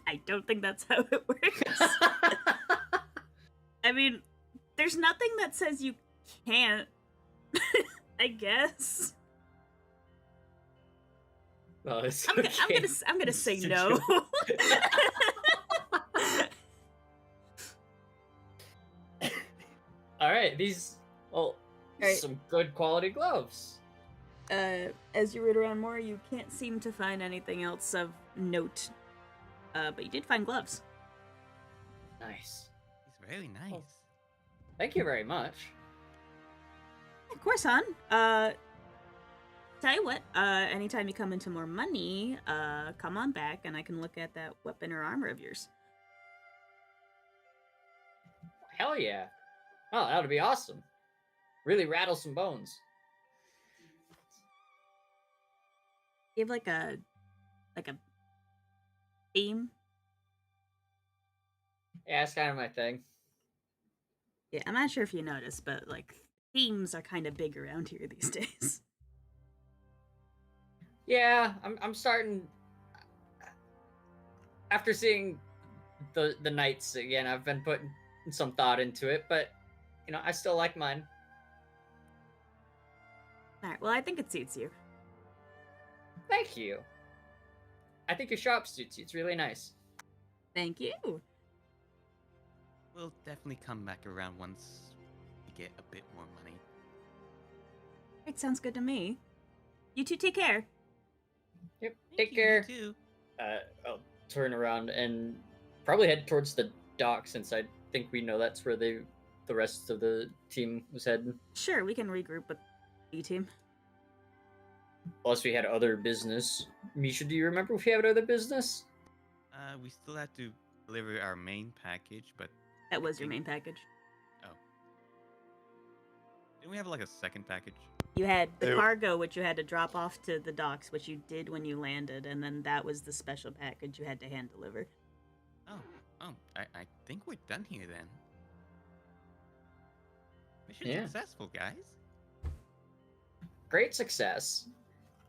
I don't think that's how it works. I mean, there's nothing that says you can't. I guess. Well, it's I'm gonna say It's a no. All right, these. Well, Alright. Some good quality gloves. As you read around more, you can't seem to find anything else of note. But you did find gloves. Nice. It's very nice. Thank you very much. Of course, hon. Tell you what, anytime you come into more money, come on back and I can look at that weapon or armor of yours. Hell yeah. Oh, that would be awesome. Really rattle some bones. You have like a theme? Yeah, that's kind of my thing. Yeah, I'm not sure if you noticed, but like themes are kind of big around here these days. Yeah, I'm starting. After seeing the knights again, I've been putting some thought into it, but you know, I still like mine. Alright, well, I think it suits you. Thank you. I think your shop suits you. It's really nice. Thank you. We'll definitely come back around once we get a bit more money. It sounds good to me. You two take care. Yep. Thank Take you, care. You too. I'll turn around and probably head towards the dock since I think we know that's where the rest of the team was heading. Sure, we can regroup with the team. Plus, we had other business. Misha, do you remember if we had other business? We still have to deliver our main package, but That was your think- main package. didn't we have like a second package? You had the Ew. cargo, which you had to drop off to the docks, which you did when you landed, and then that was the special package you had to hand deliver. I think we're done here then. Mission Yeah. successful, guys. Great success.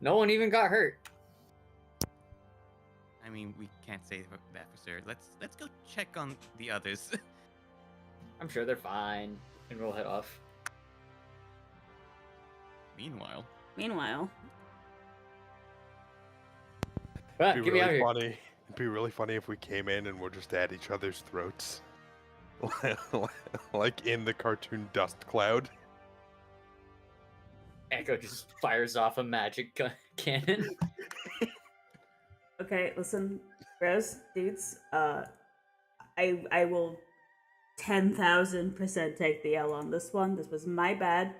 No one even got hurt. I mean, we can't say that for sure. Let's go check on the others. I'm sure they're fine, and we'll head off. Meanwhile, But It'd get be me out really here. funny. It'd be really funny if we came in and we're just at each other's throats, like in the cartoon dust cloud. Echo just fires off a magic cannon. Okay, listen, bros, dudes. I will 10,000% take the L on this one. This was my bad.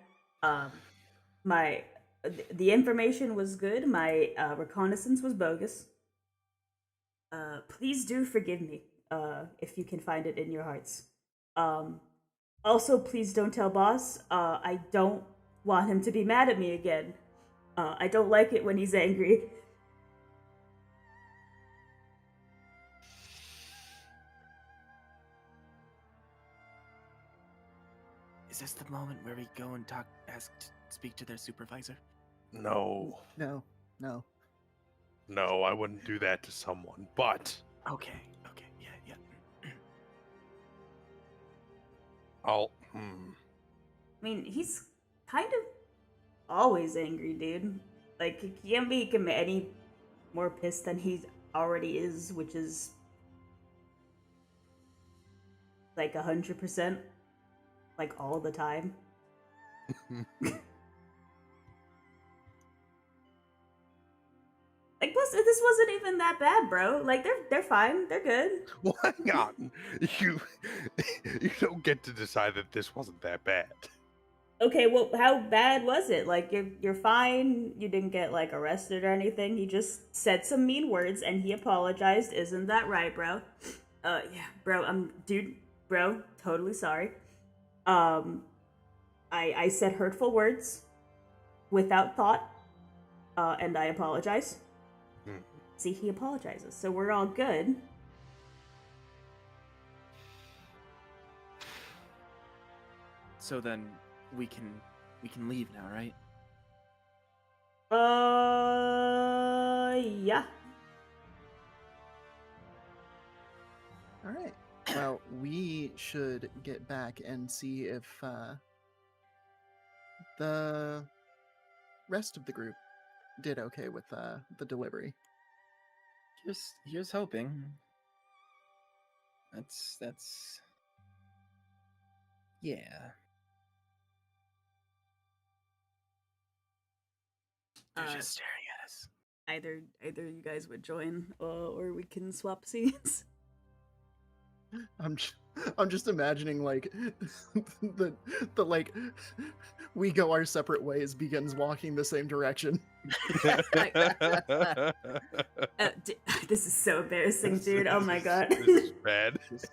The information was good. My reconnaissance was bogus. Please do forgive me. If you can find it in your hearts. Also, please don't tell boss. I don't want him to be mad at me again. I don't like it when he's angry. Is this the moment where we go and speak to their supervisor? No, No, no. no, I wouldn't do that to someone. But Okay, yeah. I'll. I mean, he's kind of always angry, dude. Like, you can't make him any more pissed than he already is, which is like 100%, like all the time. Like, plus, this wasn't even that bad, bro. Like, they're fine. They're good. Well, hang on. You don't get to decide that this wasn't that bad. Okay, well, how bad was it? Like, you're fine. You didn't get like arrested or anything. He just said some mean words and he apologized. Isn't that right, bro? Yeah, bro. Bro, totally sorry. I said hurtful words without thought, and I apologize. See, he apologizes, so we're all good. So then we can leave now, right? Yeah. All right. Well, we should get back and see if the rest of the group did okay with the delivery. Here's hoping. That's yeah. They're Uh, just staring at us. either you guys would join, or we can swap seats. I'm just imagining like the like we go our separate ways begins walking the same direction. This is so embarrassing, dude. Oh my god. This is bad. Just,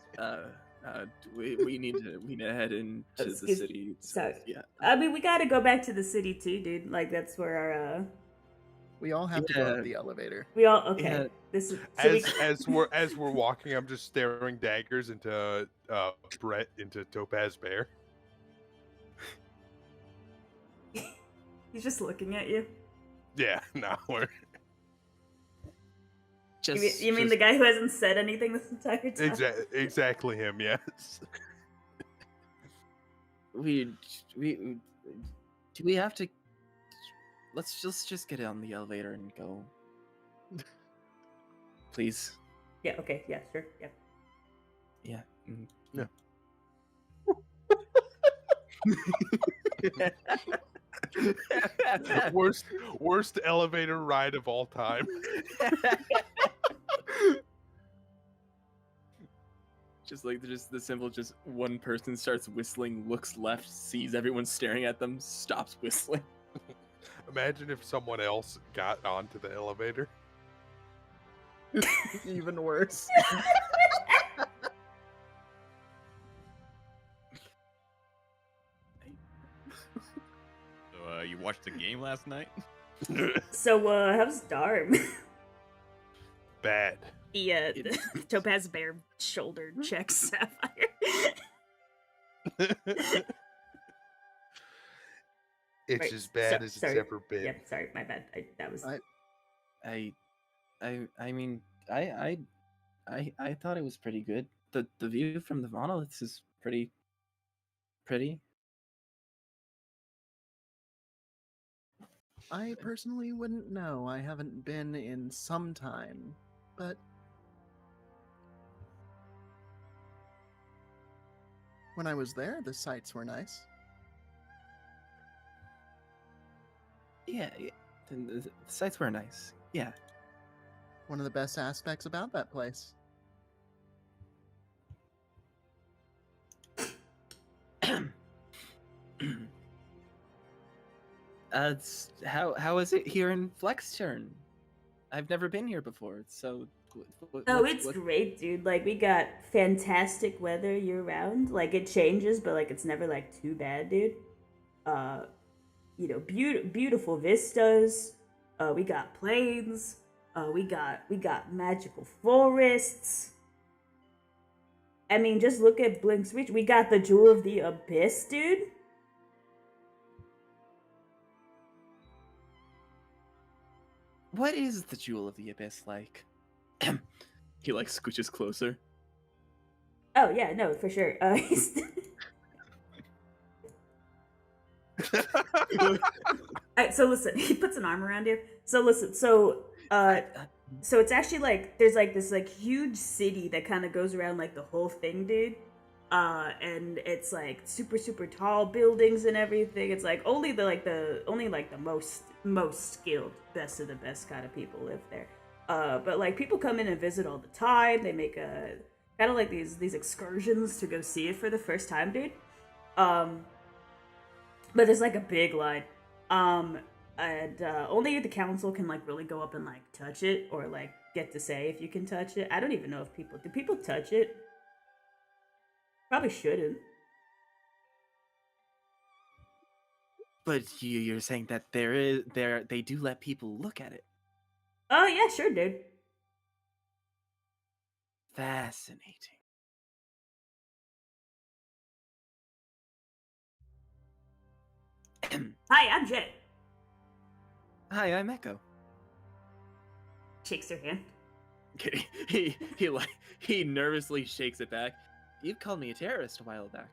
we need to head into the Excuse- city. So, sorry. yeah. I mean, we gotta go back to the city too, dude. Like that's where our We all have to go Yeah. up the elevator. we all okay. Yeah. This is so As we're walking, I'm just staring daggers into Brett, into Topaz Bear. he's just looking at you. Yeah, no, we're You mean the guy who hasn't said anything this entire time? exactly him. Yes. we do we have to? Let's just get on the elevator and go. Please. Yeah. Okay. Yeah. Sure. Yeah. Yeah. mm, Yeah. worst elevator ride of all time. Just like just the simple, just one person starts whistling, looks left, sees everyone staring at them, stops whistling. Imagine if someone else got onto the elevator. Even worse. So, you watched the game last night? So, how's Darm? Bad. The Topaz Bear shoulder checks Sapphire. It's Right, as bad so- as sorry. it's ever been. Yep. Sorry, my bad. That was. I mean, I thought it was pretty good. The view from the monoliths is pretty. I personally wouldn't know. I haven't been in some time, but when I was there, the sights were nice. Yeah, the sights were nice. Yeah. One of the best aspects about that place. How is it here in Flextierian? I've never been here before, so. Oh, it's great, dude. Like we got fantastic weather year round. Like it changes, but like it's never like too bad, dude. You know, beautiful vistas. We got plains. We got magical forests. I mean, just look at Blink's Reach. We got the Jewel of the Abyss, dude. What is the Jewel of the Abyss like? He like scooches closer. Oh yeah, no, for sure. Alright, so listen, he puts an arm around you. So listen, so it's actually like there's like this like huge city that kind of goes around like the whole thing, dude. And it's like super tall buildings and everything. It's like only the most skilled, best of the best kind of people live there. But like people come in and visit all the time. They make a kind of like these excursions to go see it for the first time, dude. But there's like a big line. And only the council can like really go up and like touch it or like get to say if you can touch it. I don't even know if people touch it. Probably shouldn't. But you're saying that they do let people look at it. Oh yeah, sure, dude. Fascinating. Hi, I'm Jet. Hi, I'm Echo. Shakes her hand. He nervously shakes it back. You called me a terrorist a while back.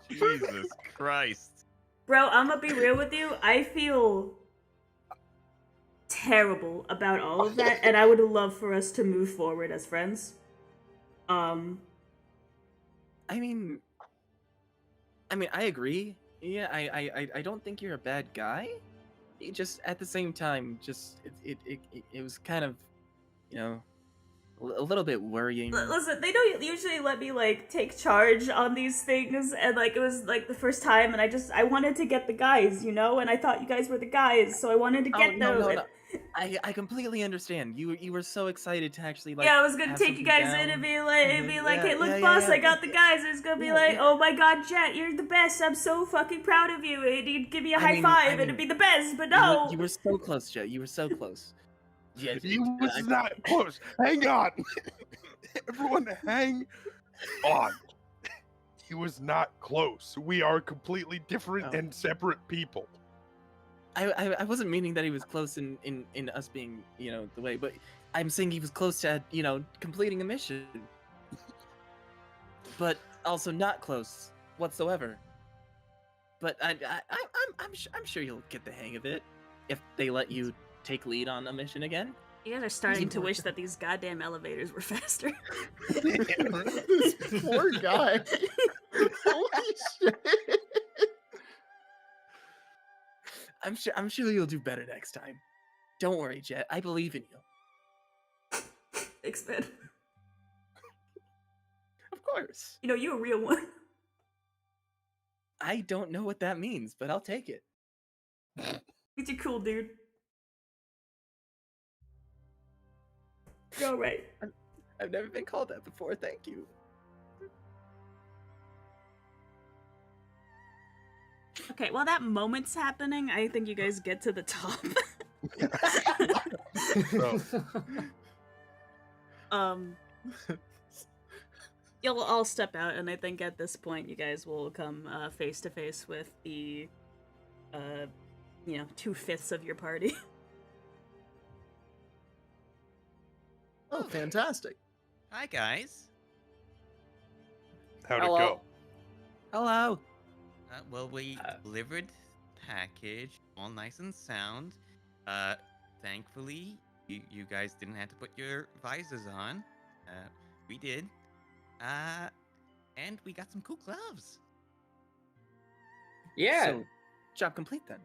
Jesus Christ. Bro, I'm gonna be real with you. I feel terrible about all of that, and I would love for us to move forward as friends. I mean, I agree Yeah, I don't think you're a bad guy. It just at the same time, just it was kind of, you know, a little bit worrying. Listen, they don't usually let me like take charge on these things, and like it was like the first time, and I wanted to get the guys, you know, and I thought you guys were the guys, so I wanted to Oh get no them. no and- no! I completely understand. You were so excited to actually like Yeah, I was gonna have take you something guys in down, and be and then, like, yeah hey, yeah look, yeah boss, yeah I got the guys. And it's gonna be yeah like, yeah. oh my god, Jet, you're the best. I'm so fucking proud of you. And you'd give me a I high mean- five, I and it'd mean, be the best. But You no, you were so close, Jet. You were so close. Yeah, You was not close. Hang on. Everyone hang on. He was not close. We are completely different Oh. and separate people. I wasn't meaning that he was close in us being, you know, the way, but I'm saying he was close to, you know, completing a mission, but also not close whatsoever. But I'm sure you'll get the hang of it if they let you take lead on a mission again. you guys are starting to more wish that these goddamn elevators were faster. This poor guy. Holy shit. I'm sure you'll do better next time. Don't worry, Jet. I believe in you. Thanks, man. Of course. You know, you're a real one. I don't know what that means, but I'll take it. You're cool, dude. You're alright. I've never been called that before. Thank you. Okay, while that moment's happening, I think you guys get to the top. So, You'll all step out, and I think at this point you guys will come face to face with the, 2/5 of your party. Oh, fantastic. Hi, guys. how'd it Hello. go? Hello. Well, we delivered package, all nice and sound. Thankfully, you guys didn't have to put your visors on. We did. And we got some cool gloves. Yeah. So, job complete then.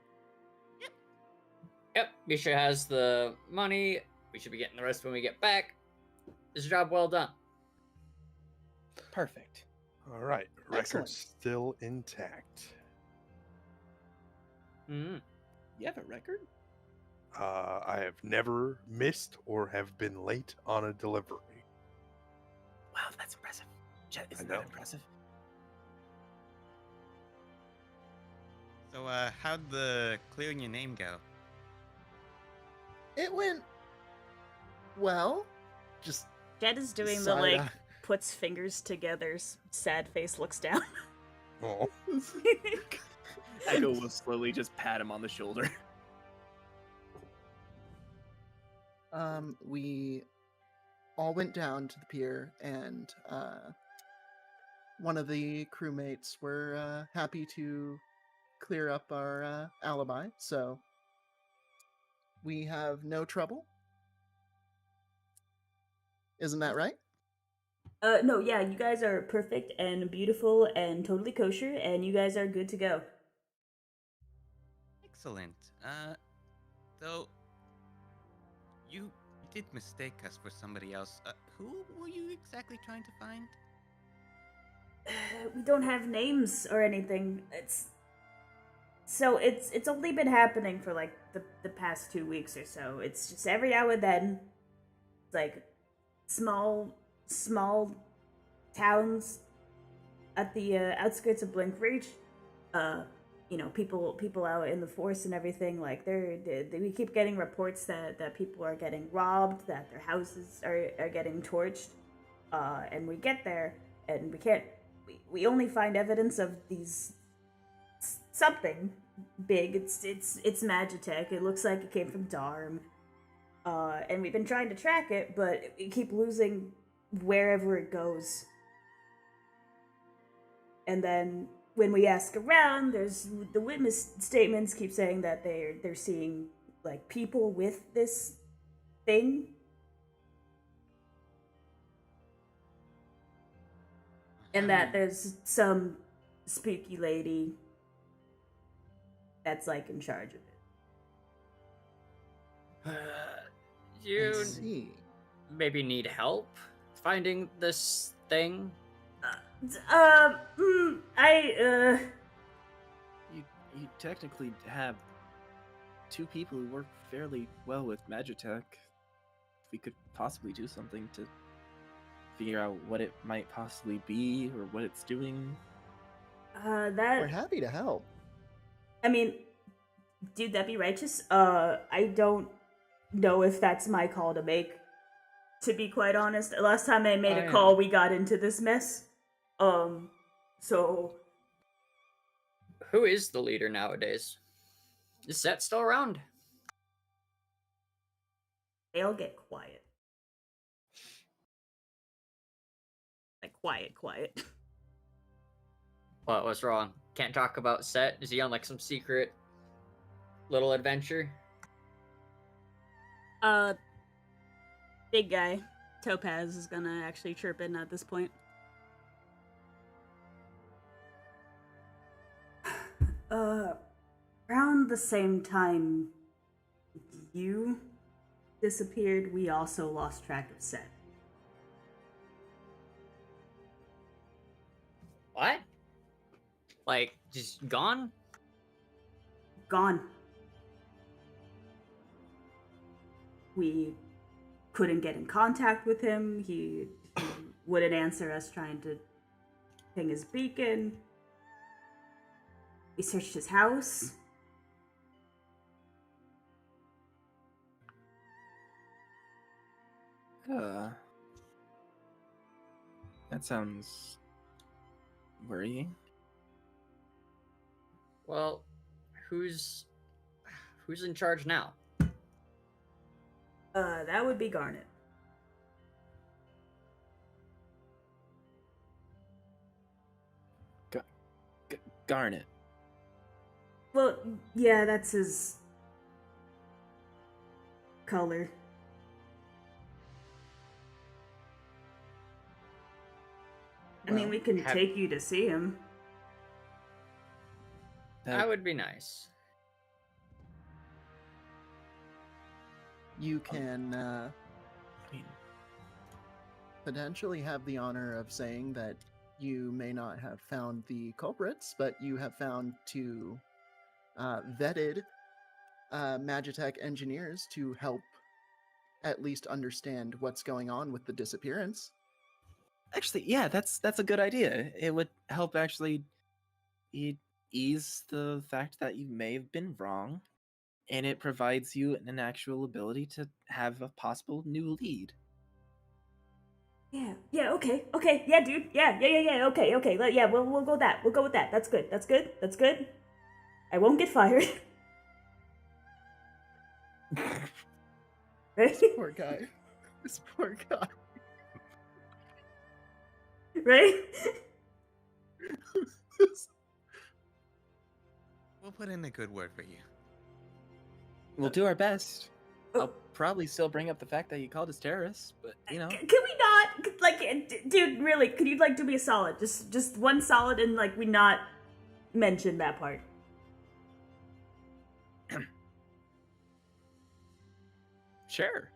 Yep. Misha has the money. We should be getting the rest when we get back. This job well done. Perfect. All right. Excellent. Record's still intact. Mm. You have a record? I have never missed or have been late on a delivery. Wow, that's impressive. Jet, isn't know. that impressive? So, how'd the clearing your name go? It went well. Just Jed is doing the side like eye. puts fingers together, sad face looks down. Oh, Echo will slowly just pat him on the shoulder. We all went down to the pier, and one of the crewmates were happy to clear up our alibi, so we have no trouble. Isn't that right? No, yeah, you guys are perfect and beautiful and totally kosher, and you guys are good to go. Excellent. Though you did mistake us for somebody else. Who were you exactly trying to find? We don't have names or anything. It's only been happening for like the past 2 weeks or so. It's just every now and then, it's like small towns at the outskirts of Blink Reach. People out in the forest and everything. Like we keep getting reports that people are getting robbed, that their houses are getting torched, and we get there and we can't. We only find evidence of these something big. It's Magitech. It looks like it came from Darm. And we've been trying to track it, but we keep losing wherever it goes. And then when we ask around, there's the witness statements keep saying that they're seeing like people with this thing. And that there's some spooky lady that's like in charge of it. Do you I see. maybe need help finding this thing? You technically have two people who work fairly well with Magitech. We could possibly do something to figure out what it might possibly be or what it's doing. We're happy to help. I mean, dude, that be righteous? I don't know if that's my call to make. To be quite honest, last time I made a call, we got into this mess. So Who is the leader nowadays? Is Set still around? they'll get quiet. Like quiet. What was wrong? Can't talk about Set? Is he on like some secret little adventure? Big guy, Topaz is gonna actually chirp in at this point. Around the same time you disappeared, we also lost track of Set. What? Like, just gone? Gone. We couldn't get in contact with him. He wouldn't answer us trying to ping his beacon. We searched his house. That sounds worrying. Well, who's in charge now? That would be Garnet. Garnet. Well, yeah, that's his color. I mean, we can take you to see him. That would be nice. You can potentially have the honor of saying that you may not have found the culprits, but you have found two vetted Magitech engineers to help at least understand what's going on with the disappearance. Actually, yeah, that's a good idea. It would help actually ease the fact that you may have been wrong, and it provides you an actual ability to have a possible new lead. Yeah, okay, yeah, dude, yeah, okay, yeah, we'll go with that. We'll go with that. That's good. I won't get fired. Right? Poor guy. This poor guy. Right? We'll put in a good word for you. We'll do our best. I'll probably still bring up the fact that you called us terrorists, but you know. Can we not, like, dude, really, could you, like, do me a solid? Just one solid and, like, we not mention that part. Sure.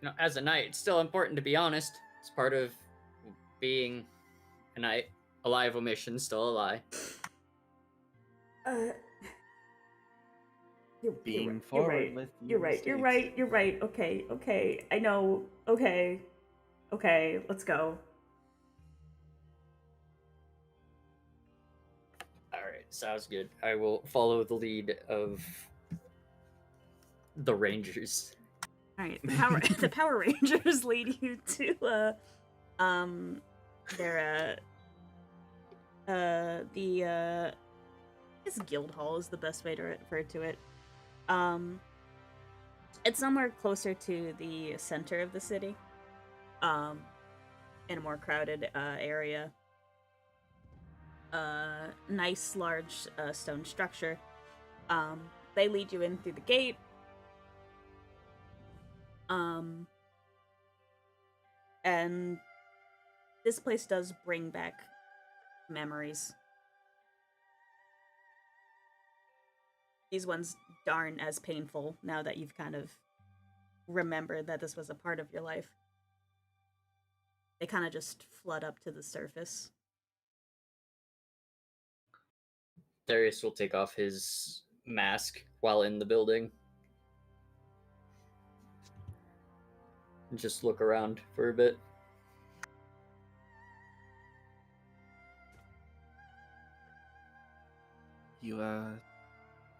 You know, as a knight, it's still important to be honest. It's part of being a knight. A lie of omission, still a lie. Being you're forward right. with You're right. Okay. I know. Okay, let's go. Alright, sounds good. I will follow the lead of the Rangers. Alright, the Power Rangers lead you to, I guess Guild Hall is the best way to refer to it. It's somewhere closer to the center of the city, in a more crowded area. Nice large stone structure. They lead you in through the gate. And this place does bring back memories. these ones aren't as painful now that you've kind of remembered that this was a part of your life. They kind of just flood up to the surface. Darius will take off his mask while in the building. And just look around for a bit.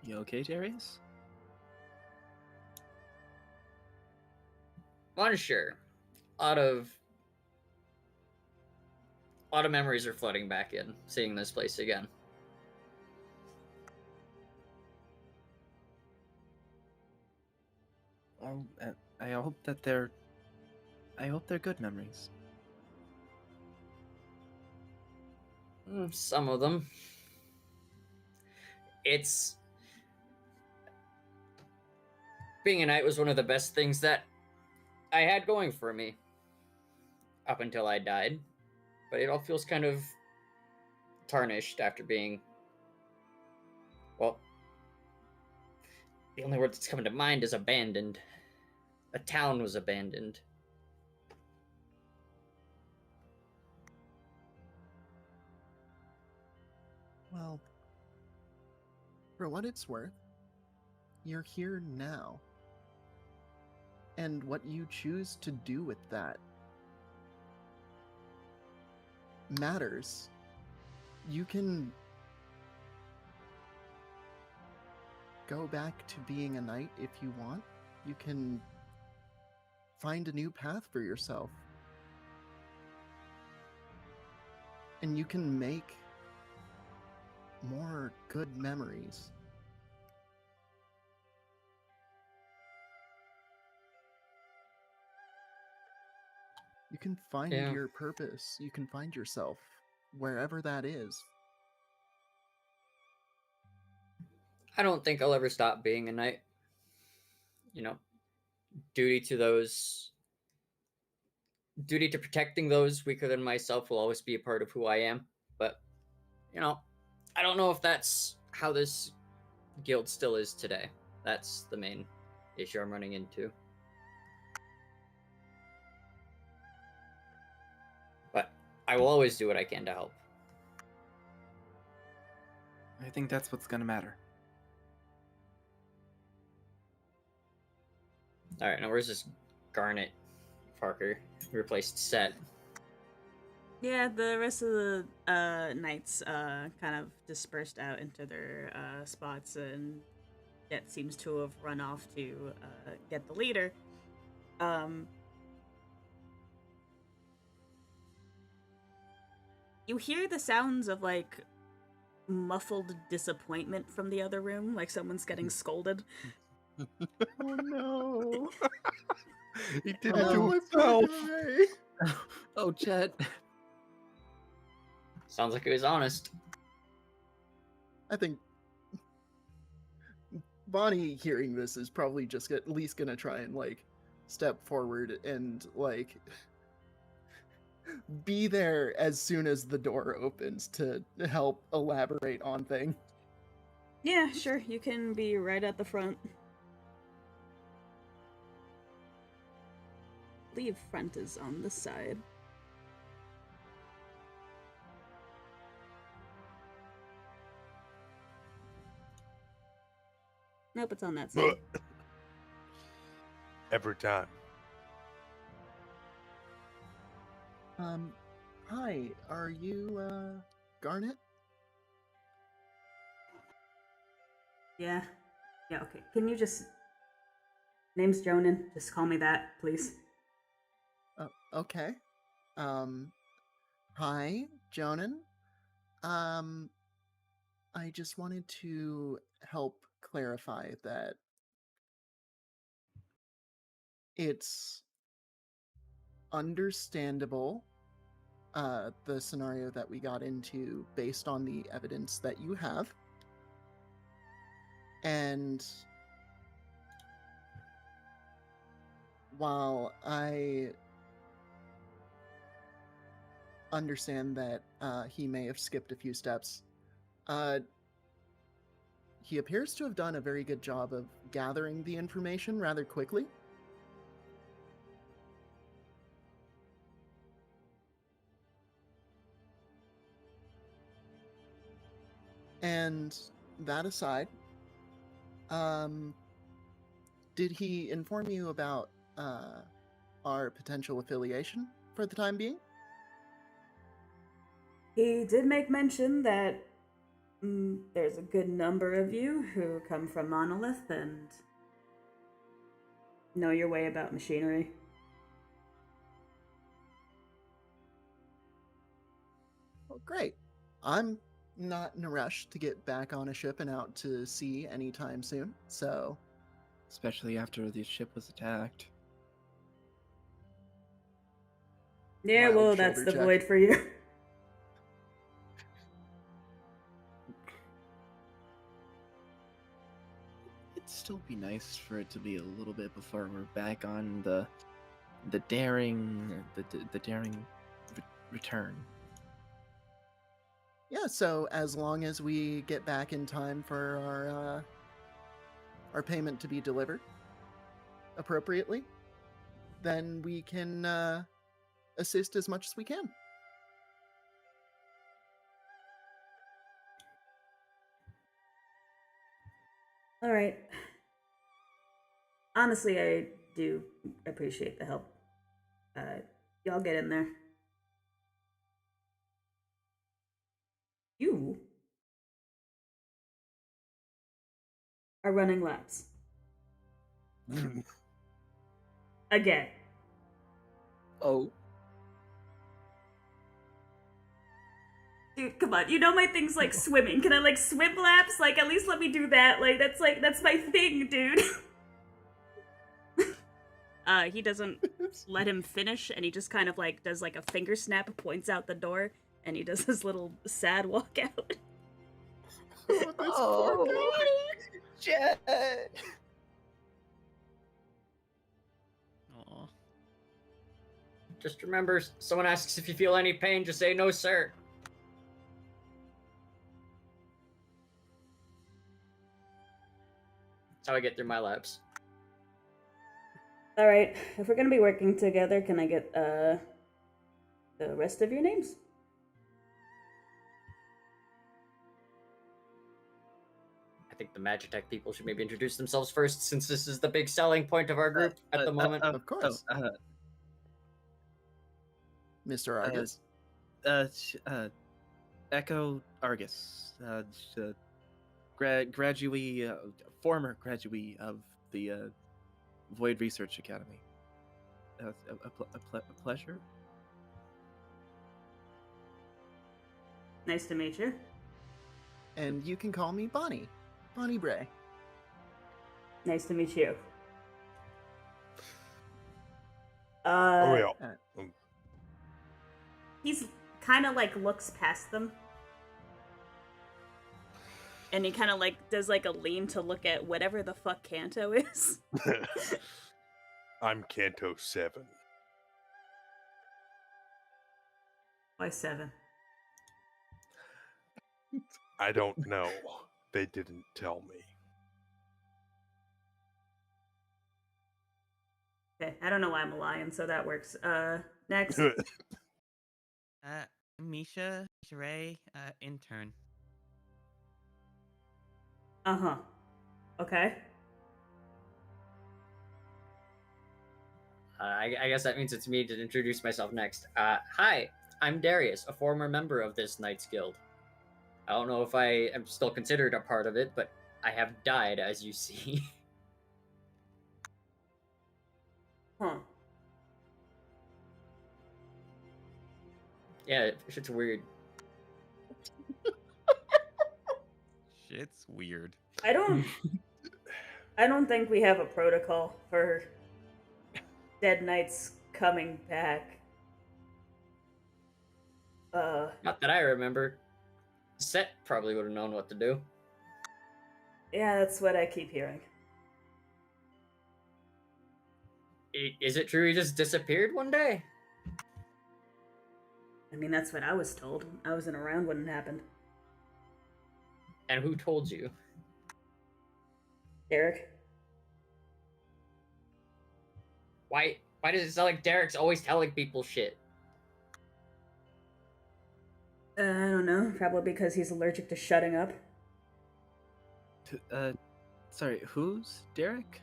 You okay, Darius? Unsure. A lot of memories are flooding back in, seeing this place again. Well, I hope that they're good memories. Some of them. It's being a knight was one of the best things that I had going for me up until I died, but it all feels kind of tarnished after being, well, the only word that's coming to mind is abandoned. A town was abandoned. Well, for what it's worth, you're here now. And what you choose to do with that matters. You can go back to being a knight if you want. You can find a new path for yourself. And you can make more good memories. You can find your purpose. You can find yourself wherever that is. I don't think I'll ever stop being a knight. You know, duty to protecting those weaker than myself will always be a part of who I am. But, you know, I don't know if that's how this guild still is today. That's the main issue I'm running into. But I will always do what I can to help. I think that's what's gonna matter. Alright, now where's this Garnet Parker replaced Set? Yeah, the rest of the knights kind of dispersed out into their spots, and Jet seems to have run off to get the leader. You hear the sounds of like muffled disappointment from the other room, like someone's getting scolded. Oh no! He did it Oh, to my poor himself. guy. Oh, Chet. Sounds like he was honest. I think Bonnie hearing this is probably just at least gonna try and like step forward and like be there as soon as the door opens to help elaborate on things. Yeah, sure, you can be right at the front. I believe front is on the side. Nope, it's on that side. Every time. Hi, are you Garnet? Yeah, okay. Can you just... Name's Jonan, just call me that, please. Okay. Hi, Jonan. I just wanted to help clarify that it's understandable, the scenario that we got into based on the evidence that you have. And while I understand that he may have skipped a few steps, he appears to have done a very good job of gathering the information rather quickly. And that aside, did he inform you about our potential affiliation for the time being? He did make mention that there's a good number of you who come from Monolith and know your way about machinery. Well, great. I'm not in a rush to get back on a ship and out to sea anytime soon, so... Especially after the ship was attacked. Yeah, Mild well, that's shoulder the check. void for you. It'd still be nice for it to be a little bit before we're back on the daring return. Yeah, so as long as we get back in time for our payment to be delivered appropriately, then we can assist as much as we can. All right. Honestly, I do appreciate the help. Y'all get in there. You are running laps. Again. Oh. Dude, come on. You know my thing's like swimming. Can I like swim laps? Like at least let me do that. Like that's my thing, dude. He doesn't let him finish and he just kind of like does like a finger snap, points out the door, and he does his little sad walk out. Jet. Aw. Just remember, someone asks if you feel any pain, just say no, sir. That's how I get through my laps. All right. If we're gonna be working together, can I get the rest of your names? I think the Magitech people should maybe introduce themselves first, since this is the big selling point of our group at the moment. Of course. Mr. Argus. Echo Argus, graduate, former graduate of the Void Research Academy. A pleasure. Nice to meet you. And you can call me Bonnie. Bonnie Bray. Nice to meet you. Oh yeah. He's kind of like looks past them. And he kind of like does like a lean to look at whatever the fuck Kanto is. I'm Canto 7. Why 7? I don't know. They didn't tell me. Okay, I don't know why I'm a lion, so that works. Next. Misha, Sheree, intern. Uh-huh. Okay. I guess that means it's me to introduce myself next. Hi, I'm Darius, a former member of this Knights Guild. I don't know if I am still considered a part of it, but I have died, as you see. Huh. Yeah, shit's weird. Shit's weird. I don't think we have a protocol for dead knights coming back. Not that I remember. Set probably would have known what to do. Yeah, that's what I keep hearing. Is it true he just disappeared one day? I mean, that's what I was told. I wasn't around when it happened. And who told you? Derek. Why does it sound like Derek's always telling people shit? I don't know. Probably because he's allergic to shutting up. Sorry, who's Derek?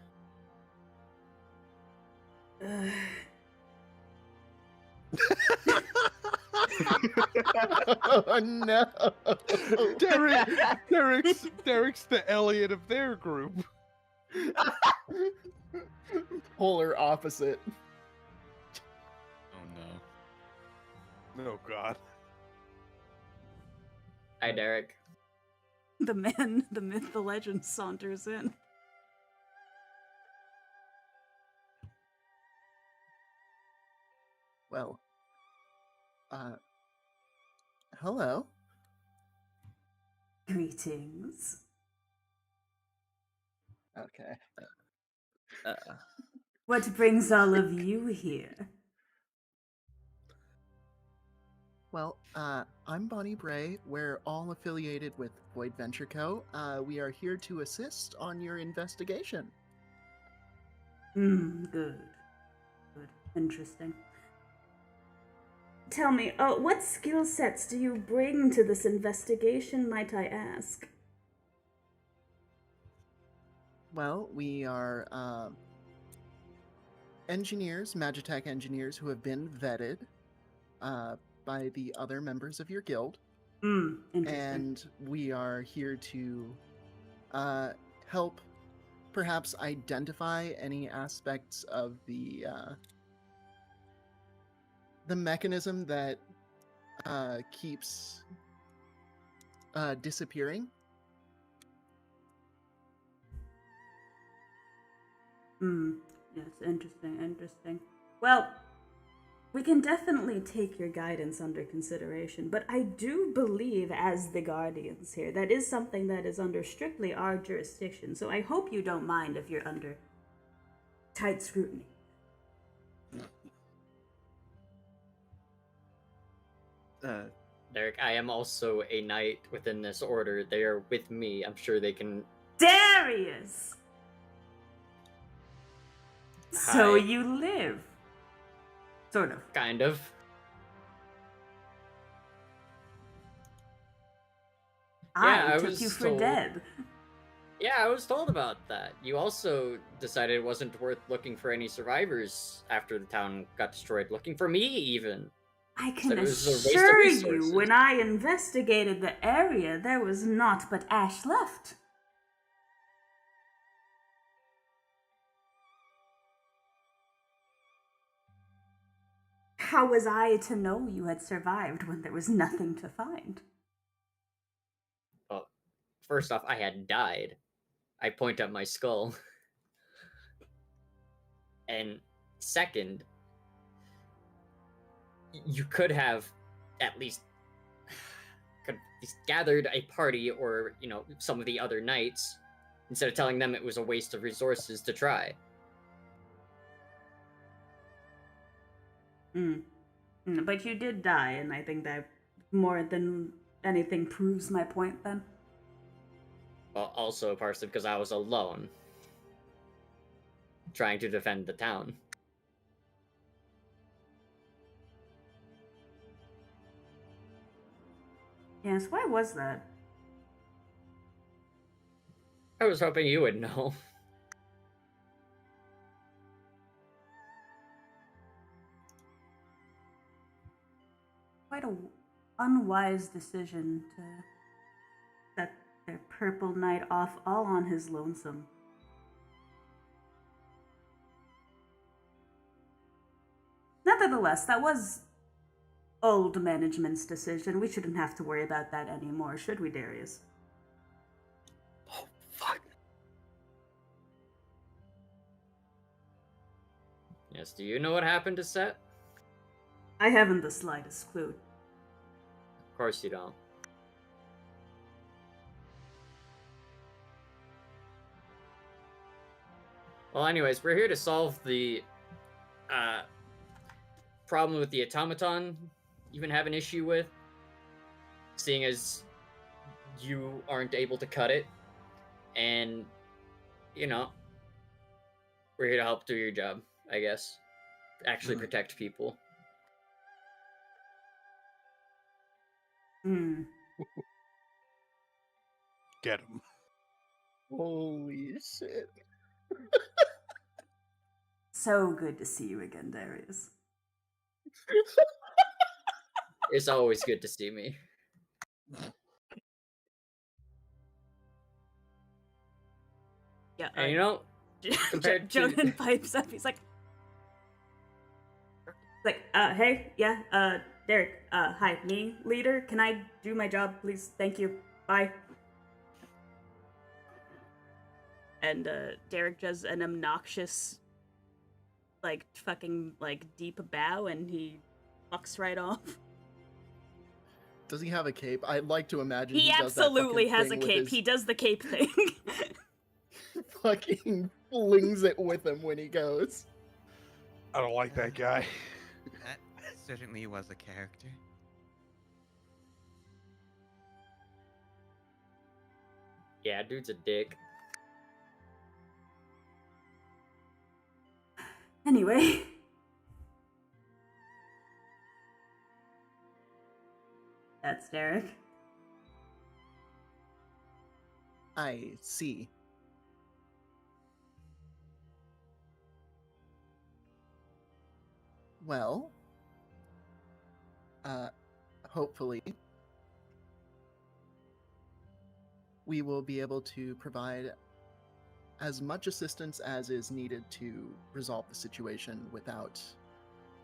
Oh no. Derek's the Elliot of their group. Polar opposite. Oh no. Oh God. Hi, Derek. The man, the myth, the legend saunters in. Well, hello. Greetings. Okay. What brings all of you here? Well, I'm Bonnie Bray. We're all affiliated with Void Venture Co. We are here to assist on your investigation. Good. Good. Interesting. Tell me, what skill sets do you bring to this investigation, might I ask? Well, we are engineers, Magitech engineers who have been vetted by the other members of your guild. Interesting. And we are here to help perhaps identify any aspects of the mechanism that keeps disappearing. Yes, interesting. Well, we can definitely take your guidance under consideration, but I do believe, as the Guardians here, that is something that is under strictly our jurisdiction, so I hope you don't mind if you're under tight scrutiny. Derek, I am also a knight within this order. They are with me. I'm sure they can... Darius! So Hi. you live. Sort of. Kind of. Yeah, I I took was you for told. dead. Yeah, I was told about that. You also decided it wasn't worth looking for any survivors after the town got destroyed. Looking for me, even. I Said can it was a waste of assure you, resources. when I investigated the area, there was naught but ash left. How was I to know you had survived when there was nothing to find? Well, first off, I had died. I point at my skull. And second, you could have at least gathered a party, or some of the other knights, instead of telling them it was a waste of resources to try. But you did die, and I think that more than anything proves my point then. Well, also partially because I was alone, trying to defend the town. Yes, why was that? I was hoping you would know. Quite a unwise decision to set their purple knight off all on his lonesome. Nevertheless, that was old management's decision. We shouldn't have to worry about that anymore, should we, Darius? Oh, fuck. Yes, do you know what happened to Set? I haven't the slightest clue. Of course you don't. Well, anyways, we're here to solve the problem with the automaton you've been having issue with, seeing as you aren't able to cut it, and you know, we're here to help do your job, I guess. Actually Mm. protect people. Hmm. Get him. Holy shit. So good to see you again, Darius. It's always good to see me. Yeah, And you know, compared to- Jonan pipes up. He's like, hey, yeah, Derek, hi, me, leader. Can I do my job, please? Thank you. Bye. And Derek does an obnoxious, like, fucking, like, deep bow, and he fucks right off. Does he have a cape? I'd like to imagine He does that absolutely fucking has a thing with cape. his- He does the cape thing. fucking flings it with him when he goes. I don't like that guy. That certainly was a character. yeah, dude's a dick. Anyway. That's Derek. I see. Well, hopefully we will be able to provide as much assistance as is needed to resolve the situation without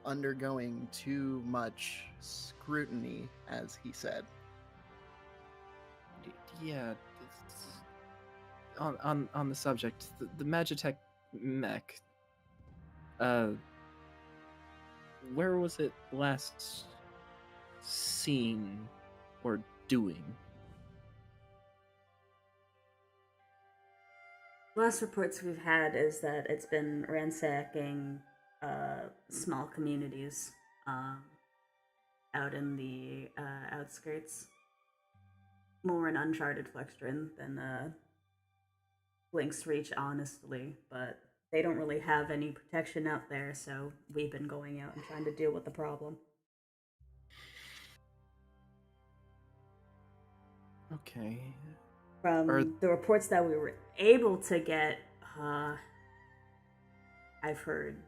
undergoing too much scrutiny, as he said. Yeah. On the subject, the Magitech mech. Where was it last seen or doing? Last reports we've had is that it's been ransacking small communities out in the outskirts. More in uncharted Flextierian than Blink's Reach, honestly, but they don't really have any protection out there, so we've been going out and trying to deal with the problem. Okay. From the reports that we were able to get, I've heard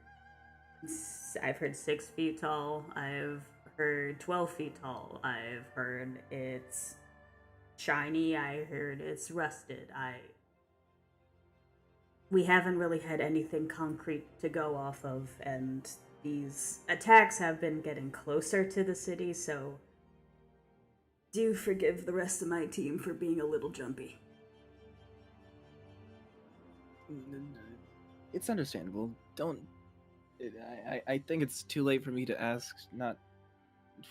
6 feet tall. I've heard 12 feet tall. I've heard it's shiny. I heard it's rusted. We haven't really had anything concrete to go off of, and these attacks have been getting closer to the city, so do forgive the rest of my team for being a little jumpy. It's understandable. Don't. I think it's too late for me to ask, not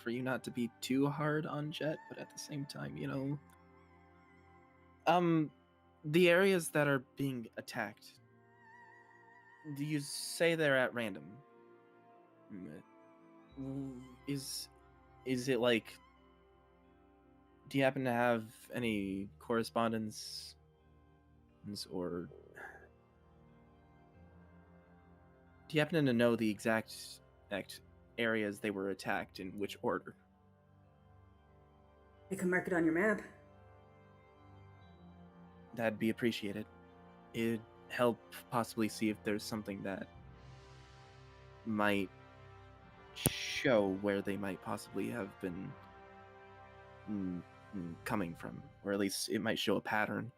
for you not to be too hard on Jet, but at the same time, you know. The areas that are being attacked. Do you say they're at random? Is it like? Do you happen to have any correspondence, or do you happen to know the exact areas they were attacked in which order? You can mark it on your map. That'd be appreciated. It'd help possibly see if there's something that might show where they might possibly have been coming from, or at least it might show a pattern.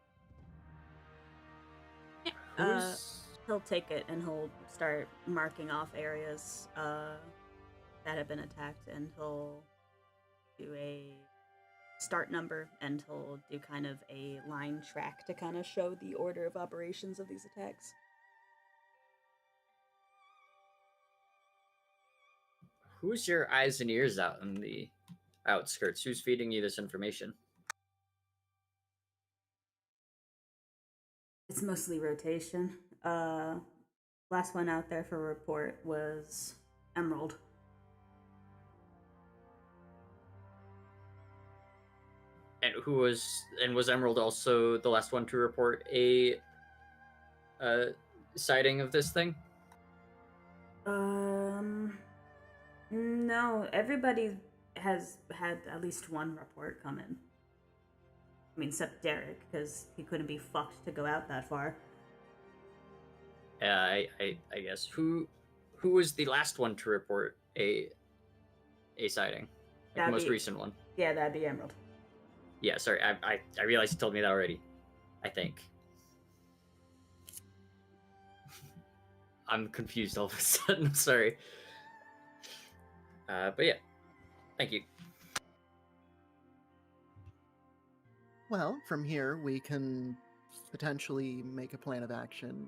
He'll take it and he'll start marking off areas that have been attacked, and he'll do a start number, and he'll do kind of a line track to kind of show the order of operations of these attacks. Who's your eyes and ears out in the outskirts? Who's feeding you this information? It's mostly rotation. Last one out there for report was Emerald. And was Emerald also the last one to report a sighting of this thing? No, everybody has had at least one report come in. I mean, except Derek, because he couldn't be fucked to go out that far. Yeah, I guess. Who was the last one to report a sighting? Like the That'd most be- recent one. Yeah, that'd be Emerald. Yeah, sorry, I realized you told me that already. I think. I'm confused all of a sudden. Sorry. But yeah, thank you. Well, from here we can potentially make a plan of action,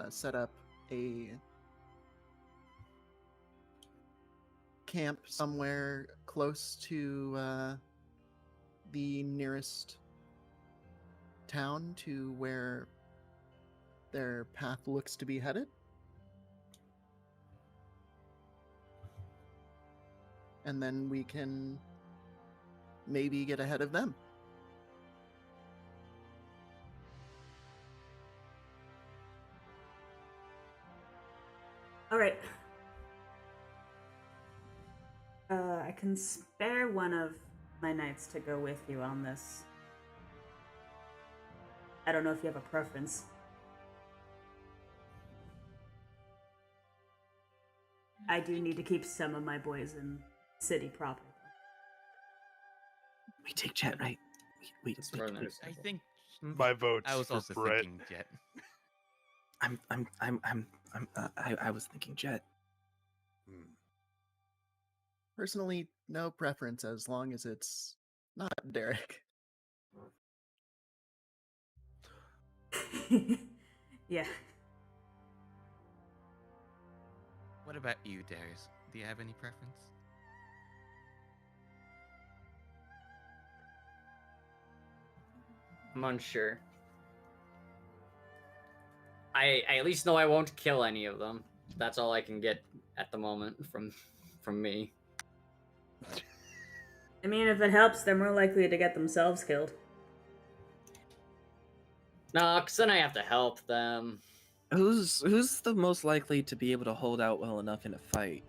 set up a camp somewhere close to the nearest town to where their path looks to be headed. And then we can maybe get ahead of them. All right. I can spare one of my knights to go with you on this. I don't know if you have a preference. I do need to keep some of my boys in city proper. We take Jet, right? We It's more than I understandable. think My vote's I was for also Brett. thinking Jet. I was thinking Jet. Hmm. Personally, no preference as long as it's not Derek. Yeah. What about you, Darius? Do you have any preference? I'm unsure. I at least know I won't kill any of them. That's all I can get at the moment from me. I mean, if it helps, they're more likely to get themselves killed. No, because then I have to help them. Who's the most likely to be able to hold out well enough in a fight?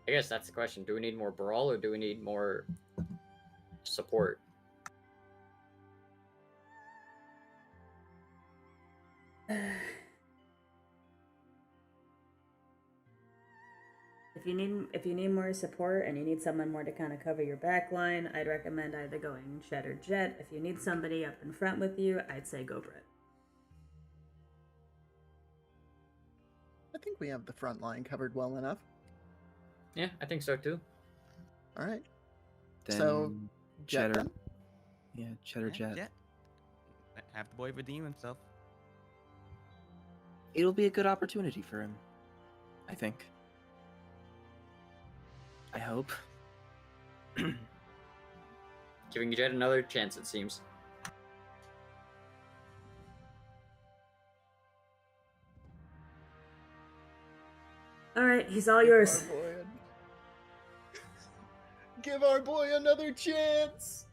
I guess that's the question. Do we need more brawl or do we need more support? If you need more support and you need someone more to kind of cover your back line, I'd recommend either going Shed or Jet. If you need somebody up in front with you, I'd say go Brett. I think we have the front line covered well enough. Yeah, I think so too. All right. Then So, Cheddar. Jet then? Yeah, Cheddar Yeah, Jet. Have the boy redeem himself. It'll be a good opportunity for him. I think. I hope. Giving Jet another chance, it seems. All right, he's all yours. Give our boy another chance.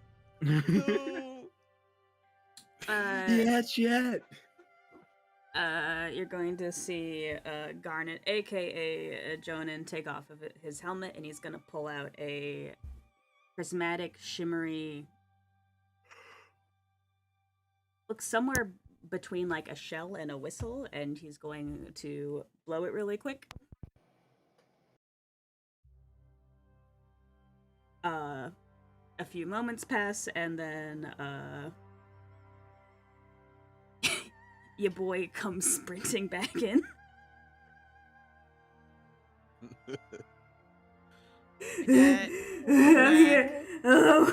Yeah, Jet. You're going to see Garnet, aka Jonan, take off of his helmet, and he's gonna pull out a prismatic, shimmery. Looks somewhere between like a shell and a whistle, and he's going to blow it really quick. A few moments pass, and then your boy comes sprinting back in. Jet, I'm here. Hello.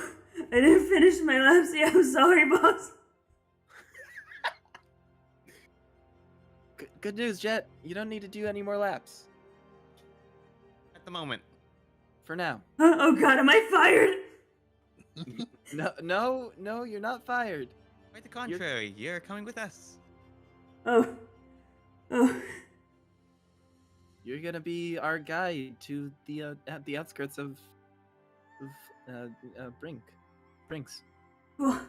I didn't finish my laps yet. I'm sorry, boss. Good news, Jet. You don't need to do any more laps. at the moment. For now. Oh god, am I fired? No, you're not fired. Quite the contrary. You're coming with us. Oh. You're gonna be our guide to the at the outskirts of Brinks. Well,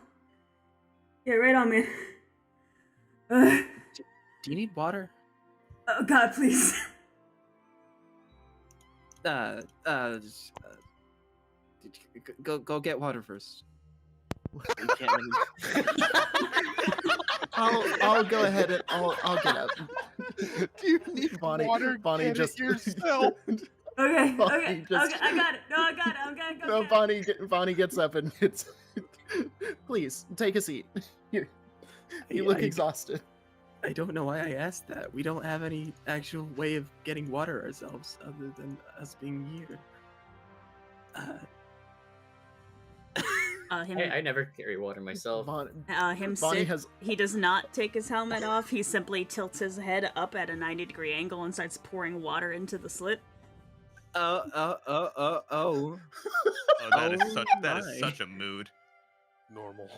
Yeah, right on me. Ugh. Do you need water? Oh God, please. Go get water first. You can't really... I'll go ahead and I'll get up. Do you need Bonnie- water? Bonnie Get just- it yourself. Okay, Bonnie okay, just- okay, I got it. No, I got it. I'm gonna go. No, get it. Bonnie gets up and it's. Please take a seat. You look exhausted. I don't know why I asked that. We don't have any actual way of getting water ourselves other than us being here. Him, I never carry water myself. him Bonnie sit. has. He does not take his helmet off. He simply tilts his head up at a 90-degree angle and starts pouring water into the slit. Oh, that is Oh my. such a mood. Normal.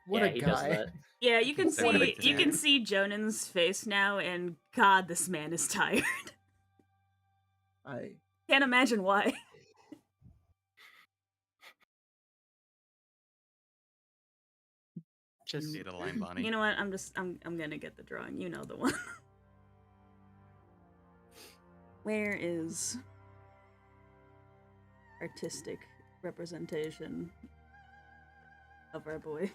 What Yeah, a he does guy. that. Yeah, you can What a see you can dad. see Jonan's face now, and God, this man is tired. I Can't imagine why. Just Data line, Bonnie. You know what? I'm gonna get the drawing. You know the one. Where is artistic representation of our boy?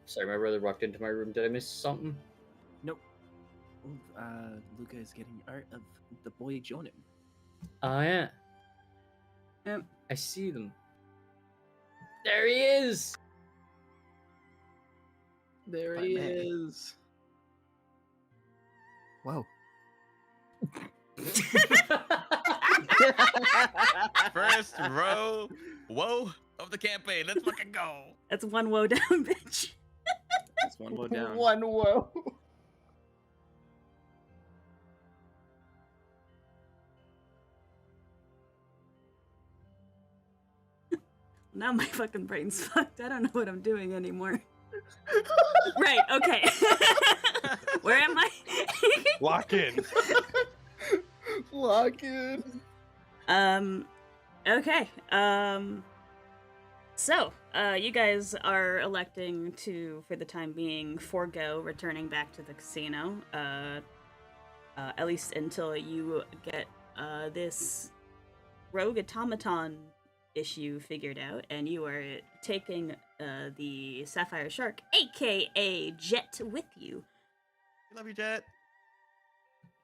Sorry, my brother walked into my room. Did I miss something? nope. Luca is getting art of the boy Jonan. Oh, yeah. Yep. I see them. There he is! There But he man. is. Whoa. First row, whoa of the campaign. Let's fucking go. That's one woe down, bitch. That's one more down. One whoa. Now my fucking brain's fucked. I don't know what I'm doing anymore. Right, okay. Where am I? Lock in. Lock in. Okay. So, you guys are electing to, for the time being, forego returning back to the casino. At least until you get this rogue automaton issue figured out, and you are taking the Sapphire Shark, aka Jet, with you. Love you, Jet.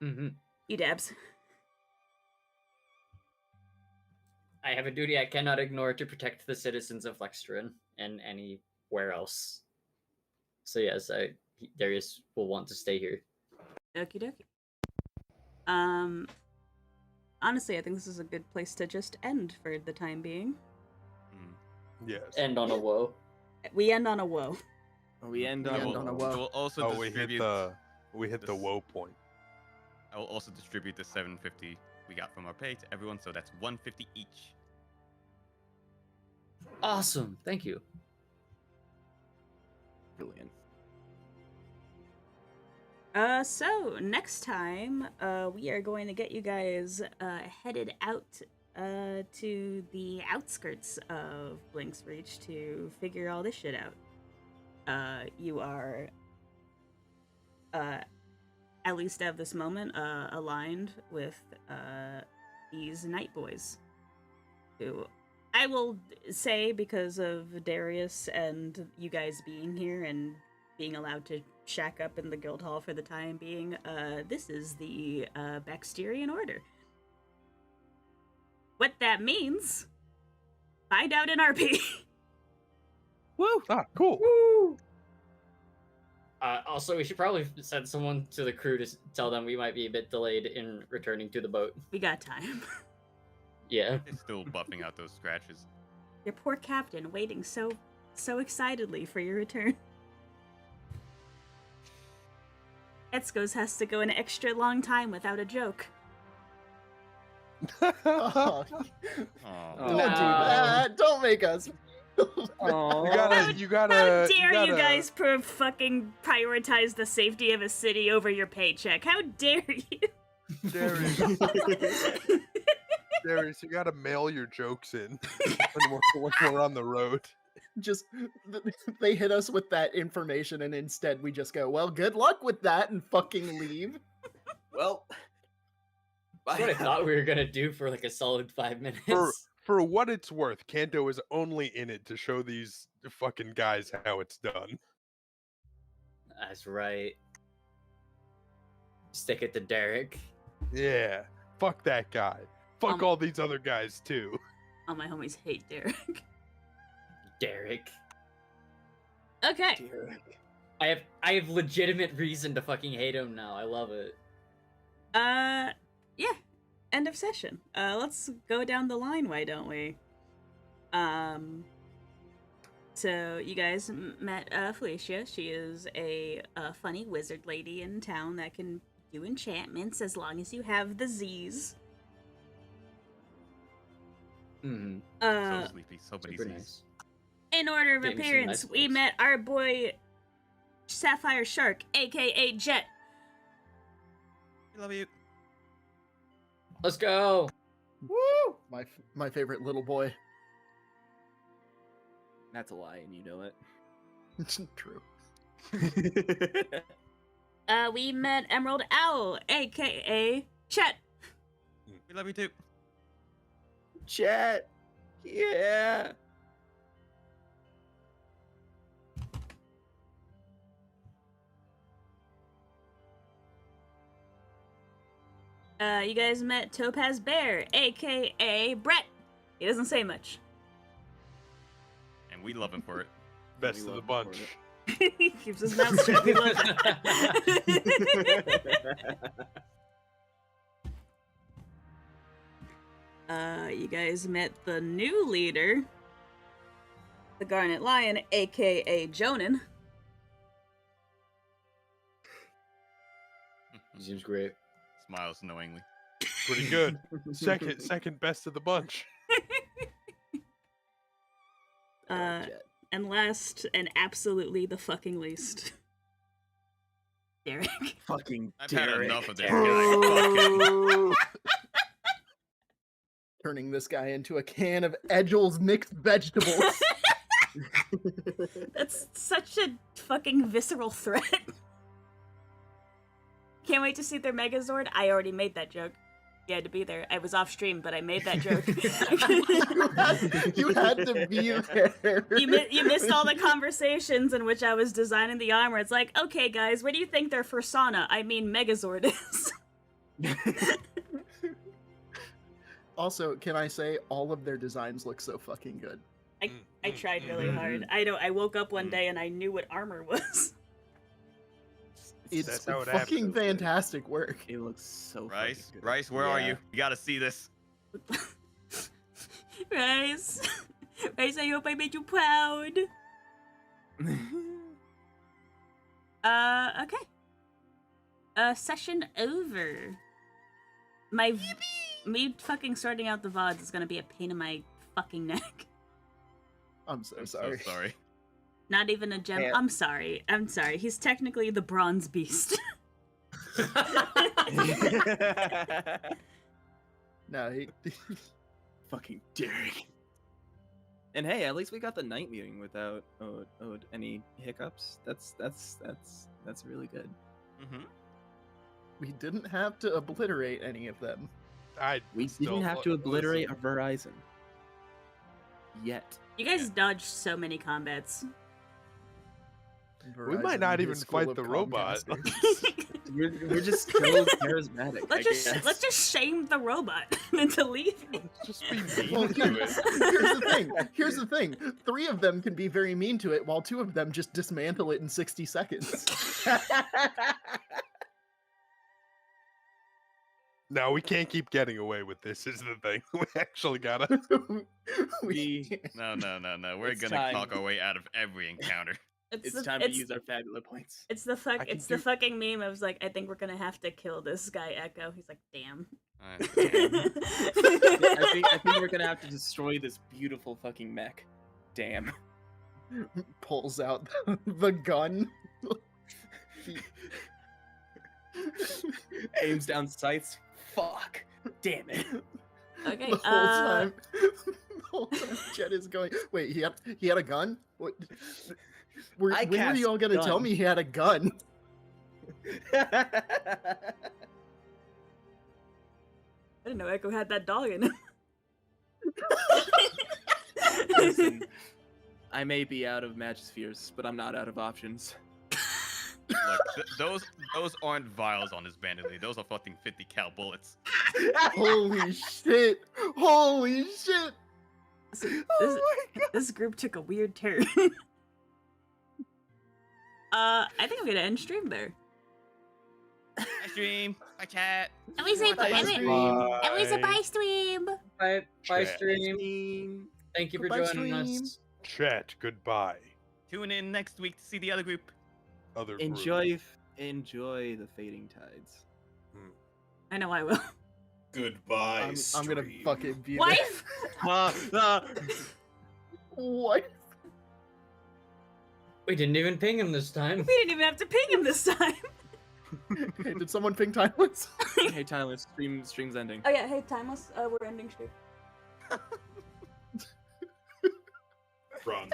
Mm-hmm. You dabs. I have a duty I cannot ignore to protect the citizens of Flextierian and anywhere else. So yes, Darius will want to stay here. Okie dokie. Honestly, I think this is a good place to just end for the time being. Yes. End on a woe. We end on a woe. We end We on end on a woe. I will also Oh, we hit distribute. the this- woe point. I will also distribute the 750 we got from our pay to everyone, so that's 150 each. Awesome. Thank you. Brilliant. So next time, we are going to get you guys headed out to the outskirts of Blink's Reach to figure all this shit out. You are, at least at this moment, aligned with these Night Boys, who I will say, because of Darius and you guys being here and being allowed to shack up in the guild hall for the time being, this is the Flextierian order. What that means, find out in RP. Woo! Ah, cool. Woo! Also, we should probably send someone to the crew to tell them we might be a bit delayed in returning to the boat. We got time. Yeah. They're still buffing out those scratches. Your poor captain waiting so excitedly for your return. Etzko's has to go an extra long time without a joke. Oh, Oh, don't do No. that. Don't make us. Aw. you gotta. How dare you gotta- guys fucking prioritize the safety of a city over your paycheck? How dare you? Darius, Darius, you gotta mail your jokes in when we're on the road. Just they hit us with that information, and instead we just go, "Well, good luck with that," and fucking leave. Well, That's what I thought we were gonna do for like a solid 5 minutes. For what it's worth, Kanto is only in it to show these fucking guys how it's done. That's right. Stick it to Derek. Yeah, fuck that guy. Fuck all these other guys too. All my homies hate Derek. Derek. Okay. I have legitimate reason to fucking hate him now. I love it. Yeah. End of session. Let's go down the line, why don't we? So you guys met Felicia. She is a funny wizard lady in town that can do enchantments as long as you have the Z's. Hmm. so sleepy. So many Super Z's. nice. In order of Get me some appearance, nice we ones. met our boy Sapphire Shark, aka Jet. I love you. Let's go. Woo! My favorite little boy. That's a lie, and you know it. True. We met Emerald Owl, aka Chet. We love you too. Chat. Yeah. You guys met Topaz Bear, aka Brett. He doesn't say much. And we love him for it. Best We of the love him bunch. for He keeps his mouth shut. We love it. You guys met the new leader, the Garnet Lion, aka Jonan. He seems great. Smiles knowingly. Pretty good. Second best of the bunch. Chat. And last, and absolutely the fucking least, Derek. Fucking I've had Derek. enough of this guy. Turning this guy into a can of Edgel's mixed vegetables. That's such a fucking visceral threat. Can't wait to see their Megazord. I already made that joke. You had to be there. I was off stream, but I made that joke. you had to be there. You missed all the conversations in which I was designing the armor. It's like, okay, guys, what do you think their Fursona, I mean Megazord is? Also, can I say all of their designs look so fucking good? I tried really hard. I woke up one day and I knew what armor was. It's That's how it fucking happens. fantastic work. It looks so Rice, fucking good. Rice, where are Yeah. you? You gotta see this. Rice, Rice, I hope I made you proud. Okay. Session over. Me fucking sorting out the VODs is gonna be a pain in my fucking neck. I'm so I'm sorry. so sorry. Not even a gem. Yeah. I'm sorry. He's technically the bronze beast. No, he, Fucking Derek. And hey, at least we got the night meeting without any hiccups. That's really good. Mm-hmm. we didn't have to obliterate any of them. We didn't have to obliterate a Verizon. Yet. You guys dodged so many combats. We might Verizon not is even full fight of the robot. Comcasters. We're just so charismatic. I guess. Let's just shame the robot into leaving. Just be mean Well, to it. here's the thing. 3 of them can be very mean to it, while 2 of them just dismantle it in 60 seconds. No, we can't keep getting away with this. Is the thing. We actually gotta. we We- can't. No. We're It's gonna time. talk our way out of every encounter. It's time to use our fabula points. It's the fucking meme. I was like, I think we're gonna have to kill this guy Echo. He's like, damn. Damn. I think we're gonna have to destroy this beautiful fucking mech. Damn. Pulls out the gun. Aims down sights. Fuck. Damn it. Okay. The whole time Jet is going. Wait, he had a gun? What? When were cast you all gonna tell gun. me he had a gun? I didn't know Echo had that dog in him. Listen, I may be out of Magispheres, but I'm not out of options. Look, those aren't vials on this bandit. Those are fucking 50 cal bullets. Holy shit! Holy shit! This group took a weird turn. I think I'm gonna end stream there. Bye stream. Bye chat. And we say Bye, bye. stream. And we say bye stream. Bye, Chat. stream. Thank you for Goodbye, joining stream. us. Chat, goodbye. Tune in next week to see the other group. Other group. Enjoy the fading tides. I know I will. Goodbye. I'm gonna stream. fucking be Wife. there. What? We didn't even ping him this time. We didn't even have to ping him this time. Hey, did someone ping Timeless? Hey, Tyler, stream's ending. Oh yeah, hey Timeless, we're ending stream. Run.